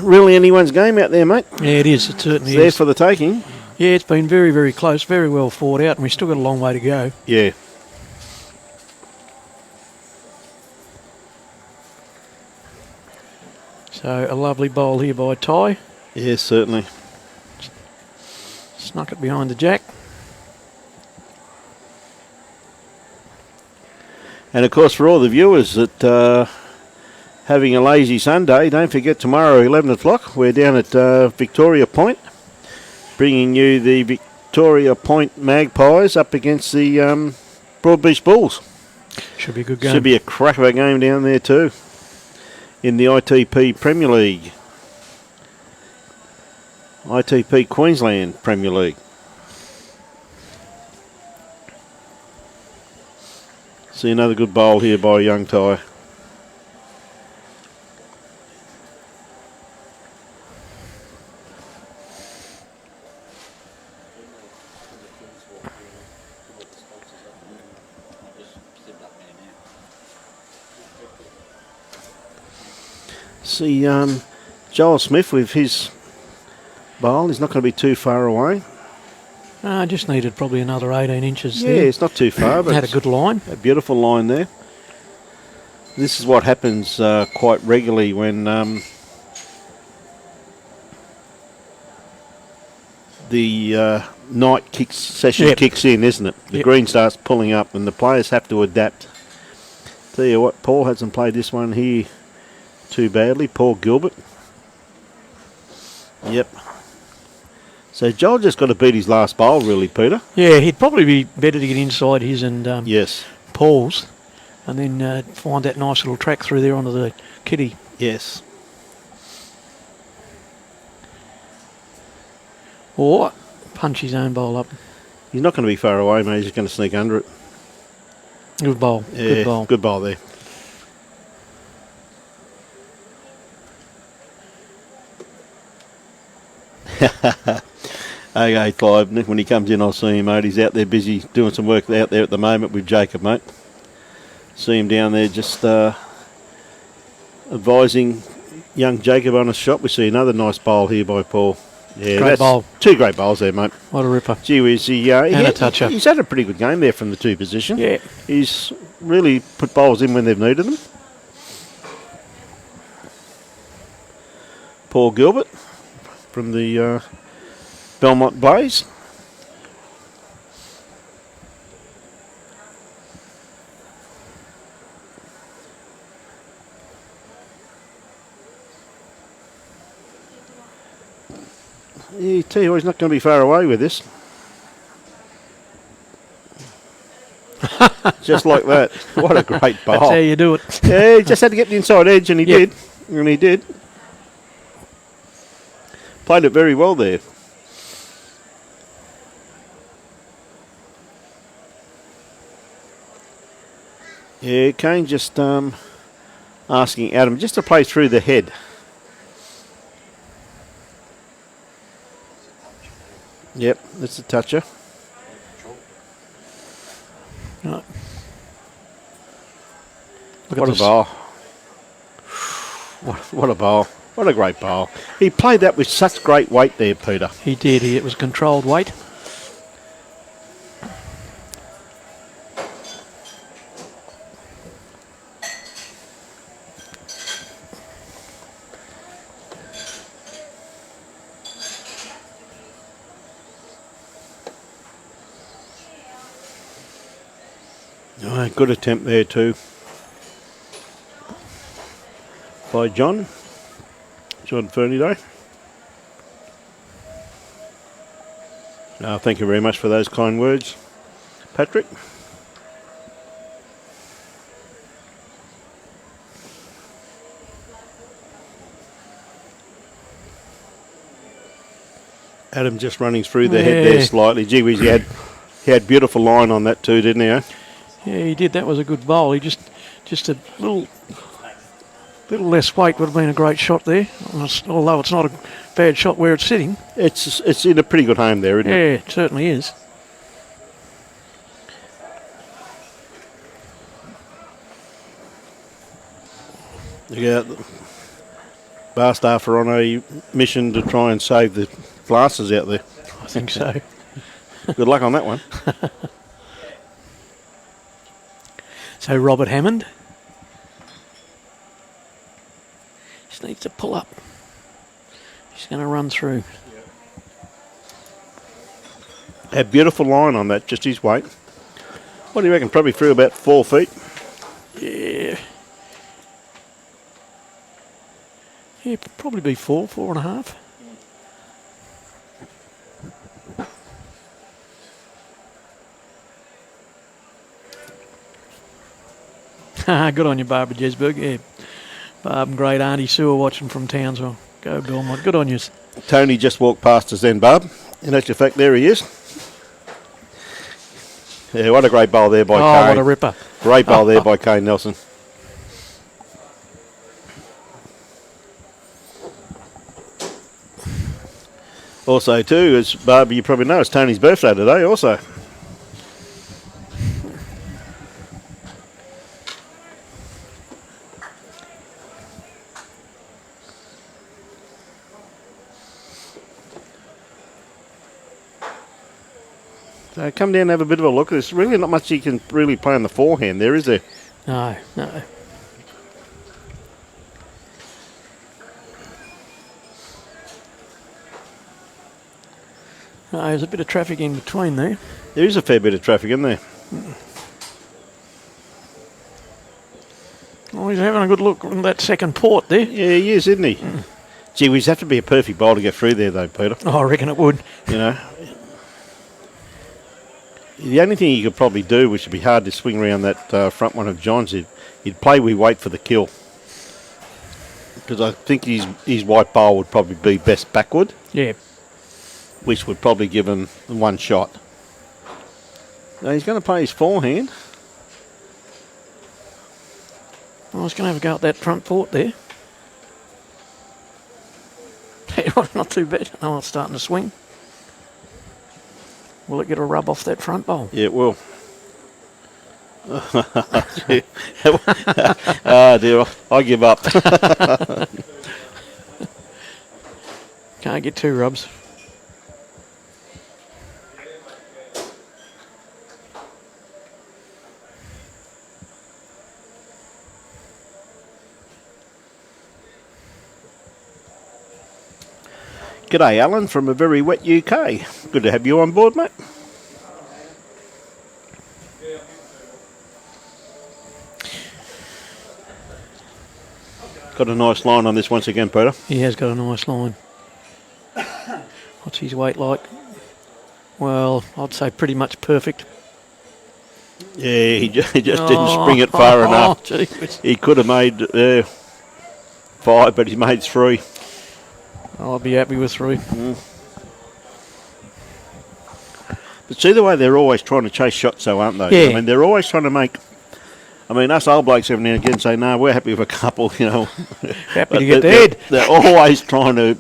really anyone's game out there, mate. Yeah, it is. It certainly It's there is. for the taking. Yeah, it's been very, very close, very well fought out, and we've still got a long way to go. Yeah. So, a lovely bowl here by Ty. Yeah, certainly. Snuck it behind the jack. And of course, for all the viewers that having a lazy Sunday, don't forget tomorrow 11 o'clock we're down at Victoria Point, bringing you the Victoria Point Magpies up against the Broadbeach Bulls. Should be a good game. Should be a crack of a game down there too, in the ITP Premier League, ITP Queensland Premier League. See another good bowl here by young Ty. See Joel Smith with his bowl. He's not going to be too far away. Just needed probably another 18 inches Yeah, there. it's not too far, but Had a good line. a beautiful line there. This is what happens quite regularly when the night session kicks in, isn't it? The green starts pulling up and the players have to adapt. Tell you what, Paul hasn't played this one here too badly. Paul Gilbert. Yep. So Joel just got to beat his last bowl, really, Peter. Yeah, he'd probably be better to get inside his and Yes. Paul's, and then find that nice little track through there onto the kitty. Yes. Or punch his own bowl up. He's not going to be far away, mate. He's just going to sneak under it. Good bowl. Yeah, Good bowl. Good bowl there. Okay, Clive, when he comes in, I'll see him, mate. He's out there busy doing some work out there at the moment with Jacob, mate. See him down there just advising young Jacob on a shot. We see another nice bowl here by Paul. Yeah, Great bowl. 2 great bowls there, mate. What a ripper. Gee whiz, And a toucher. He's had a pretty good game there from the 2 position. Yeah. He's really put bowls in when they've needed them. Paul Gilbert from the Belmont Blaze. Yeah, tell you what, he's not going to be far away with this. Just like that. What a great bowl. That's how you do it. Yeah, he just had to get the inside edge, and he Yep. did. And he did. Played it very well there. Yeah, Kane just asking Adam just to play through the head. Yep, that's a toucher. Right. Look What at a this. bowl. What a bowl. What a great bowl. He played that with such great weight there, Peter. He did. It was controlled weight. Oh, good attempt there too by John Ferniday. Thank you very much for those kind words, Patrick. Adam just running through the head there slightly. Gee whiz, he had beautiful line on that too, didn't he? Eh? Yeah, he did. That was a good bowl. He just a little less weight would have been a great shot there. Although it's not a bad shot where it's sitting. It's in a pretty good home there, isn't it? Yeah, it certainly is. Yeah, Barstaff are on a mission to try and save the glasses out there. I think so. Good luck on that one. So Robert Hammond just needs to pull up. He's going to run through. A beautiful line on that, just his weight. What do you reckon? Probably through about 4 feet. Yeah. Yeah, probably be 4.5. Good on you, Barbara Jesberg. Yeah. Barb and great Auntie Sue are watching from Townsville. Go Belmont. Good on you. Tony just walked past us then, Barb. In actual fact, there he is. Yeah, what a great bowl there by Kane. What a ripper. Great bowl there by Kane Nelson. Also, too, as Barbie, you probably know, it's Tony's birthday today also. So come down and have a bit of a look. There's really not much you can really play on the forehand there, is there? No. There's a bit of traffic in between there. There is a fair bit of traffic in there. Oh, he's having a good look on that second port there. Yeah, he is, isn't he? Gee, we'd have to be a perfect bowl to get through there, though, Peter. Oh, I reckon it would. You know, the only thing you could probably do, which would be hard to swing around that front one of John's, he'd play we wait for the kill. Because I think his white bowl would probably be best backward. Yeah. Which would probably give him one shot. Now he's going to play his forehand. I was going to have a go at that front port there. Not too bad. Oh, it's starting to swing. Will it get a rub off that front bowl? Yeah, it will. Ah, dear, I give up. Can't get 2 rubs. G'day, Alan, from a very wet UK. Good to have you on board, mate. Got a nice line on this once again, Peter. He has got a nice line. What's his weight like? Well, I'd say pretty much perfect. Yeah, he just didn't spring it far enough. Jeez. He could have made 5, but he made 3. I'll be happy with 3. But see the way they're always trying to chase shots, though, aren't they? Yeah. I mean, they're always trying to make. I mean, us old blokes every now and again say, "No, we're happy with a couple," you know. Happy to get the head. They're always trying to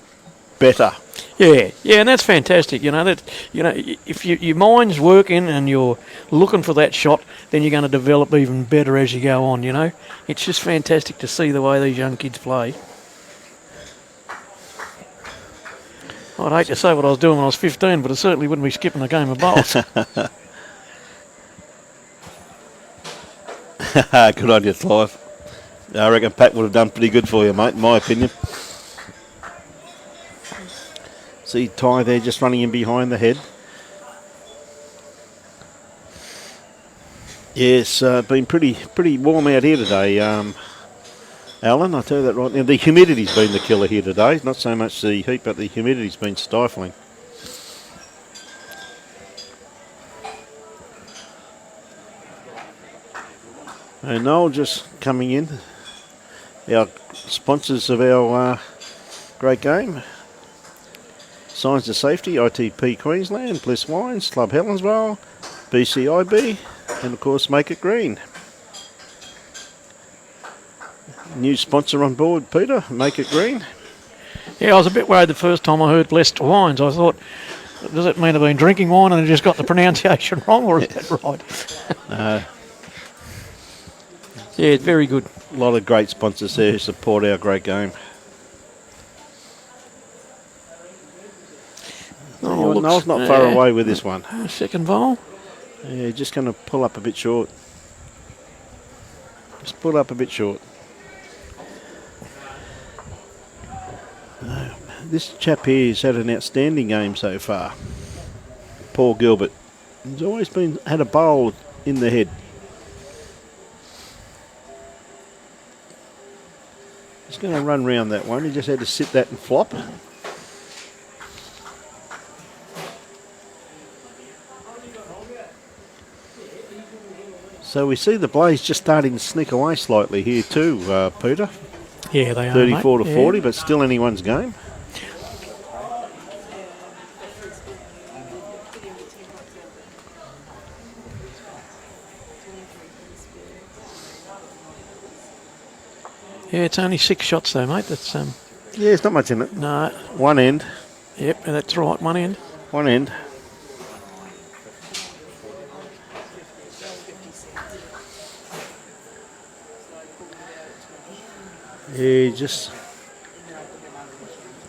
better. Yeah, and that's fantastic. You know that. You know, if your mind's working and you're looking for that shot, then you're going to develop even better as you go on. You know, it's just fantastic to see the way these young kids play. I'd hate to say what I was doing when I was 15, but I certainly wouldn't be skipping a game of bowls. Good on you, Clive. I reckon Pat would have done pretty good for you, mate, in my opinion. See Ty there just running in behind the head. Yes, been pretty warm out here today, Alan, I'll tell you that right now. The humidity's been the killer here today. Not so much the heat, but the humidity's been stifling. And Noel just coming in. Our sponsors of our great game. Signs of Safety, ITP Queensland, Bliss Wines, Club Helensvale, BCIB, and of course Make It Green. New sponsor on board, Peter, Make It Green. Yeah, I was a bit worried the first time I heard Blessed Wines. I thought, does it mean I've been drinking wine and I just got the pronunciation wrong, or is that right? Yeah, it's very good. A lot of great sponsors there who support our great game. Noel's not far away with this one. Second bowl. Yeah, just going to pull up a bit short. Just pull up a bit short. This chap here has had an outstanding game so far. Paul Gilbert. He's always had a bowl in the head. He's going to run round that one. He just had to sit that and flop. So we see the Blaze just starting to sneak away slightly here too, Peter. Yeah, they are, 34 mate. to 40, but still anyone's game. Yeah, it's only 6 shots though, mate. That's Yeah, it's not much in it. no. One end. Yep, that's right. One end. One end. Yeah, just...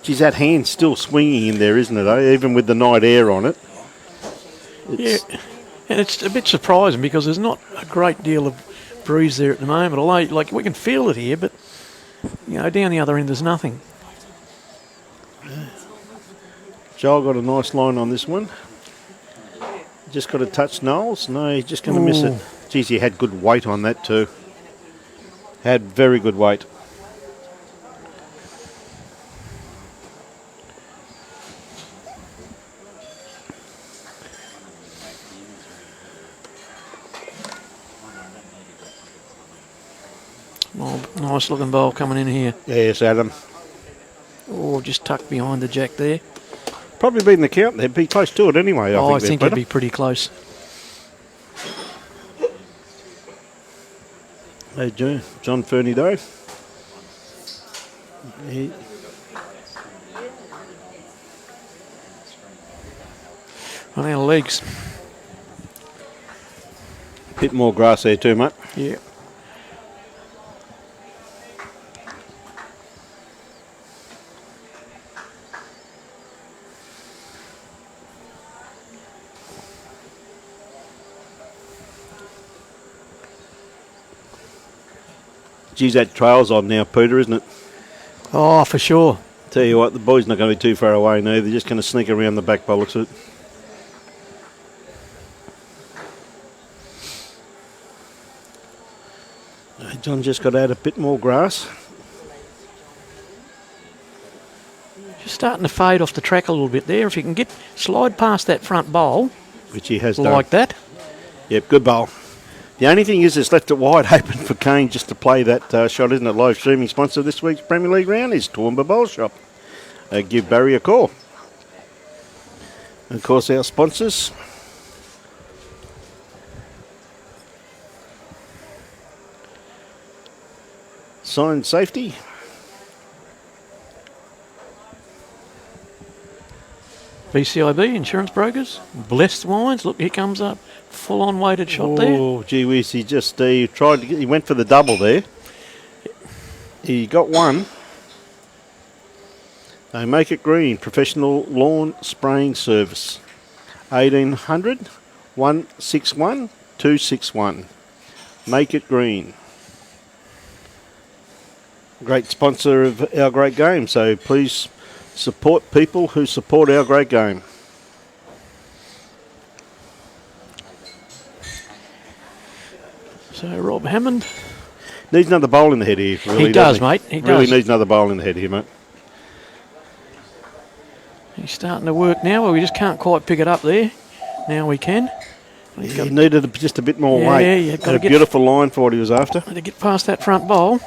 Geez, that hand's still swinging in there, isn't it, eh? Even with the night air on it. Yeah, and it's a bit surprising because there's not a great deal of breeze there at the moment. Although, like, we can feel it here, but, you know, down the other end there's nothing. Joel got a nice line on this one. Just got to touch Knowles. No, he's just going to miss it. Geez, he had good weight on that too. Had very good weight. Oh, nice looking bowl coming in here. Yes, Adam. Oh, just tucked behind the jack there. Probably beating the count. They'd be close to it anyway, I I think it'd be pretty close. Hey, John Fernie Doe. He, On our legs. bit more grass there too, mate. Yeah. Geez, that trail's on now, Peter, isn't it? Oh, for sure. Tell you what, the boy's not going to be too far away now. They're just going to sneak around the back by the looks of it. John just got to add a bit more grass. Just starting to fade off the track a little bit there. If you can slide past that front bowl Which he has like done. that. Yep, good bowl. The only thing is it's left it wide open for Kane just to play that shot, isn't it? Live streaming sponsor this week's Premier League round is Toowoomba Bowl Shop. Give Barry a call. And of course, our sponsors. Sign Safety. BCIB, insurance brokers. Blessed Wines. Look, here comes up. Full-on weighted shot there. Oh, gee whiz, he just he went for the double there. He got one. They make it green. Professional lawn spraying service. 1800 161 261. Make it green. Great sponsor of our great game, so please support people who support our great game. So Rob Hammond. Needs another bowl in the head here. Really, He does, doesn't mate. He really does. needs another bowl in the head here, mate. He's starting to work now, but we just can't quite pick it up there. Now we can. He needed just a bit more Yeah, weight. you've got to A get- beautiful line for what he was after. To get past that front bowl.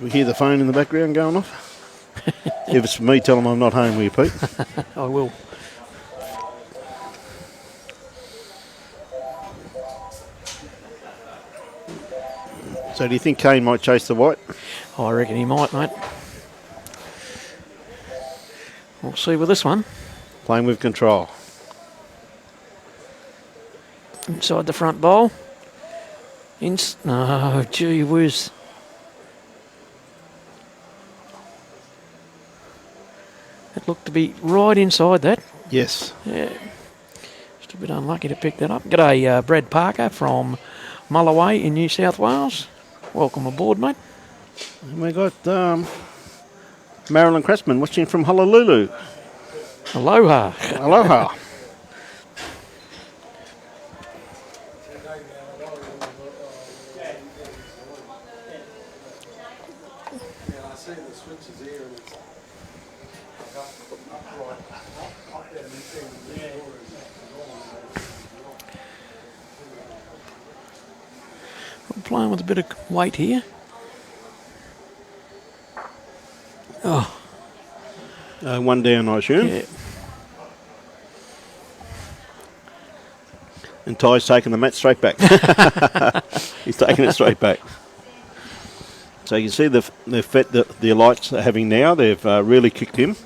We hear the phone in the background going off. If it's for me, tell him I'm not home, will you, Pete? I will. So do you think Kane might chase the white? I reckon he might, mate. We'll see with this one. Playing with control. Inside the front bowl. No, gee whiz. It looked to be right inside that. Yes. Yeah. Just a bit unlucky to pick that up. G'day, Brad Parker from Mulloway in New South Wales. Welcome aboard, mate. And we got Marilyn Cressman watching from Honolulu. Aloha. Aloha. I'm playing with a bit of weight here. Oh, One down, I assume. yeah. And Ty's taking the mat straight back. He's taking it straight back. So you can see the effect that the lights are having now. They've really kicked him.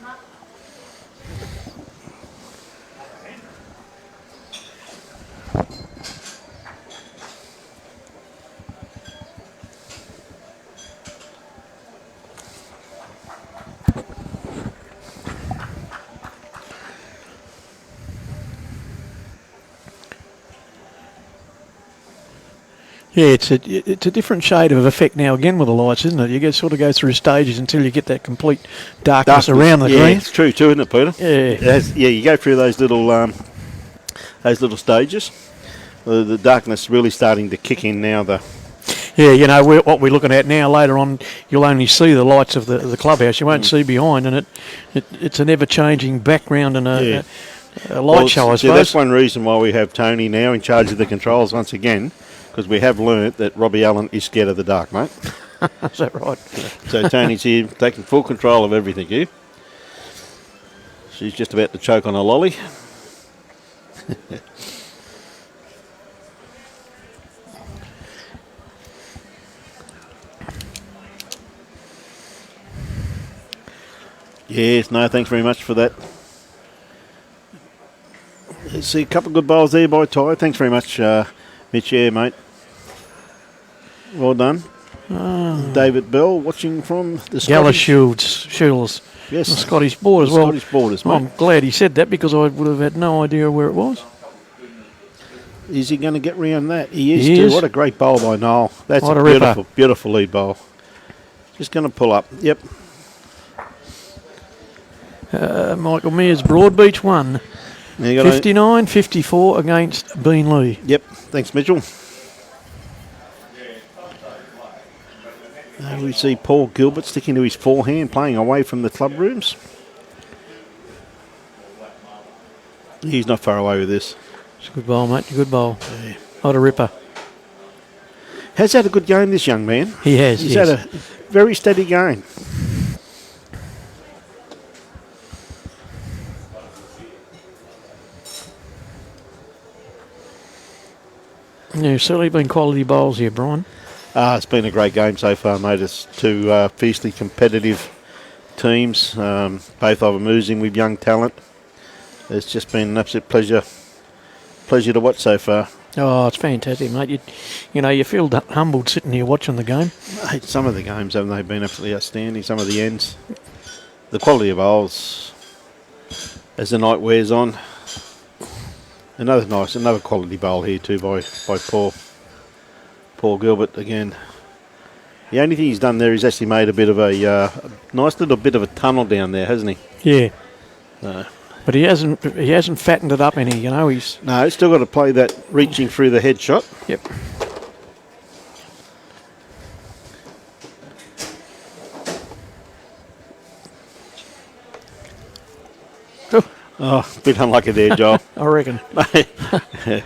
Yeah, it's a different shade of effect now again with the lights, isn't it? You sort of go through stages until you get that complete darkness around the yeah, green. it's true too, isn't it, Peter? Yeah. It has, yeah, you go through those little stages. The darkness really starting to kick in now. Yeah, you know, what we're looking at now, later on, you'll only see the lights of the clubhouse. You won't see behind, and it's an ever-changing background and a light show, I suppose. Yeah, that's one reason why we have Tony now in charge of the controls once again, because we have learnt that Robbie Allen is scared of the dark, mate. Is that right? So Tony's here taking full control of everything here. She's just about to choke on a lolly. Yes, no, thanks very much for that. See a couple of good bowls there by Ty. Thanks very much, Mitch. Yeah, mate. Well done. David Bell watching from the Gala Scottish. Shields. Yes. The Scottish borders. The Well, Scottish borders, mate. I'm glad he said that because I would have had no idea where it was. Is he going to get round that? He is He too. is. What a great bowl by Noel. That's What a a ripper. beautiful, beautiful lead bowl. Just going to pull up. Yep. Michael Mears, Broadbeach won. Now you got 59-54 against Bean Lee. Yep. Thanks, Mitchell. We see Paul Gilbert sticking to his forehand, playing away from the club rooms. He's not far away with this. It's a good bowl, mate. Good bowl. Yeah. What a ripper. Has had a good game, this young man. He has. He's yes. had a very steady game. Yeah, certainly been quality bowls here, Brian. It's been a great game so far, mate. It's two fiercely competitive teams. Both of them oozing with young talent. It's just been an absolute pleasure to watch so far. Oh, it's fantastic, mate. You feel humbled sitting here watching the game. Mate, some of the games, haven't they, been absolutely outstanding? Some of the ends. The quality of bowls as the night wears on. Another quality bowl here too by Paul Gilbert again. The only thing he's done there is actually made a bit of a nice little bit of a tunnel down there, hasn't he? Yeah. No. But he hasn't fattened it up any, he's... No, he's still got to play that reaching through the head shot. Yep. Oh, a bit unlucky there, Joel. I reckon. Yeah.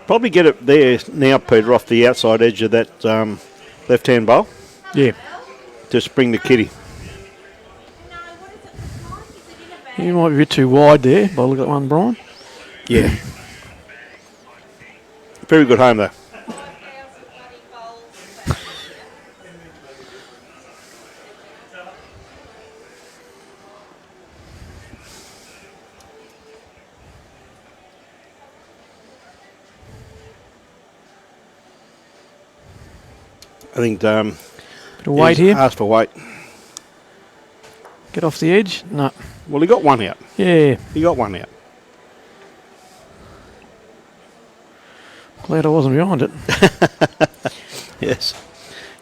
Probably get it there now, Peter, off the outside edge of that left-hand bowl. Yeah. Just bring the kitty. You might be a bit too wide there, by look at that one, Brian. Yeah. Very good home, though. I think Bit of weight he's here. asked for weight. Get off the edge. No. Well, he got one out. Yeah. He got one out. Glad I wasn't behind it. Yes.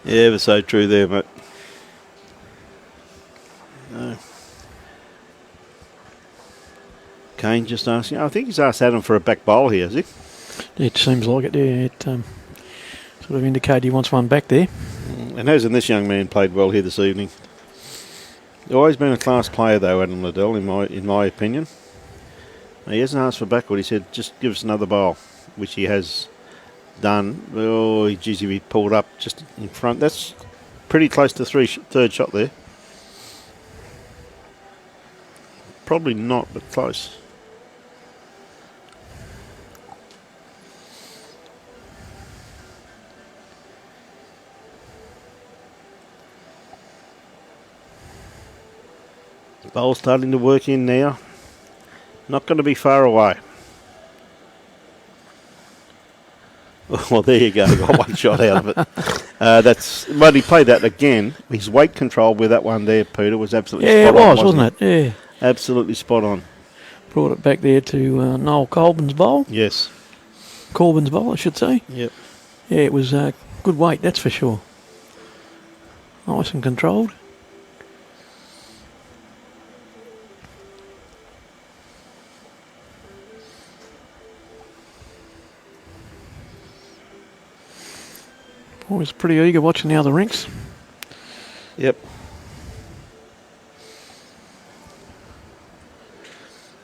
Yeah, but so true there, mate. No. Kane just asking. I think he's asked Adam for a back bowl here, has he? It seems like it, yeah. It sort of indicated he wants one back there. And hasn't this young man played well here this evening? Always been a class player, though, Adam Liddell, in my opinion. He hasn't asked for backward. He said, just give us another bowl, which he has done. Oh, geez, if he pulled up just in front. That's pretty close to third shot there. Probably not, but close. Bowl starting to work in now. Not going to be far away. Well, there you go. Got one shot out of it. But he played that again. His weight control with that one there, Peter, was absolutely spot on. Yeah, it was, wasn't it? Yeah. Absolutely spot on. Brought it back there to Noel Colbin's bowl. Yes. Corbin's bowl, I should say. Yep. Yeah, it was good weight, that's for sure. Nice and controlled. Always pretty eager watching the other rinks. Yep.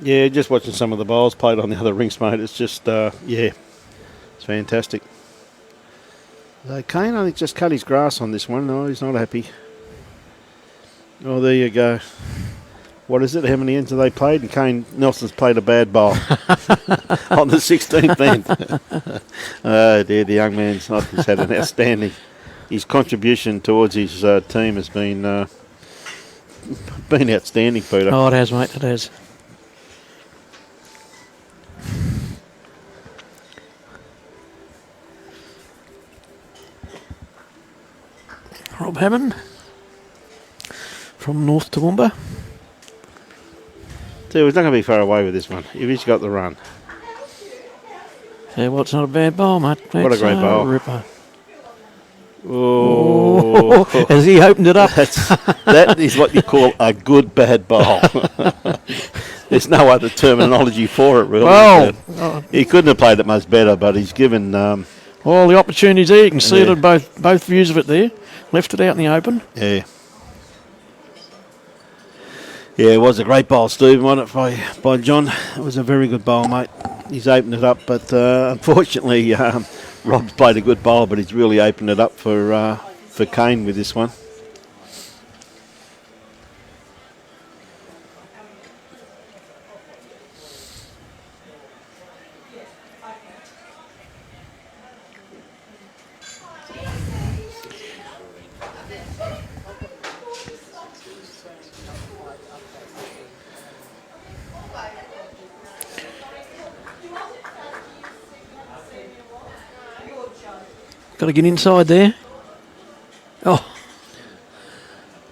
Yeah, just watching some of the bowls played on the other rinks, mate. It's just, yeah, it's fantastic. Kane, I think, just cut his grass on this one. No, he's not happy. Oh, there you go. what is it? How many ends have they played? And Kane Nelson's played a bad bowl on the 16th end. Oh dear, the young man's not just had an outstanding. His contribution towards his team has been outstanding, Peter. Oh, it has, mate. It has. Rob Hammond from North Toowoomba. So he's not going to be far away with this one if he's got the run. Yeah, well, it's not a bad bowl, mate. What a great bowl. Ripper. Oh, Has he opened it up? that is what you call a good bad bowl. There's no other terminology for it, really. Well, He couldn't have played it much better, but he's given... all the opportunities there. You can see it at both views of it there. Left it out in the open. Yeah. Yeah, it was a great bowl, Steve, wasn't it, by John? It was a very good bowl, mate. He's opened it up, but unfortunately, Rob's played a good bowl, but he's really opened it up for Kane with this one. Got to get inside there. Oh,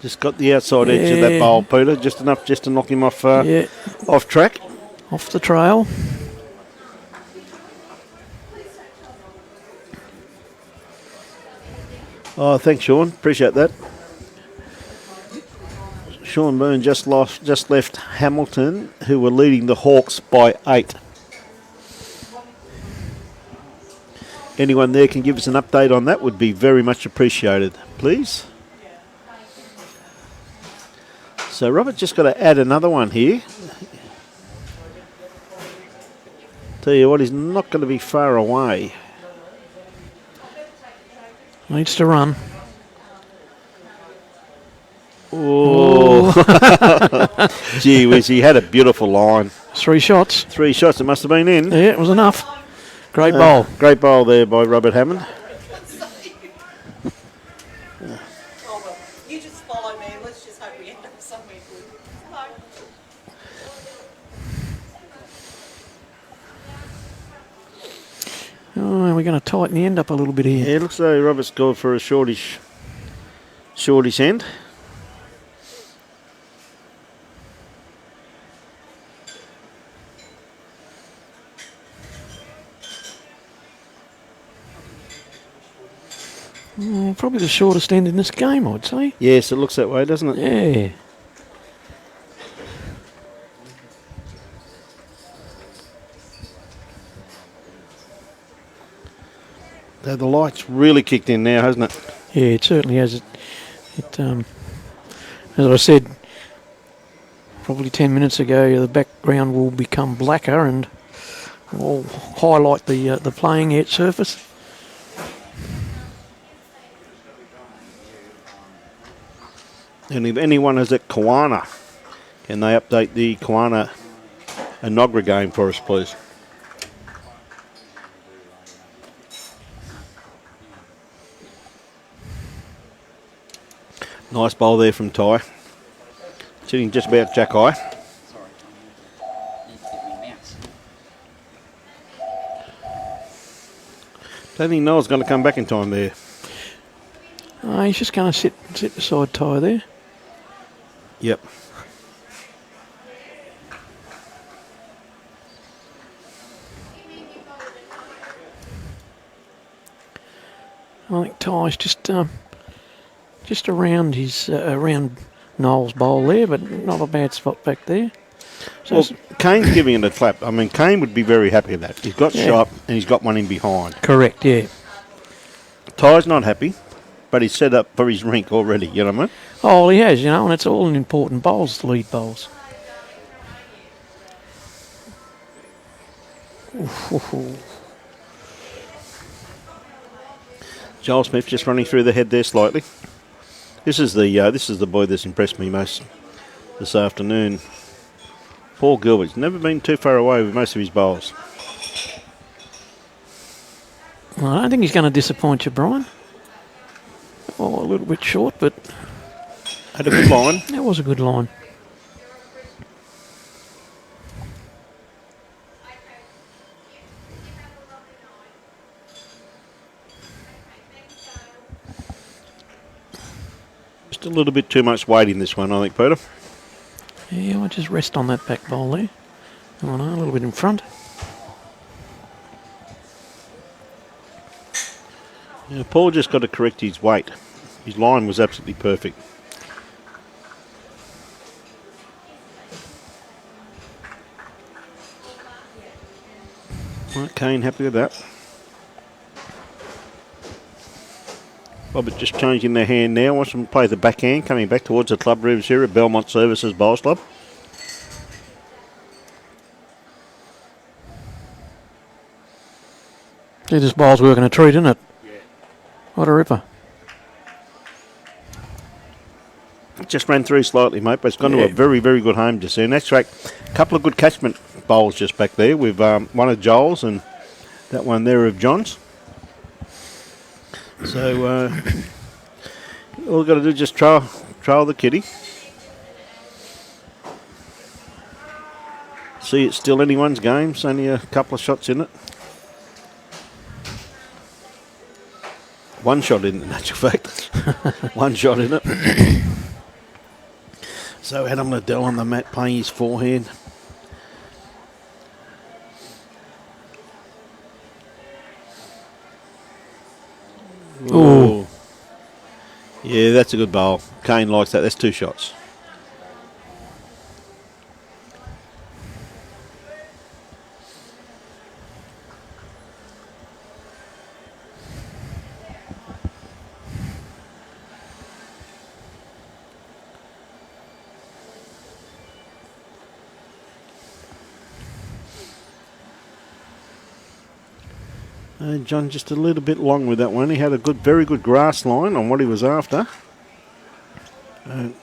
Just got the outside edge of that bowl, Peter. Just enough just to knock him off off track. off the trail. Oh, thanks, Sean. Appreciate that. Sean Byrne just left Hamilton, who were leading the Hawks by 8. Anyone there can give us an update on that would be very much appreciated, please. So Robert's just got to add another one here. Tell you what, he's not going to be far away. Needs to run. Oh, gee whiz, he had a beautiful line. 3 shots. 3 shots, it must have been in. Yeah, it was enough. Great bowl. Great bowl there by Robert Hammond. Oh, well, you just follow me. Let's just hope we end up somewhere good. Hello. Oh, we're going to tighten the end up a little bit here. Yeah, it looks like Robert's gone for a shortish end. Probably the shortest end in this game, I'd say. Yes, it looks that way, doesn't it? Yeah. The light's really kicked in now, hasn't it? Yeah, it certainly has. It as I said, probably 10 minutes ago, the background will become blacker and will highlight the playing edge surface. And if anyone is at Kiwana, can they update the Kiwana Enoggera game for us, please? Nice bowl there from Ty. Sitting just about jack high. Don't think Noel's going to come back in time there. Oh, he's just going to sit beside Ty there. Yep. I think Ty's just around his around Noel's bowl there, but not a bad spot back there. So Well, Kane's giving it a clap. I mean, Kane would be very happy with that. He's got shot and he's got one in behind. correct, yeah. Ty's not happy, but he's set up for his rink already, you know what I mean? Oh, well, he has, and it's all in important bowls, the lead bowls. Joel Smith just running through the head there slightly. This is the boy that's impressed me most this afternoon. Paul Gilbert's never been too far away with most of his bowls. Well, I don't think he's going to disappoint you, Brian. Oh, a little bit short, but Had a good line. that was a good line. Just a little bit too much weight in this one, I think, Peter. Yeah, I'll just rest on that back bowl there. Oh no, a little bit in front. Yeah, Paul just got to correct his weight. His line was absolutely perfect. Right, Kane happy with that. Robert just changing their hand now. Wants them to play the backhand, coming back towards the club rooms here at Belmont Services Bowls Club. Gee, this bowl's working a treat, isn't it? Yeah. What a ripper. It just ran through slightly, mate, but it's gone to a very, very good home just there. In actual fact, a couple of good catchment bowls just back there with one of Joel's and that one there of John's. So all we've got to do is just trial the kitty. See, it's still anyone's game. It's only a couple of shots in it. One shot in it, in actual fact. One shot in it. So Adam Liddell on the mat playing his forehand. Ooh. Yeah, that's a good bowl. Kane likes that. That's two shots. John just a little bit long with that one. He had a good, very good grass line on what he was after. Tell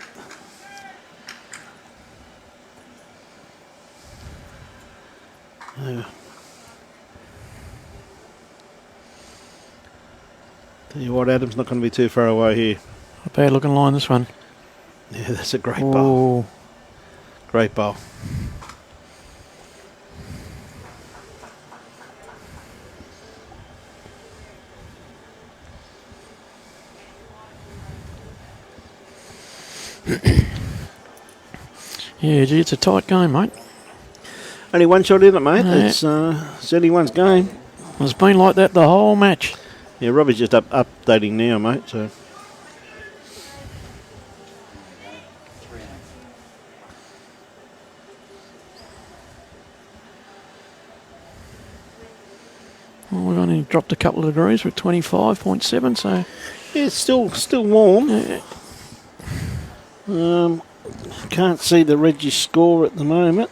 you what, Adam's not going to be too far away here. A bad looking line, this one. Yeah, that's a great bowl. Great bowl. Yeah, gee, it's a tight game, mate. Only one shot in it, mate. Yeah. It's anyone's game. It's been like that the whole match. Yeah, Robbie's just updating now, mate. So. Well, we've only dropped a couple of degrees. We're at 25.7, so... Yeah, it's still warm. Yeah. Can't see the Reggie score at the moment.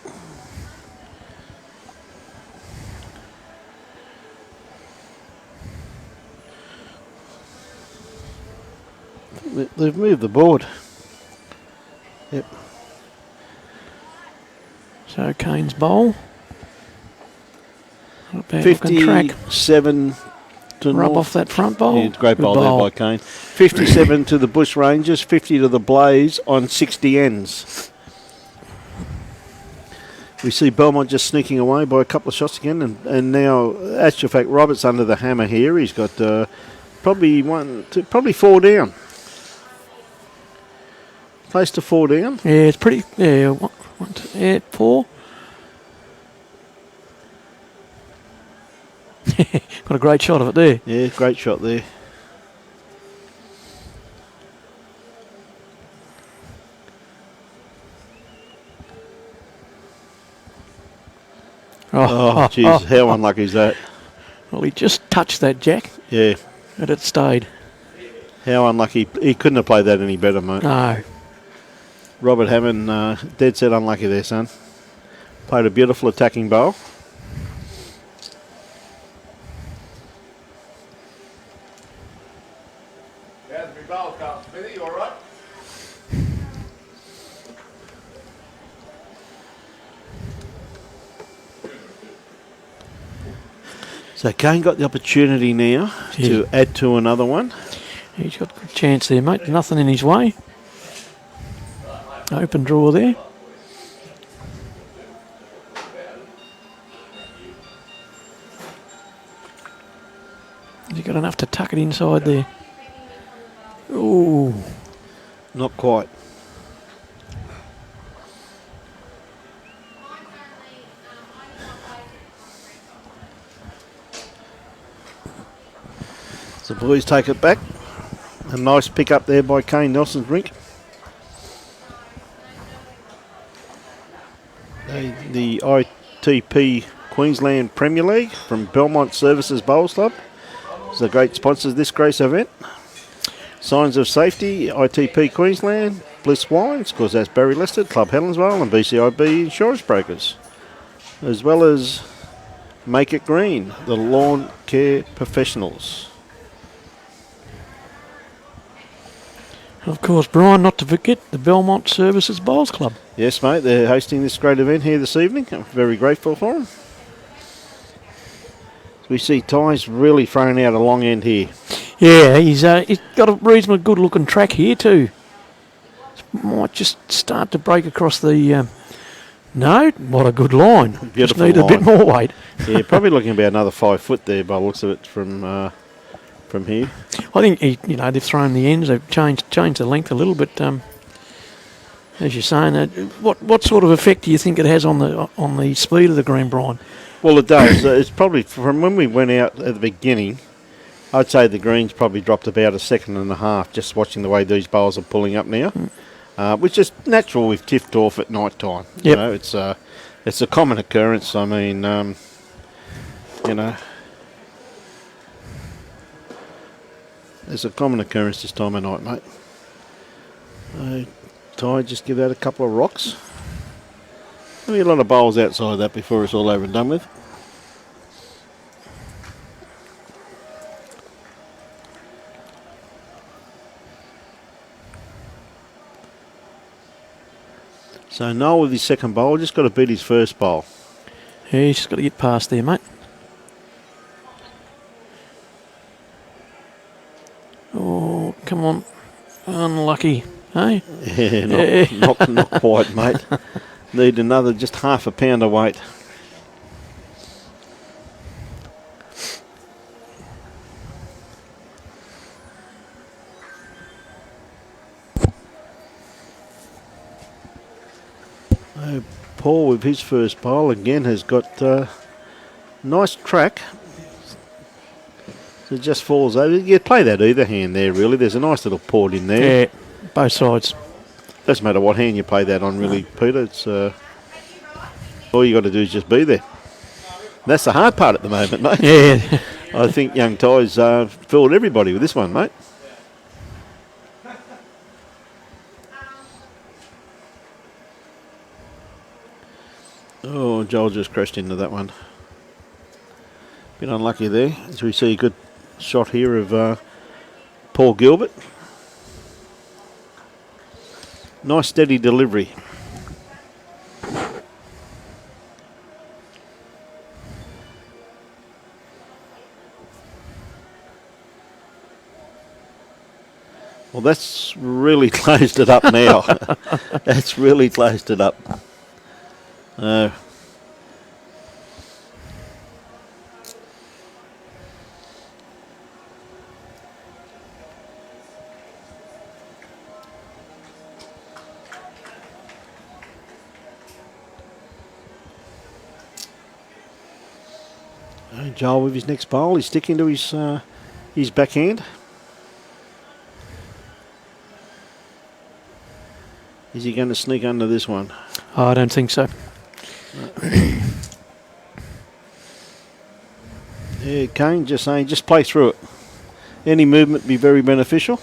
They've moved the board. Yep. So Kane's bowl. Not a bad looking track. 57 to Rub North. off that front bowl. Yeah, great Good bowl there by Kane. 57 to the Bushrangers, 50 to the Blaze on 60 ends. We see Belmont just sneaking away by a couple of shots again, and now, actual fact, Roberts under the hammer here. He's got probably four down. Close to four down. Yeah, it's pretty... Yeah, one, two, yeah, 4. Got a great shot of it there. Yeah, great shot there. Oh, jeez, how unlucky is that? Well, he just touched that jack, Yeah, and it stayed. how unlucky. He couldn't have played that any better, mate. No. Robert Hammond, dead set unlucky there, son. Played a beautiful attacking bowl. So Kane got the opportunity now to add to another one. He's got a good chance there, mate. Nothing in his way. Open draw there. Has he got enough to tuck it inside there? Ooh. Not quite. So the boys take it back. A nice pick up there by Kane Nelson's rink. The ITP Queensland Premier League from Belmont Services Bowls Club is a great sponsor of this grace event. Signs of Safety, ITP Queensland, Bliss Wines, because that's Barry listed, Club Helensvale and BCIB Insurance Brokers, as well as Make It Green, the lawn care professionals. Of course, Brian, not to forget the Belmont Services Bowls Club. Yes, mate, they're hosting this great event here this evening. I'm very grateful for them. We see Ty's really throwing out a long end here. Yeah, he's got a reasonably good looking track here too. Might just start to break across the... no, what a good line. Beautiful just need line. a bit more weight. Yeah, probably looking about another 5 foot there by the looks of it from here. I think they've thrown the ends. They've changed the length a little bit. As you're saying, what sort of effect do you think it has on the speed of the green, Brian? Well, it does. It's probably from when we went out at the beginning. I'd say the greens probably dropped about a second and a half. Just watching the way these bowls are pulling up now, which is natural. We've tipped off at night time. Yep. You know, it's a common occurrence. I mean, it's a common occurrence this time of night, mate. Ty, just give that a couple of rocks. There'll be a lot of bowls outside that before it's all over and done with. So Noel with his second bowl, just got to beat his first bowl. Yeah, he's just got to get past there, mate. Oh, come on. Unlucky, eh? Yeah, not quite, mate. Need another, just half a pound of weight. Paul with his first bowl again has got nice track. So it just falls over. You play that either hand there, really. There's a nice little port in there. Yeah, both sides. Doesn't matter what hand you play that on, really, Peter. It's all you got to do is just be there. That's the hard part at the moment, mate. Yeah. I think young Ty's fooled everybody with this one, mate. Oh, Joel just crashed into that one. Bit unlucky there. As we see a good shot here of Paul Gilbert. Nice steady delivery. Well, that's really closed it up now. That's really closed it up. Joel with his next bowl, he's sticking to his backhand. Is he going to sneak under this one? Oh, I don't think so. Yeah, Kane just saying, just play through it. Any movement be very beneficial.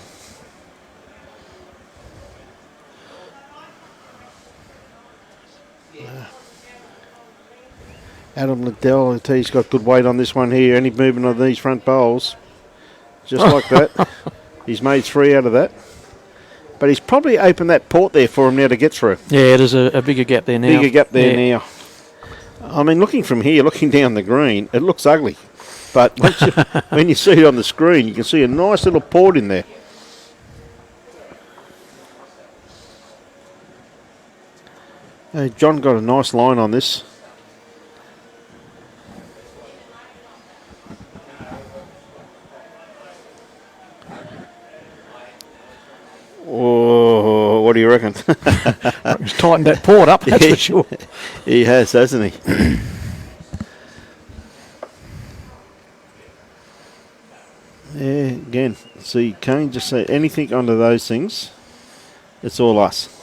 Adam Liddell, he's got good weight on this one here. Any movement on these front bowls, just like that. He's made 3 out of that. But he's probably opened that port there for him now to get through. Yeah, there's a bigger gap there now. Bigger gap there now. I mean, looking from here, looking down the green, it looks ugly. But when you see it on the screen, you can see a nice little port in there. Hey, John got a nice line on this. Oh, what do you reckon? He's tightened that port up, that's for sure. He has, hasn't he? Yeah, again, see, Kane just say anything under those things, it's all us.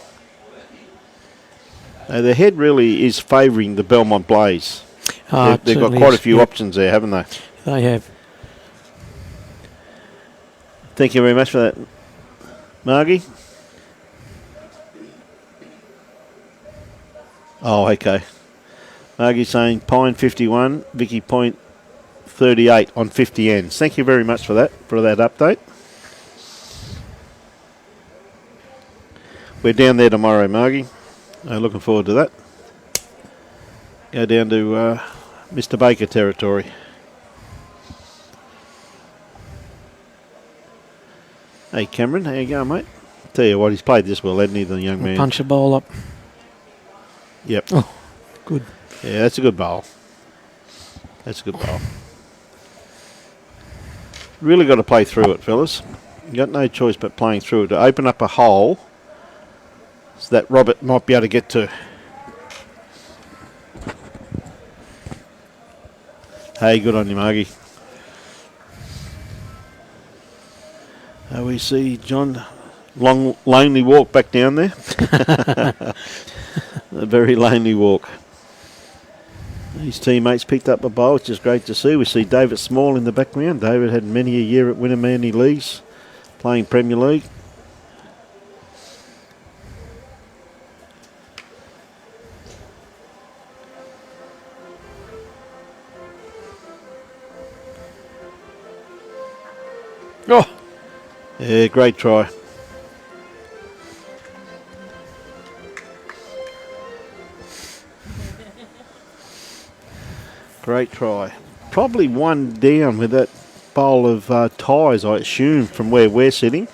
The head really is favouring the Belmont Blaze. They've got quite a few options there, haven't they? They have. Thank you very much for that, Margie. Oh, okay. Margie's saying Pine 51, Vicky Point 38 on 50 ends. Thank you very much for that update. We're down there tomorrow, Margie. Looking forward to that. Go down to Mr. Baker territory. Hey, Cameron, how you going, mate? Tell you what, he's played this well, hasn't he, the young man? Punch a bowl up. Yep. Oh, good. Yeah, that's a good bowl. That's a good bowl. Really got to play through it, fellas. You got no choice but playing through it to open up a hole so that Robert might be able to get to. Hey, good on you, Margie. We see John, long, lonely walk back down there. A very lonely walk. His teammates picked up a bowl, which is great to see. We see David Small in the background. David had many a year at Winnamanny Leagues, playing Premier League. Oh, yeah, great try. Great try. Probably one down with that bowl of ties, I assume, from where we're sitting.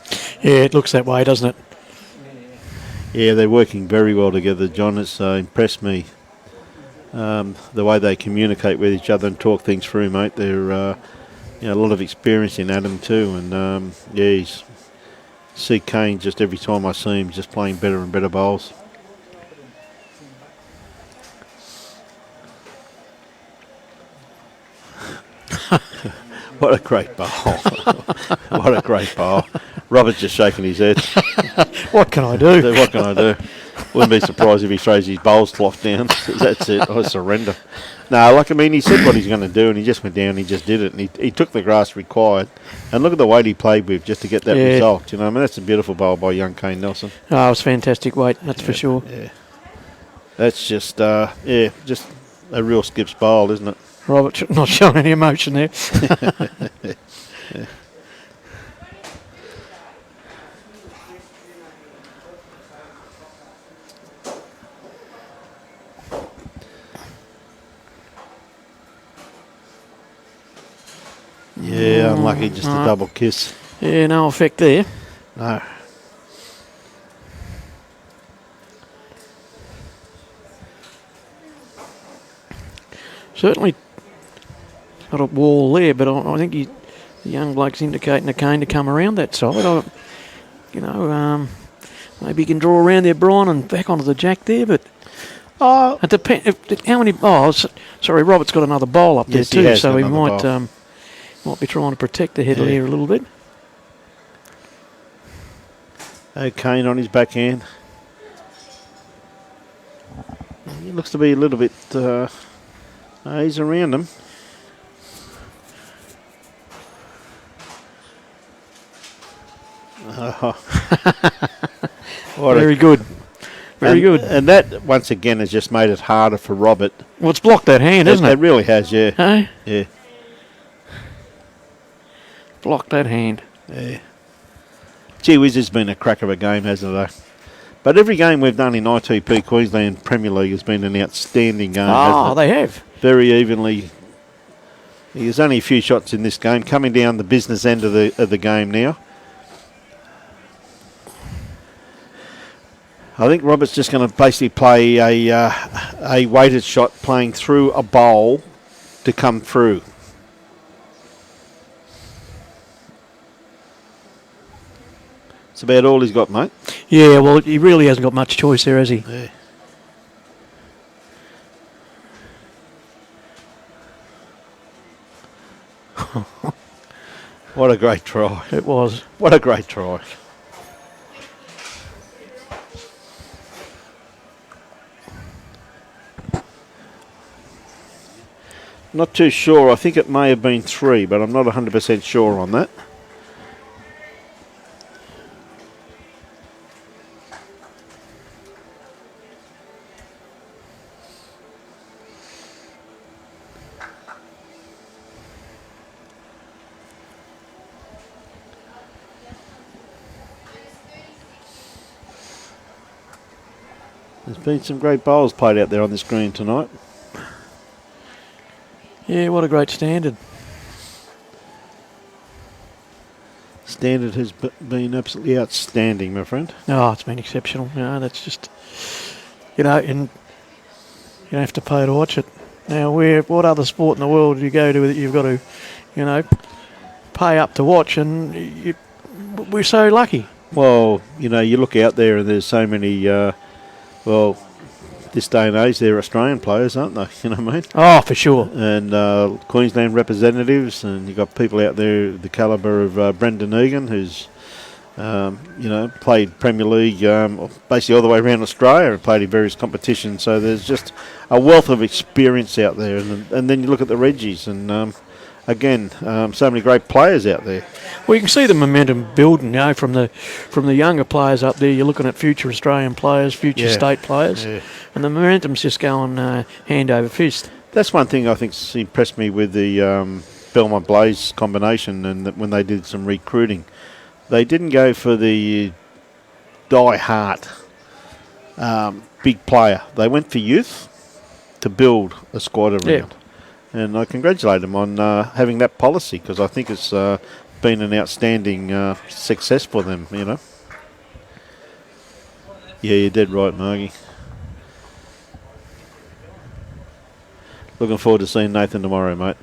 yeah, it looks that way, doesn't it? Yeah, they're working very well together, John. It's impressed me. The way they communicate with each other and talk things through, mate. They're a lot of experience in Adam too. And see Kane just every time I see him just playing better and better bowls. What a great bowl. What a great bowl. Robert's just shaking his head. What can I do? What can I do? Wouldn't be surprised if he throws his bowls cloth down. That's it. I surrender. No, he said what he's going to do, and he just went down and he just did it. And he took the grass required. And look at the weight he played with just to get that result. That's a beautiful bowl by young Kane Nelson. Oh, it was fantastic weight, that's for sure. Yeah. That's just, just a real skip's bowl, isn't it? Robert not showing any emotion there. Yeah, unlucky, just a double kiss. Yeah, no effect there. No. Certainly got a wall there, but I think the young bloke's indicating to Kane to come around that side. Maybe he can draw around there, Brian, and back onto the jack there, but it depends. How many? Sorry, Robert's got another bowl up there too, so he might be trying to protect the head there a little bit. Kane on his backhand. He looks to be a little bit. He's around him. Very good. Very good. And that, once again, has just made it harder for Robert. Well, it's blocked that hand, isn't it? It really has, yeah. Hey? Yeah. Blocked that hand. Yeah. Gee whiz, it's been a crack of a game, hasn't it? But every game we've done in ITP Queensland Premier League has been an outstanding game, hasn't it? They have. Very evenly There's only a few shots in this game. Coming down the business end of the game now. I think Robert's just going to basically play a weighted shot playing through a bowl to come through. It's about all he's got, mate. Yeah, well, he really hasn't got much choice there, has he? Yeah. What a great try. It was. What a great try. Not too sure. I think it may have been 3, but I'm not 100% sure on that. There's been some great bowls played out there on this green tonight. Yeah, what a great standard. Standard has been absolutely outstanding, my friend. Oh, it's been exceptional. That's just, and you don't have to pay to watch it. Now, what other sport in the world do you go to that you've got to, pay up to watch? And we're so lucky. Well, you look out there and there's so many, this day and age, they're Australian players, aren't they? You know what I mean? Oh, for sure. And Queensland representatives, and you've got people out there the calibre of Brendan Egan, who's, played Premier League basically all the way around Australia and played in various competitions. So there's just a wealth of experience out there. And then you look at the Reggies, and again, so many great players out there. Well, you can see the momentum building, from the younger players up there. You're looking at future Australian players, future state players, and the momentum's just going hand over fist. That's one thing I think's impressed me with the Belmont Blaze combination, and that when they did some recruiting, they didn't go for the die-hard big player. They went for youth to build a squad around. Yeah. And I congratulate them on having that policy, because I think it's been an outstanding success for them, Yeah, you're dead right, Margie. Looking forward to seeing Nathan tomorrow, mate.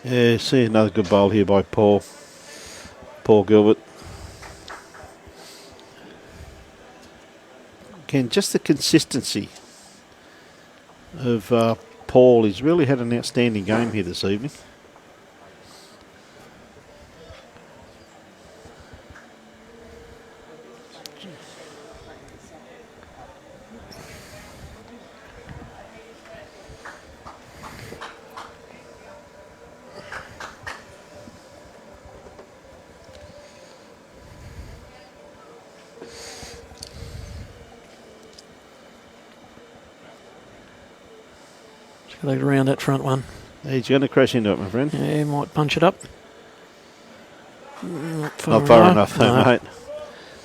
Yeah, see another good bowl here by Paul Gilbert. Again, just the consistency of Paul. He's really had an outstanding game here this evening. Gotta around that front one. He's going to crash into it, my friend. Yeah, might punch it up. Not far enough, though, mate.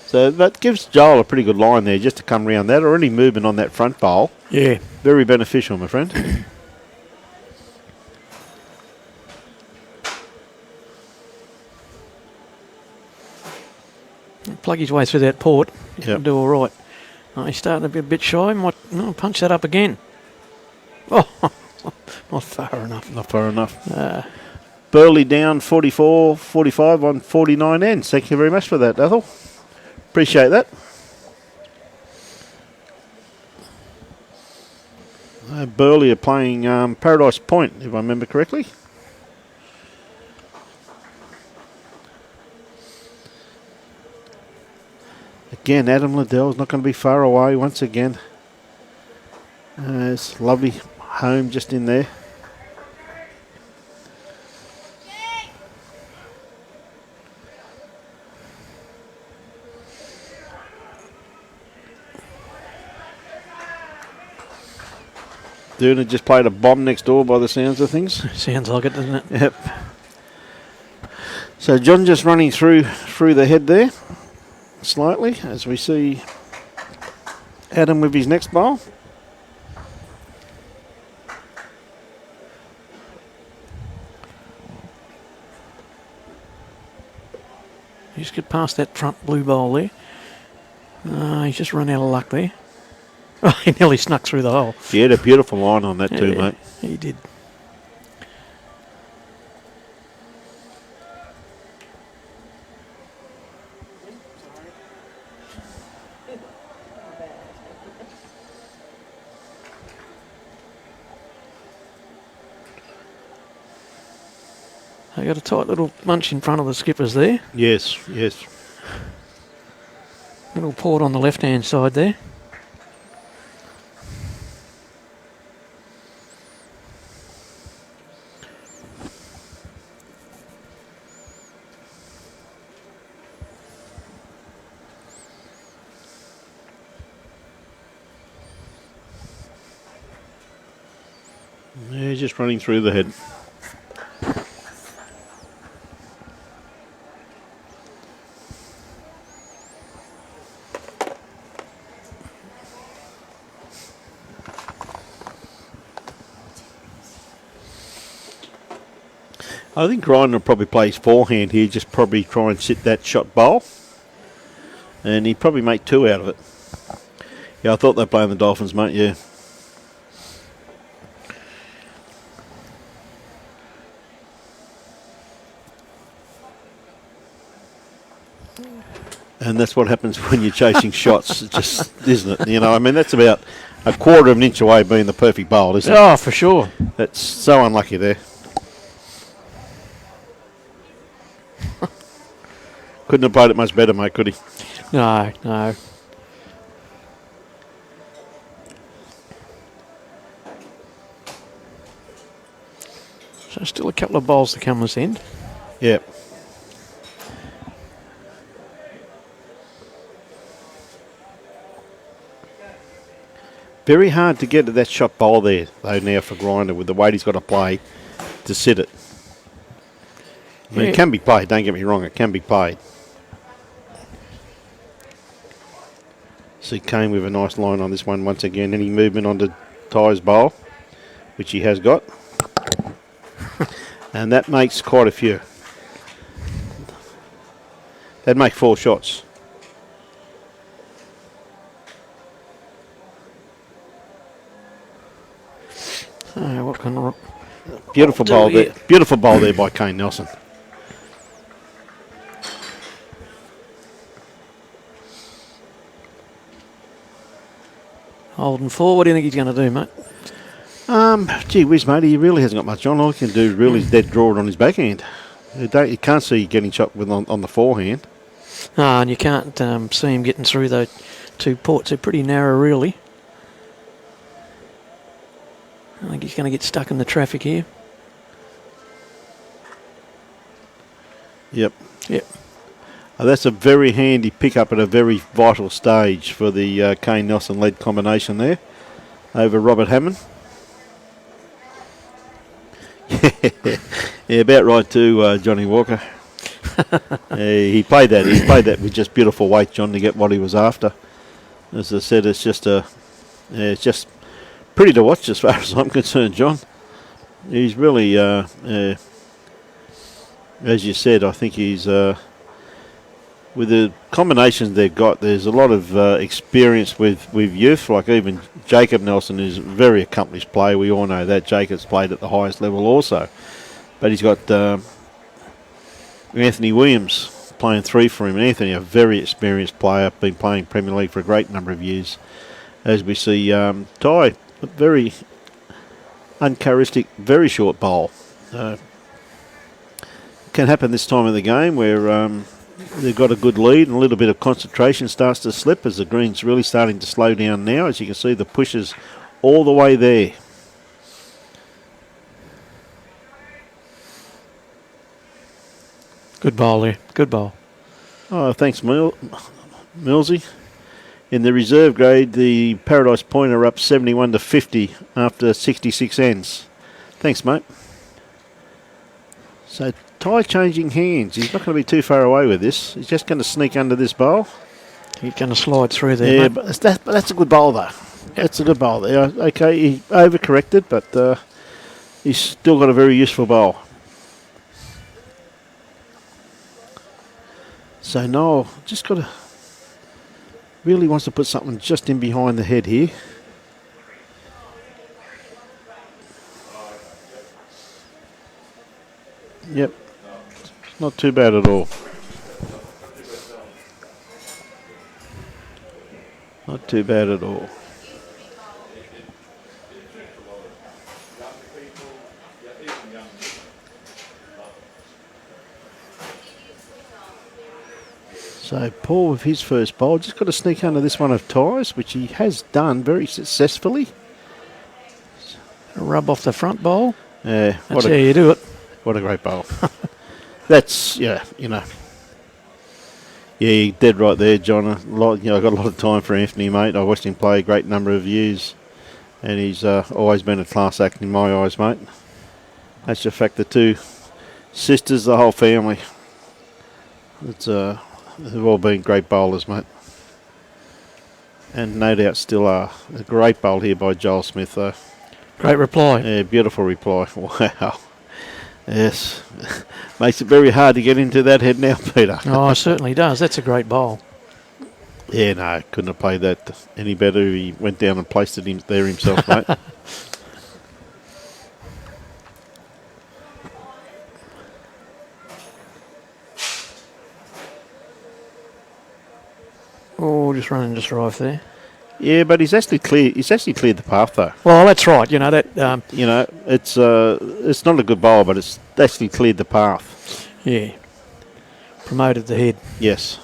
So that gives Joel a pretty good line there just to come round that, or any movement on that front bowl. Yeah. Very beneficial, my friend. Plug his way through that port. Yep. He'll do all right. Oh, he's starting to be a bit shy. Might punch that up again. Oh, not far enough. Not far enough. Burley down 44-45 on 49 ends. Thank you very much for that, Ethel. Appreciate that. Burley are playing Paradise Point, if I remember correctly. Again, Adam Liddell's not going to be far away once again. It's lovely home just in there. Duna just played a bomb next door by the sounds of things. Sounds like it, doesn't it? Yep. So John just running through the head there. slightly as we see Adam with his next bowl. He's get past that front blue bowl there. He's just run out of luck there. Oh, he nearly snuck through the hole. He had a beautiful line on that too, mate. He did. They got a tight little bunch in front of the skippers there. Yes, yes. Little port on the left-hand side there. Yeah, just running through the head. I think Ryan will probably play his forehand here, just probably try and sit that shot bowl. And he'd probably make 2 out of it. Yeah, I thought they're playing the Dolphins, mate, yeah. And that's what happens when you're chasing shots, just isn't it? You know, I mean, that's about a quarter of an inch away being the perfect bowl, isn't it? Oh, for sure. That's so unlucky there. Couldn't have played it much better, mate, could he? No, no. So still a couple of bowls to come this end. Yeah. Very hard to get to that shot bowl there, though, now for Grinder, with the weight he's got to play to sit it. I mean, it can be played, don't get me wrong, it can be played. See Kane with a nice line on this one once again. Any movement onto Ty's bowl, which he has got. And that makes quite a few. That'd make 4 shots. So what can Beautiful bowl there. Beautiful bowl there by Kane Nelson. Holding 4, what do you think he's going to do, mate? Gee whiz, mate, he really hasn't got much on. All he can do really is dead draw it on his backhand. You can't see you getting shot with on the forehand. And you can't see him getting through those 2 ports. They're pretty narrow, really. I think he's going to get stuck in the traffic here. Yep. Yep. That's a very handy pickup at a very vital stage for the Kane Nelson-led combination there over Robert Hammond. Yeah, about right too, Johnny Walker. He played that. He played that with just beautiful weight, John, to get what he was after. As I said, it's just it's just pretty to watch as far as I'm concerned, John. He's really, as you said, I think he's with the combinations they've got. There's a lot of experience with youth, like even Jacob Nelson is a very accomplished player. We all know that. Jacob's played at the highest level also. But he's got Anthony Williams playing 3 for him. And Anthony, a very experienced player, been playing Premier League for a great number of years. As we see Ty, a very uncharacteristic, very short bowl. Can happen this time of the game where they've got a good lead and a little bit of concentration starts to slip as the green's really starting to slow down now. As you can see, the push is all the way there. Good ball there. Good ball. Oh, thanks, Millsy. In the reserve grade, the Paradise Point are up 71 to 50 after 66 ends. Thanks, mate. So Ty changing hands. He's not going to be too far away with this. He's just going to sneak under this bowl. He's going to slide through there. Yeah, mate. but that's a good bowl though. That's a good bowl there. Okay, he overcorrected, but he's still got a very useful bowl. So Noel just got to really wants to put something just in behind the head here. Yep, not too bad at all. Not too bad at all. So Paul with his first bowl, just got to sneak under this one of Ty's, which he has done very successfully. Rub off the front bowl. Yeah, That's how you do it. what a great bowl. That's, yeah, you know. Yeah, you're dead right there, John. I've got a lot of time for Anthony, mate. I watched him play a great number of years, and he's always been a class act in my eyes, mate. That's the fact, the two sisters, the whole family. It's they've all been great bowlers, mate. And no doubt still are. A great bowl here by Joel Smith, though. Great reply. Yeah, beautiful reply. Wow. Yes. Makes it very hard to get into that head now, Peter. Oh, it certainly does. That's a great bowl. Yeah, no, couldn't have played that any better. He went down and placed it there himself, mate. Oh, just running just right there. Yeah, but he's actually cleared the path, though. Well, that's right. You know that. You know, it's not a good bowl, but it's actually cleared the path. Yeah. Promoted the head. Yes.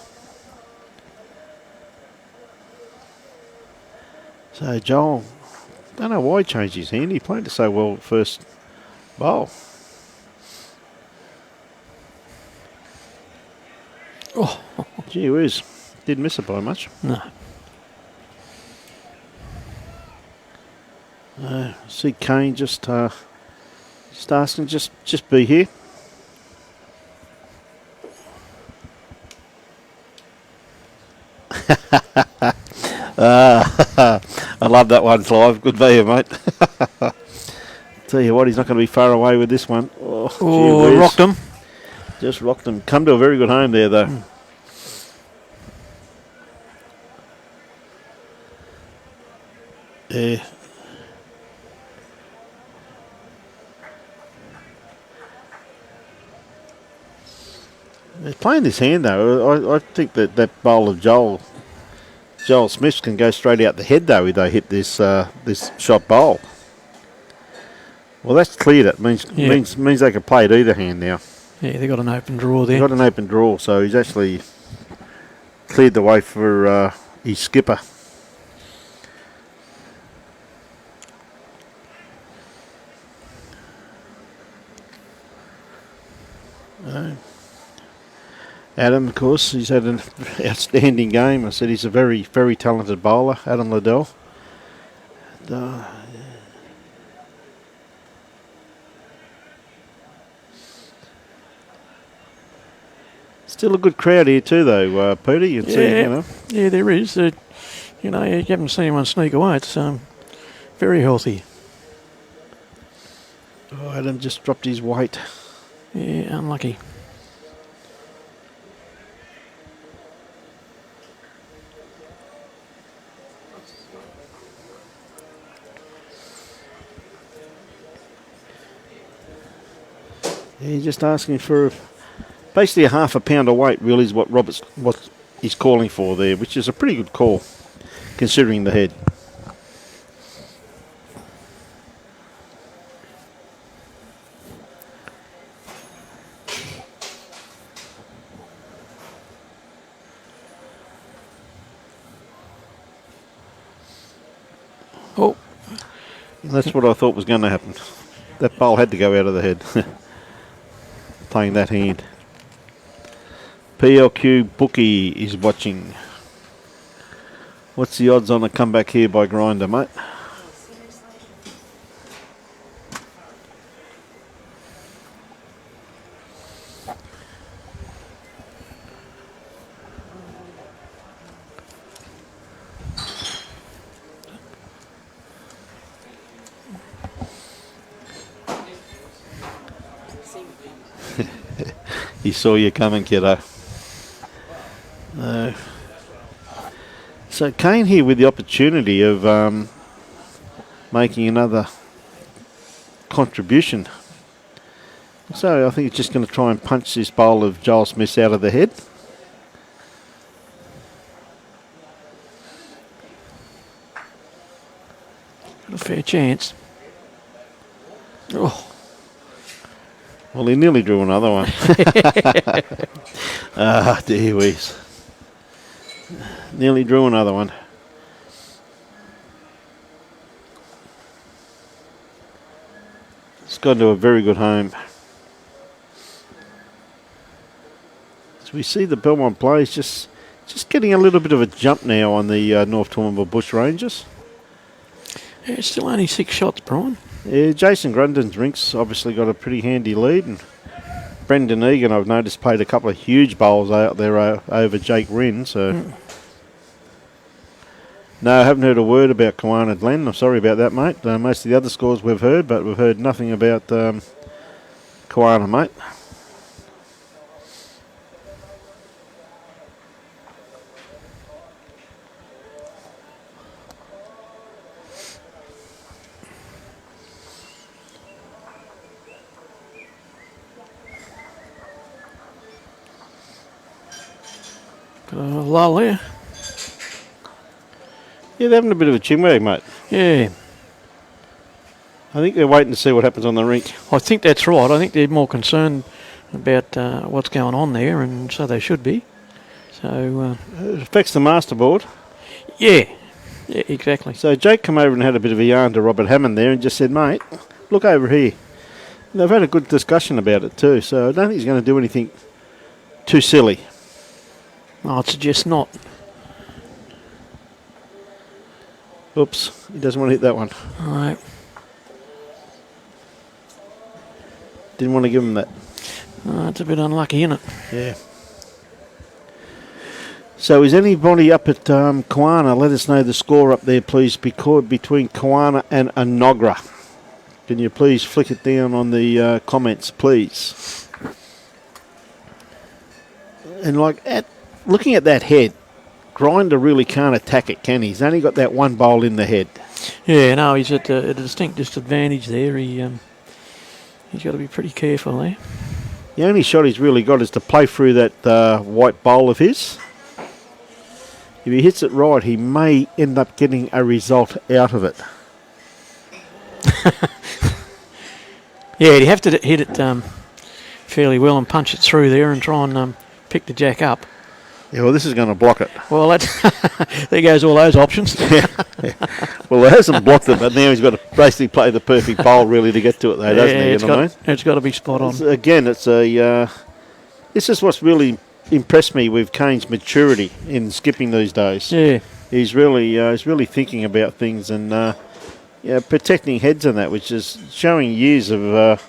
So Joel, don't know why he changed his hand. He played it so well at first bowl. Oh, Gee whiz, didn't miss it by much. no. See Kane just asking, just be here. I love that one, Clive. Good value, mate. Tell you what, he's not going to be far away with this one. Oh, gee whiz. Rocked him. Just rocked him. Come to a very good home there, though. Yeah. He's playing this hand, though. I think that bowl of Joel Smith can go straight out the head, though, if they hit this shot bowl. Well, that's cleared it. Means they can play it either hand now. Yeah, they got an open draw there. Got an open draw, so he's actually cleared the way for his skipper. Adam, of course, he's had an outstanding game. I said he's a very, very talented bowler, Adam Liddell. Still a good crowd here too, though, Peter. You'd see, you know. Yeah, there is. You know, you haven't seen anyone sneak away. It's very healthy. Oh, Adam just dropped his weight. Yeah, unlucky. Yeah, he's just asking for basically a half a pound of weight, really, is what he's calling for there, which is a pretty good call, considering the head. Oh, That's what I thought was going to happen. That bowl had to go out of the head. Playing that hand. PLQ Bookie is watching. What's the odds on a comeback here by Grinder, mate? He saw you coming, kiddo. So Kane here with the opportunity of making another contribution. So I think he's just going to try and punch this bowl of Joel Smith's out of the head. Got a fair chance. Oh. Well, he nearly drew another one. Ah, dear whiz. Nearly drew another one. It's gone to a very good home. As we see the Belmont Blaze just getting a little bit of a jump now on the North Toowoomba Bushrangers. Yeah, it's still only 6 shots, Brian. Yeah, Jason Grundon's rinks obviously got a pretty handy lead, and Brendan Egan, I've noticed, played a couple of huge bowls out there over Jake Rinn, so... No, I haven't heard a word about Kiwana Glen. I'm sorry about that, mate. Most of the other scores we've heard, but we've heard nothing about Kiwana, mate. Got a lull there. Yeah, they're having a bit of a chinwag, mate. Yeah, I think they're waiting to see what happens on the rink. I think that's right. I think they're more concerned about what's going on there, and so they should be. So It affects the masterboard. yeah, exactly. So Jake come over and had a bit of a yarn to Robert Hammond there and just said, mate, look over here. And they've had a good discussion about it too, so I don't think he's going to do anything too silly. I'd suggest not. Oops, he doesn't want to hit that one. All right. Didn't want to give him that. It's a bit unlucky, isn't it? Yeah. So is anybody up at Kiwana? Let us know the score up there, please, between Kiwana and Anogra. Can you please flick it down on the comments, please? And looking at that head, Grinder really can't attack it, can he? He's only got that one bowl in the head. Yeah, no, he's at a distinct disadvantage there. He's got to be pretty careful there. The only shot he's really got is to play through that white bowl of his. If he hits it right, he may end up getting a result out of it. Yeah, he'd have to hit it fairly well and punch it through there and try and pick the jack up. Yeah, well, this is going to block it. Well, there goes all those options. Yeah. Well, it hasn't blocked it, but now he's got to basically play the perfect bowl really to get to it, though, doesn't he? You know what I mean? It's got to be spot on. This is what's really impressed me with Kane's maturity in skipping these days. Yeah. He's really thinking about things and protecting heads and that, which is showing years of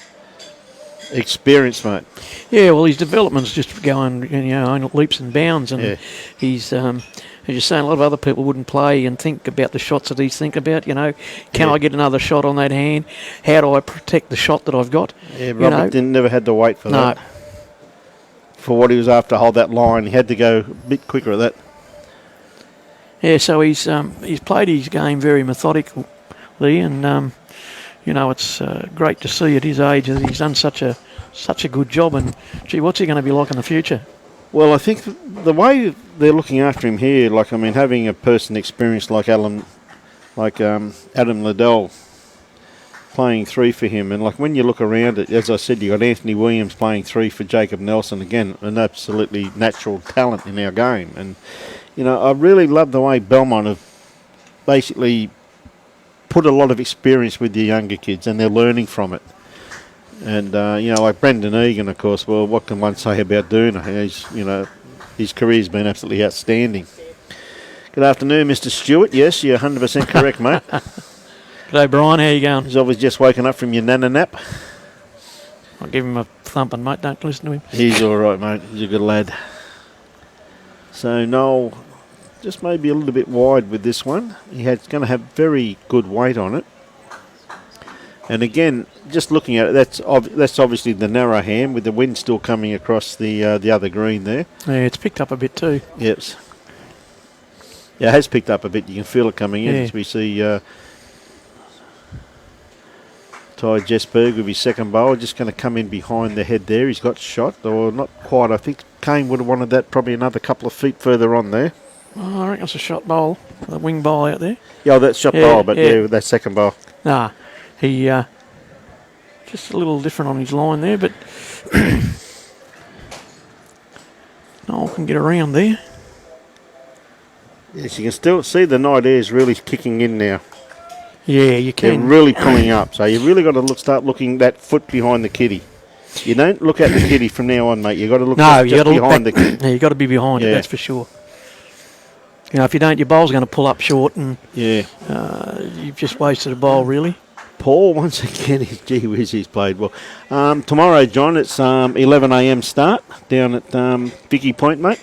experience, mate. Yeah, well, his development's just going, on leaps and bounds, and he's, as you're saying, a lot of other people wouldn't play and think about the shots that he's thinking about. Can I get another shot on that hand? How do I protect the shot that I've got? Yeah, Robert never had to wait for that. For what he was after, hold that line. He had to go a bit quicker at that. Yeah, so he's played his game very methodically, and it's great to see at his age that he's done such a good job. And gee, what's he going to be like in the future? Well, I think the way they're looking after him here, having a person experienced like Adam Liddell playing 3 for him, and when you look around it, as I said, you got Anthony Williams playing 3 for Jacob Nelson, again, an absolutely natural talent in our game. And I really love the way Belmont have basically put a lot of experience with the younger kids, and they're learning from it. And like Brendan Egan, of course. Well, what can one say about Duna? His career's been absolutely outstanding. Good afternoon, Mr. Stewart. Yes, you're 100% correct, mate. G'day, Brian. How you going? He's obviously just woken up from your nana nap. I'll give him a thumping, mate. Don't listen to him. He's all right, mate. He's a good lad. So Noel, just maybe a little bit wide with this one. He's going to have very good weight on it. And again, just looking at it, that's obviously the narrow hand with the wind still coming across the other green there. Yeah, it's picked up a bit too. Yep. Yeah, it has picked up a bit. You can feel it coming in as we see Ty Jesberg with his second bowl. Just going to come in behind the head there. He's got shot, or not quite. I think Kane would have wanted that probably another couple of feet further on there. Oh, I reckon it's a shot bowl, the wing bowl out there. Yeah, that's shot bowl, but yeah, that second bowl. Nah, he just a little different on his line there, but Noel can get around there. Yes, you can still see the night air is really kicking in now. Yeah, you They're can. really pulling up, so you really got to start looking that foot behind the kitty. You don't look at the kitty from now on, mate. You got to look just behind the kitty. Yeah, you got to be behind it. That's for sure. You know, if you don't, your bowl's going to pull up short, and you've just wasted a bowl, really. Paul, once again, gee whiz, he's played well. Tomorrow, John, it's 11 a.m. start down at Vicky Point, mate.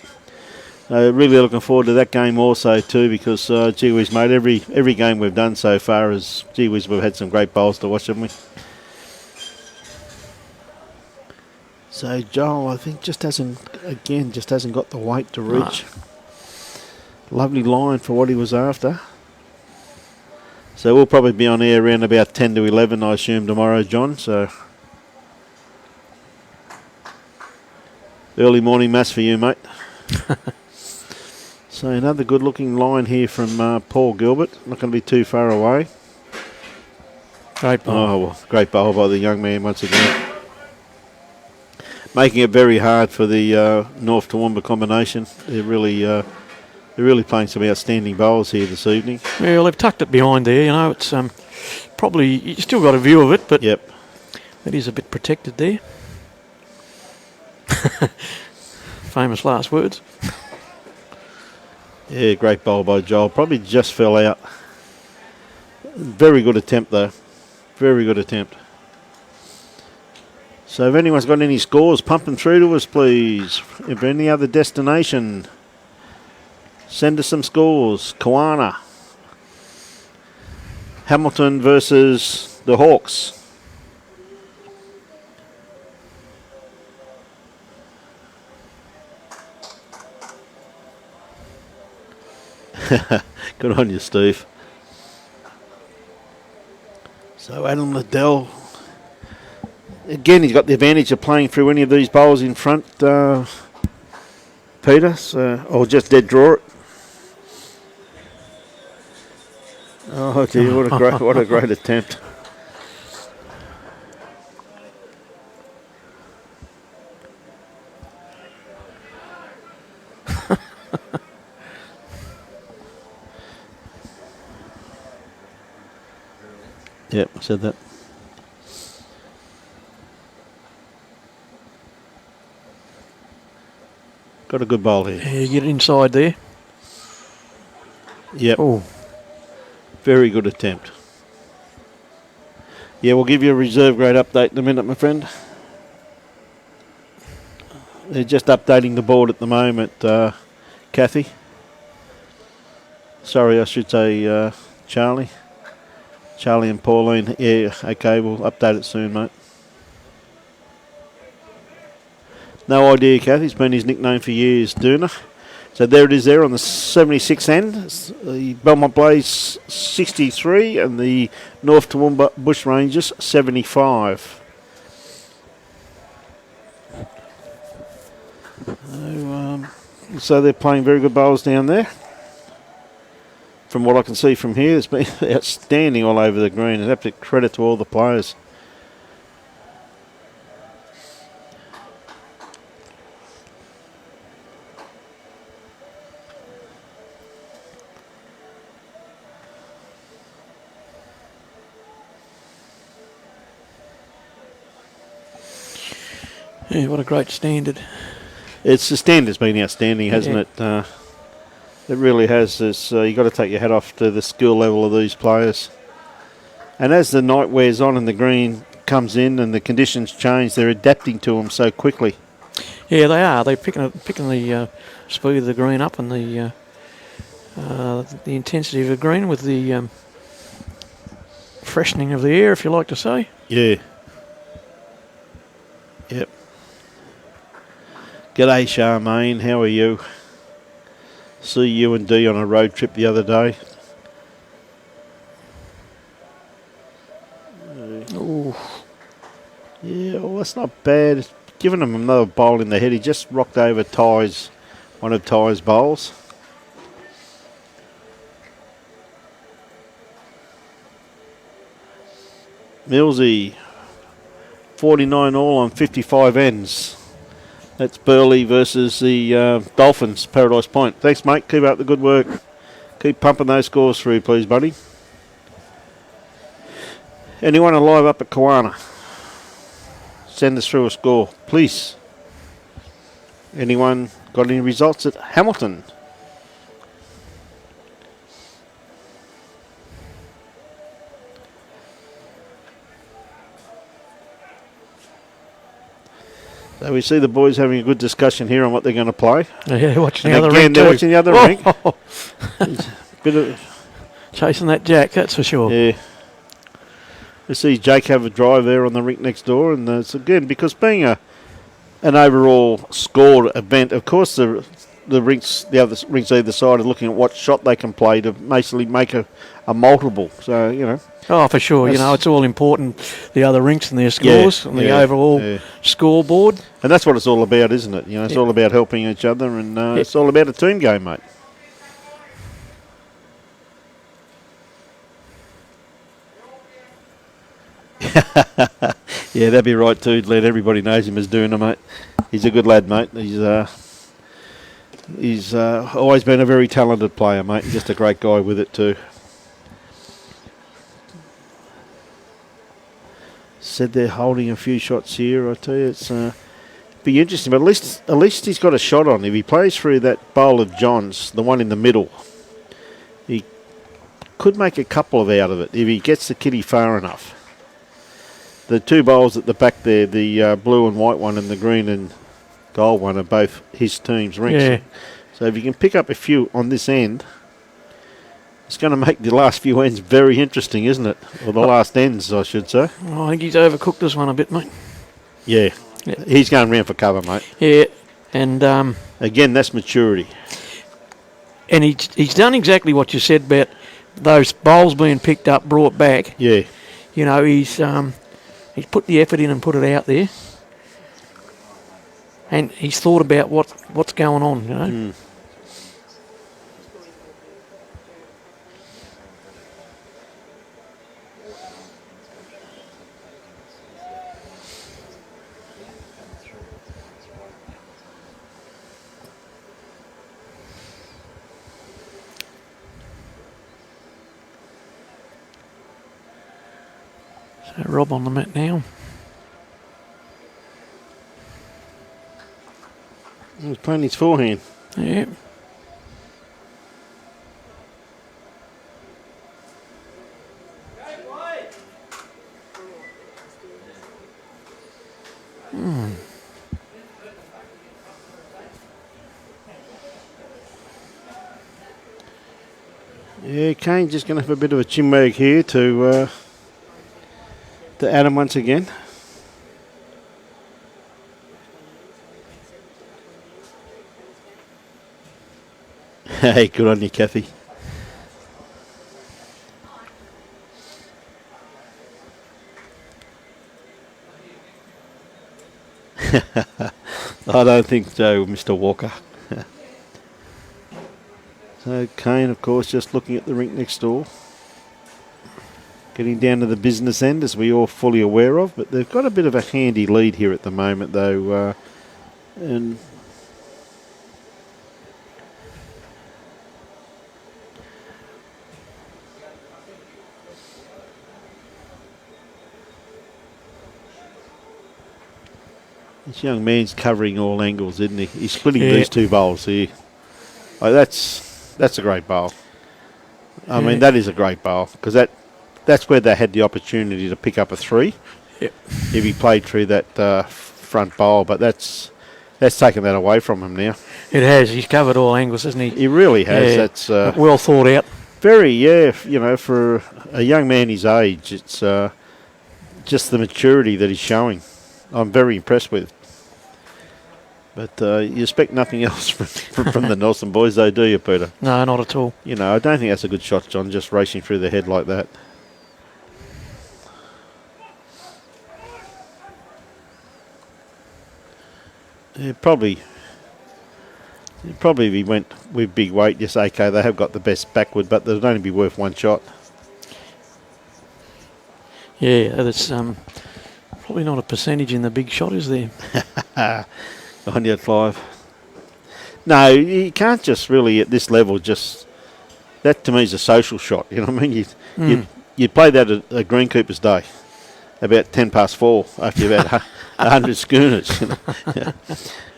Really looking forward to that game also too, because gee whiz, mate, every game we've done so far is gee whiz, we've had some great bowls to watch, haven't we? So Joel, I think just hasn't got the weight to reach. Lovely line for what he was after. So we'll probably be on air around about 10 to 11, I assume, tomorrow, John. So early morning mass for you, mate. So another good-looking line here from Paul Gilbert. Not going to be too far away. Great bowl. Oh, well, great bowl by the young man once again. Making it very hard for the North Toowoomba combination. They're really playing some outstanding bowls here this evening. Well, they've tucked it behind there. You know, it's probably you still got a view of it, but it is a bit protected there. Famous last words. Yeah, great bowl by Joel. Probably just fell out. Very good attempt, though. Very good attempt. So if anyone's got any scores, pump them through to us, please. If any other destination, send us some scores. Kawana. Hamilton versus the Hawks. Good on you, Steve. So Adam Liddell. Again, he's got the advantage of playing through any of these bowls in front, Peter. So, or just dead draw it. Oh, gee, what a great attempt. Yep, I said that. Got a good bowl here. Yeah, you get inside there. Yep. Oh. Very good attempt. Yeah, we'll give you a reserve grade update in a minute, my friend. They're just updating the board at the moment, Kathy. Sorry, I should say Charlie. Charlie and Pauline. Yeah, okay, we'll update it soon, mate. No idea, Kathy. It's been his nickname for years, Dooner. So there it is there on the 76 end. The Belmont Blaze 63 and the North Toowoomba Bushrangers 75. So they're playing very good bowls down there. From what I can see from here, it's been outstanding all over the green. An absolute credit to all the players. Yeah, what a great standard. The standard's been outstanding, hasn't it? It really has. You've got to take your hat off to the skill level of these players. And as the night wears on and the green comes in and the conditions change, they're adapting to them so quickly. Yeah, they are. They're picking the speed of the green up and the freshening of the air, if you like to say. Yeah. Yep. G'day, Charmaine. How are you? See you and Dee on a road trip the other day. Ooh. Yeah, well, that's not bad. It's giving him another bowl in the head. He just rocked over one of Ty's bowls. Millsy, 49 all on 55 ends. That's Burley versus the Dolphins, Paradise Point. Thanks, mate. Keep up the good work. Keep pumping those scores through, please, buddy. Anyone alive up at Kawana? Send us through a score, please. Anyone got any results at Hamilton? So we see the boys having a good discussion here on what they're going to play. Yeah, watching And the other again, ring they're too. watching the other ring. Bit of, Chasing that jack, that's for sure. yeah. We see Jake have a drive there on the rink next door, and it's again because being an overall scored event, of course the other rinks either side are looking at what shot they can play to basically make a multiple. So Oh, for sure. It's all important, the other rinks and their scores and the overall scoreboard. And that's what it's all about, isn't it? It's all about helping each other, and it's all about a team game, mate. Yeah, that'd be right too. Let everybody knows him as doing it, mate. He's a good lad, mate. He's always been a very talented player, mate. Just a great guy with it too. Said they're holding a few shots here. I tell you, it's be interesting. But at least he's got a shot on. If he plays through that bowl of John's, the one in the middle, he could make a couple out of it if he gets the kitty far enough. The two bowls at the back there, the blue and white one and the green and gold one, are both his team's rinks. Yeah. So if you can pick up a few on this end, it's going to make the last few ends very interesting, isn't it? Or the last ends, I should say. Oh, I think he's overcooked this one a bit, mate. Yeah. He's going round for cover, mate. Yeah, and again, that's maturity. And he's done exactly what you said about those bowls being picked up, brought back. Yeah. He's put the effort in and put it out there, and he's thought about what's going on. So Rob on the mat now. He's playing his forehand. Yeah. Yeah, Kane's just going to have a bit of a chinwag here to Adam once again. Hey, good on you, Kathy. I don't think so, Mr. Walker. So Kane, of course, just looking at the rink next door. Getting down to the business end, as we all fully aware of, but they've got a bit of a handy lead here at the moment, though, and this young man's covering all angles, isn't he? He's splitting these two bowls here. Oh, that's a great bowl. I mean, that is a great bowl, because that's where they had the opportunity to pick up a 3. Yep. If he played through that front bowl, but that's taken that away from him now. It has. He's covered all angles, hasn't he? He really has. Yeah. That's well thought out. Very, yeah. For a young man his age, it's just the maturity that he's showing. I'm very impressed with. But you expect nothing else from the Nelson boys, though, do you, Peter? No, not at all. I don't think that's a good shot, John, just racing through the head like that. Yeah, probably if he went with big weight, yes, okay, they have got the best backward, but they'd only be worth one shot. Yeah, that's probably not a percentage in the big shot, is there? On you at 5. No, you can't just really at this level that to me is a social shot. You know what I mean? You'd play that at Green Cooper's Day, about 10 past 4 after you've had 100 schooners.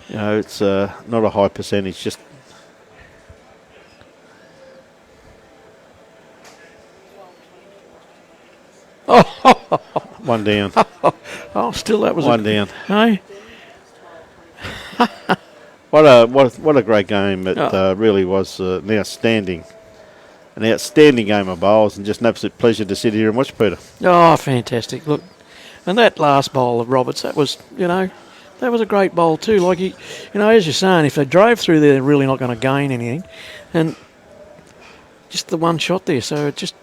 It's not a high percentage. Just one down. Oh, still that was one down. Hey? What a great game! It really was an outstanding game of bowls, and just an absolute pleasure to sit here and watch, Peter. Oh, fantastic! Look, and that last bowl of Roberts, that was a great bowl too. Like as you're saying, if they drove through there, they're really not going to gain anything, and just the one shot there. So it just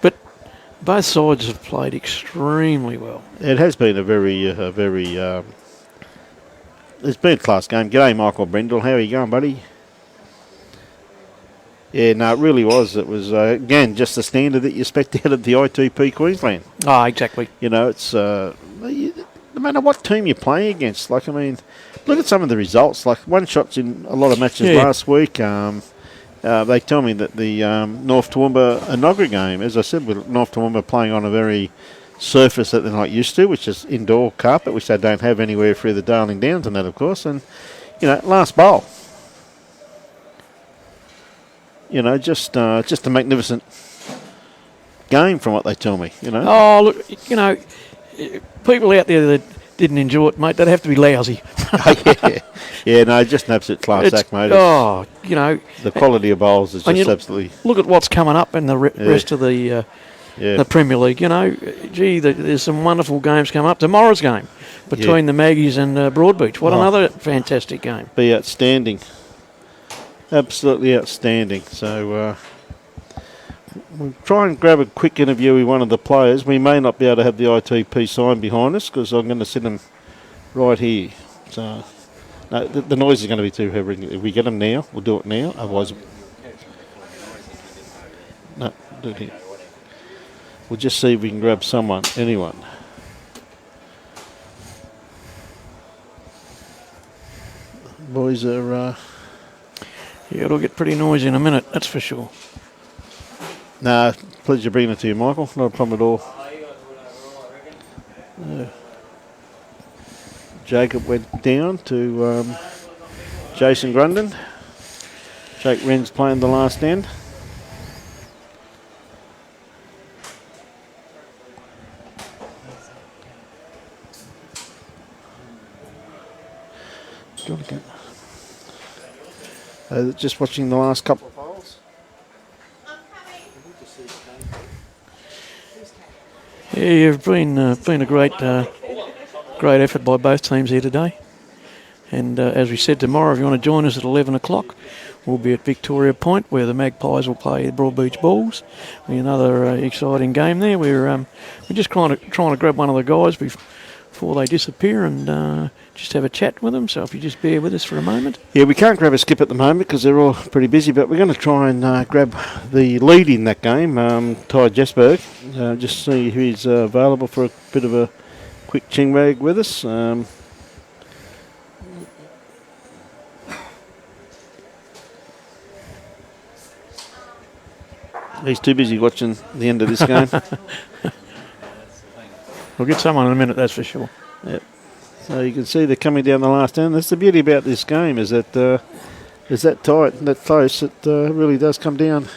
But both sides have played extremely well. It has been a very it's been a class game. G'day, Michael Brendel. How are you going, buddy? Yeah, no, it really was. It was, again, just the standard that you expect out of the ITP Queensland. Oh, exactly. It's no matter what team you're playing against. Like, I mean, look at some of the results. Like, one shots in a lot of matches last week. They tell me that the North Toowoomba Inogra game, as I said, with North Toowoomba playing on a very surface that they're not used to, which is indoor carpet, which they don't have anywhere through the Darling Downs and that, of course. And, last bowl. Just a magnificent game from what they tell me, Oh, look, people out there that didn't enjoy it, mate, they'd have to be lousy. Yeah, no, just an absolute class act, mate. The quality of bowls is just absolutely... Look at what's coming up in the rest of the Premier League. There's some wonderful games coming up. Tomorrow's game between the Maggies and Broadbeach. What another fantastic game. Be outstanding. Absolutely outstanding. So we'll try and grab a quick interview with one of the players. We may not be able to have the ITP sign behind us because I'm going to sit them right here. So no, the noise is going to be too heavy. If we get them now, we'll do it now. Otherwise, no, do it here. We'll just see if we can grab anyone. Boys are... Yeah, it'll get pretty noisy in a minute, that's for sure. Nah, pleasure bringing it to you, Michael. Not a problem at all. Jacob went down to Jason Grundon. Jake Wren's playing the last end. Just watching the last couple of holes. Yeah, you've been a great effort by both teams here today. And as we said, tomorrow, if you want to join us at 11 o'clock, we'll be at Victoria Point, where the Magpies will play the Broadbeach Bulls. Another exciting game there. We're just trying to grab one of the guys before they disappear and just have a chat with them. So if you just bear with us for a moment. Yeah, we can't grab a skip at the moment because they're all pretty busy, but we're going to try and grab the lead in that game, Ty Jesberg. Just see who's available for a bit of a quick chinwag with us. He's too busy watching the end of this game. We'll get someone in a minute, that's for sure. Yep. So you can see they're coming down the last end. That's the beauty about this game, is that it's that tight and that close. It really does come down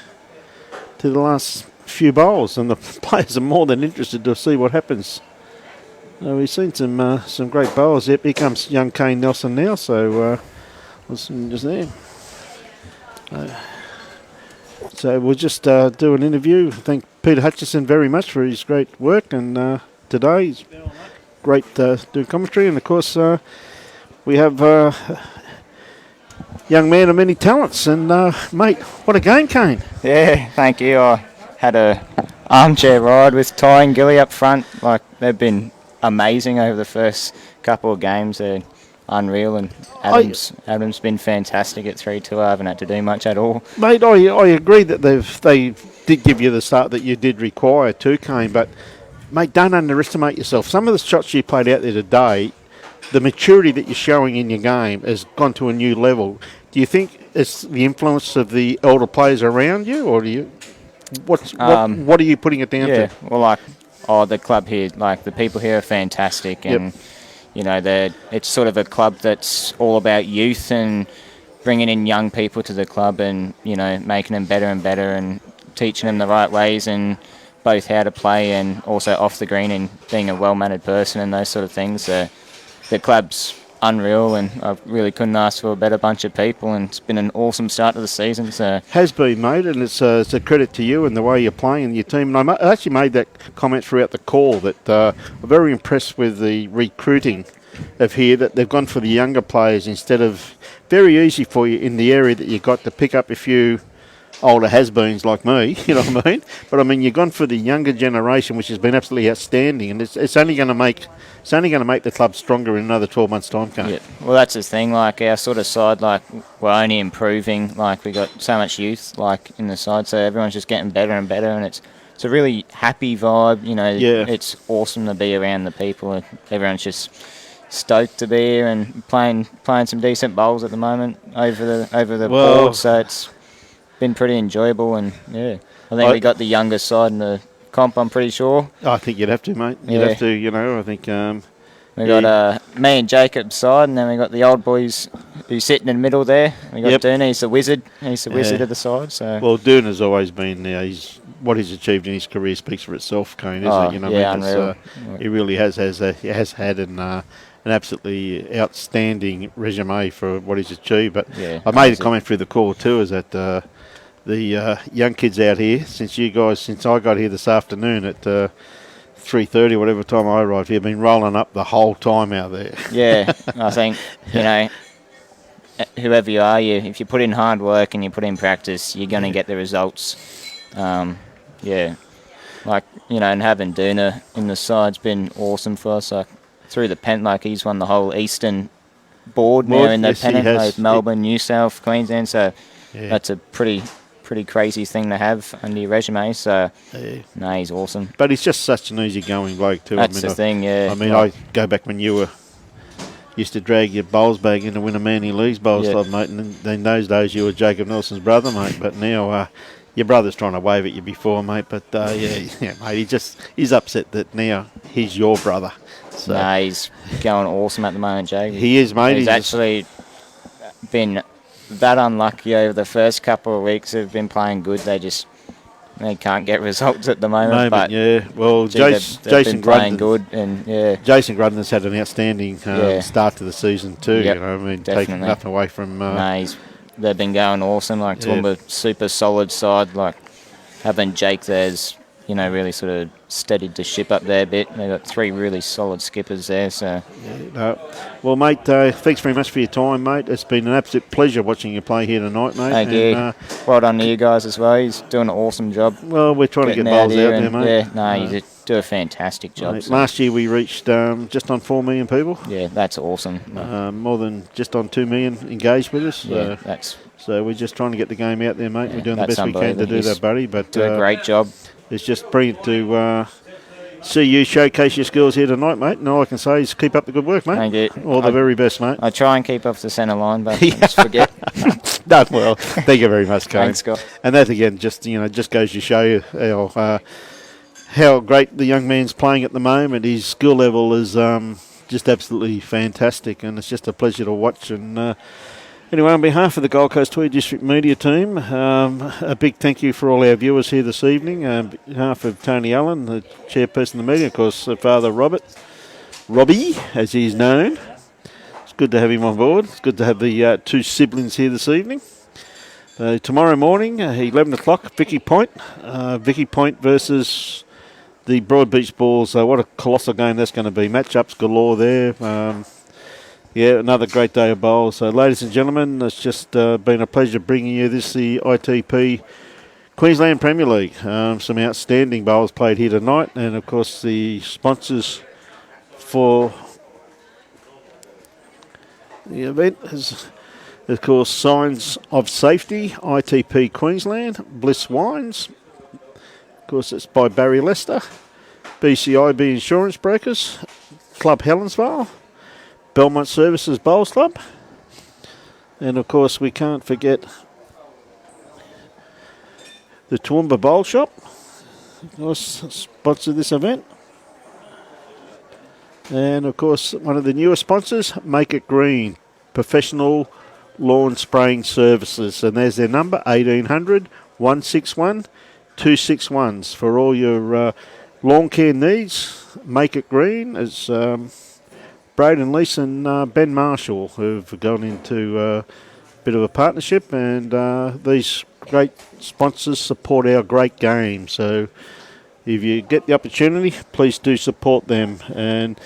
to the last few bowls, and the players are more than interested to see what happens. We've seen some great bowls. Yep, here comes young Kane Nelson now. So listen just there. So we'll just do an interview. Thank Peter Hutchison very much for his great work, and today he's great doing commentary. And of course, we have young man of many talents. And mate, what a game, Kane! Yeah, thank you. I had a armchair ride with Ty and Gilly up front. Like, they've been amazing over the first couple of games. They're unreal, and Adam's been fantastic at 3-2. I haven't had to do much at all. Mate, I agree that they did give you the start that you did require too, Kane, but mate, don't underestimate yourself. Some of the shots you played out there today, the maturity that you're showing in your game has gone to a new level. Do you think it's the influence of the older players around you, or do you what are you putting it down to? Well, the club here, like the people here are fantastic, and you know, it's sort of a club that's all about youth and bringing in young people to the club, and you know, making them better and better, and teaching them the right ways, and both how to play and also off the green, and being a well-mannered person and those sort of things. The club's unreal, and I really couldn't ask for a better bunch of people, and it's been an awesome start to the season. So has been, mate, and it's a credit to you and the way you're playing and your team. And I actually made that comment throughout the call that I'm very impressed with the recruiting of here, that they've gone for the younger players instead of, very easy for you in the area that you got to pick up a few older has-beens like me, you know what I mean? But I mean, you've gone for the younger generation, which has been absolutely outstanding, and it's only going to make the club stronger in another 12 months' time, Kane. yeah, well, that's the thing. Like, our sort of side, like, we're only improving. Like, we got so much youth, like, in the side, so everyone's just getting better and better, and it's a really happy vibe. You know, It's awesome to be around the people, and everyone's just stoked to be here and playing some decent bowls at the moment over the board. So it's been pretty enjoyable, and I think we got the youngest side in the comp, I'm pretty sure. I think you'd have to, mate. You'd have to, you know, I think... we got me and Jacob's side, and then we got the old boys who's sitting in the middle there. We got Duna, he's the wizard. He's the wizard of the side. So well, Duna's always been... what he's achieved in his career speaks for itself, Kane, isn't it? You know, unreal. He really has had an absolutely outstanding resume for what he's achieved. But I made a comment through the call too, is that the young kids out here, since I got here this afternoon at 3:30, whatever time I arrived here, have been rolling up the whole time out there. Yeah, I think, you know, whoever you are, if you put in hard work and you put in practice, you're going to get the results. Like, you know, and having Duna in the side's been awesome for us. Like, through the pen, like, he's won the whole Eastern board now in the pennant, like Melbourne, New South, Queensland. So that's a pretty crazy thing to have under your resume. So no, he's awesome. But he's just such an easygoing bloke too. That's the thing. I mean, I go back when you used to drag your bowls bag in to win a Manly Leagues bowls club, mate. And in those days, you were Jacob Nelson's brother, mate. But now your brother's trying to wave at you before, mate. But mate, he's upset that now he's your brother. So no, he's going awesome at the moment, Jake. He is, mate. He's actually been that unlucky over the first couple of weeks. They've been playing good. They can't get results at the moment. But well, Jason playing good, and Jason Grudden's had an outstanding start to the season too. Yep, you know, I mean, definitely. taking nothing away from. They've been going awesome. Like, Toowoomba, super solid side. Like, having Jake there's, you know, really sort of steadied the ship up there a bit. They've got 3 really solid skippers there. So, well, mate, thanks very much for your time, mate. It's been an absolute pleasure watching you play here tonight, mate. Thank you. Well done to you guys as well. He's doing an awesome job. Well, we're trying to get bowls out there, mate. You do a fantastic job. Mate, last year we reached just on 4 million people. Yeah, that's awesome. More than just on 2 million engaged with us. So we're just trying to get the game out there, mate. We're doing the best we can to do that, buddy. But do a great job. It's just brilliant to see you showcase your skills here tonight, mate. And all I can say is keep up the good work, mate. Thank you. All the very best, mate. I try and keep off the centre line, but I just forget. No, well, thank you very much, Kane. Thanks, Scott. And that again, just goes to show you how great the young man's playing at the moment. His skill level is just absolutely fantastic, and it's just a pleasure to watch. And anyway, on behalf of the Gold Coast Tweed District Media team, a big thank you for all our viewers here this evening. On behalf of Tony Allen, the chairperson of the media, of course, Father Robbie, as he's known. It's good to have him on board. It's good to have the 2 siblings here this evening. Tomorrow morning, 11 o'clock, Vicky Point. Vicky Point versus the Broadbeach Bulls. What a colossal game that's going to be. Matchups galore there. Another great day of bowls. So, ladies and gentlemen, it's just been a pleasure bringing you the ITP Queensland Premier League. Some outstanding bowls played here tonight, and of course the sponsors for the event is, of course, Signs of Safety, ITP Queensland, Bliss Wines. Of course, it's by Barry Lester, BCIB Insurance Brokers, Club Helensvale, Belmont Services Bowls Club, and of course we can't forget the Toowoomba Bowl Shop, of course, sponsor this event. And of course, one of the newer sponsors, Make It Green, professional lawn spraying services. And there's their number, 1800 161 261s for all your lawn care needs. Make It Green is Braden Lease and Ben Marshall, who've gone into a bit of a partnership, and these great sponsors support our great game. So if you get the opportunity, please do support them. And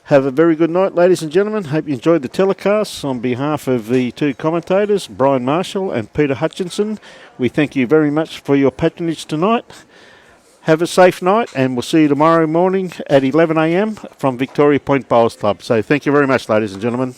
have a very good night, ladies and gentlemen. Hope you enjoyed the telecast. On behalf of the two commentators, Brian Marshall and Peter Hutchinson, we thank you very much for your patronage tonight. Have a safe night, and we'll see you tomorrow morning at 11 a.m. from Victoria Point Bowls Club. So thank you very much, ladies and gentlemen.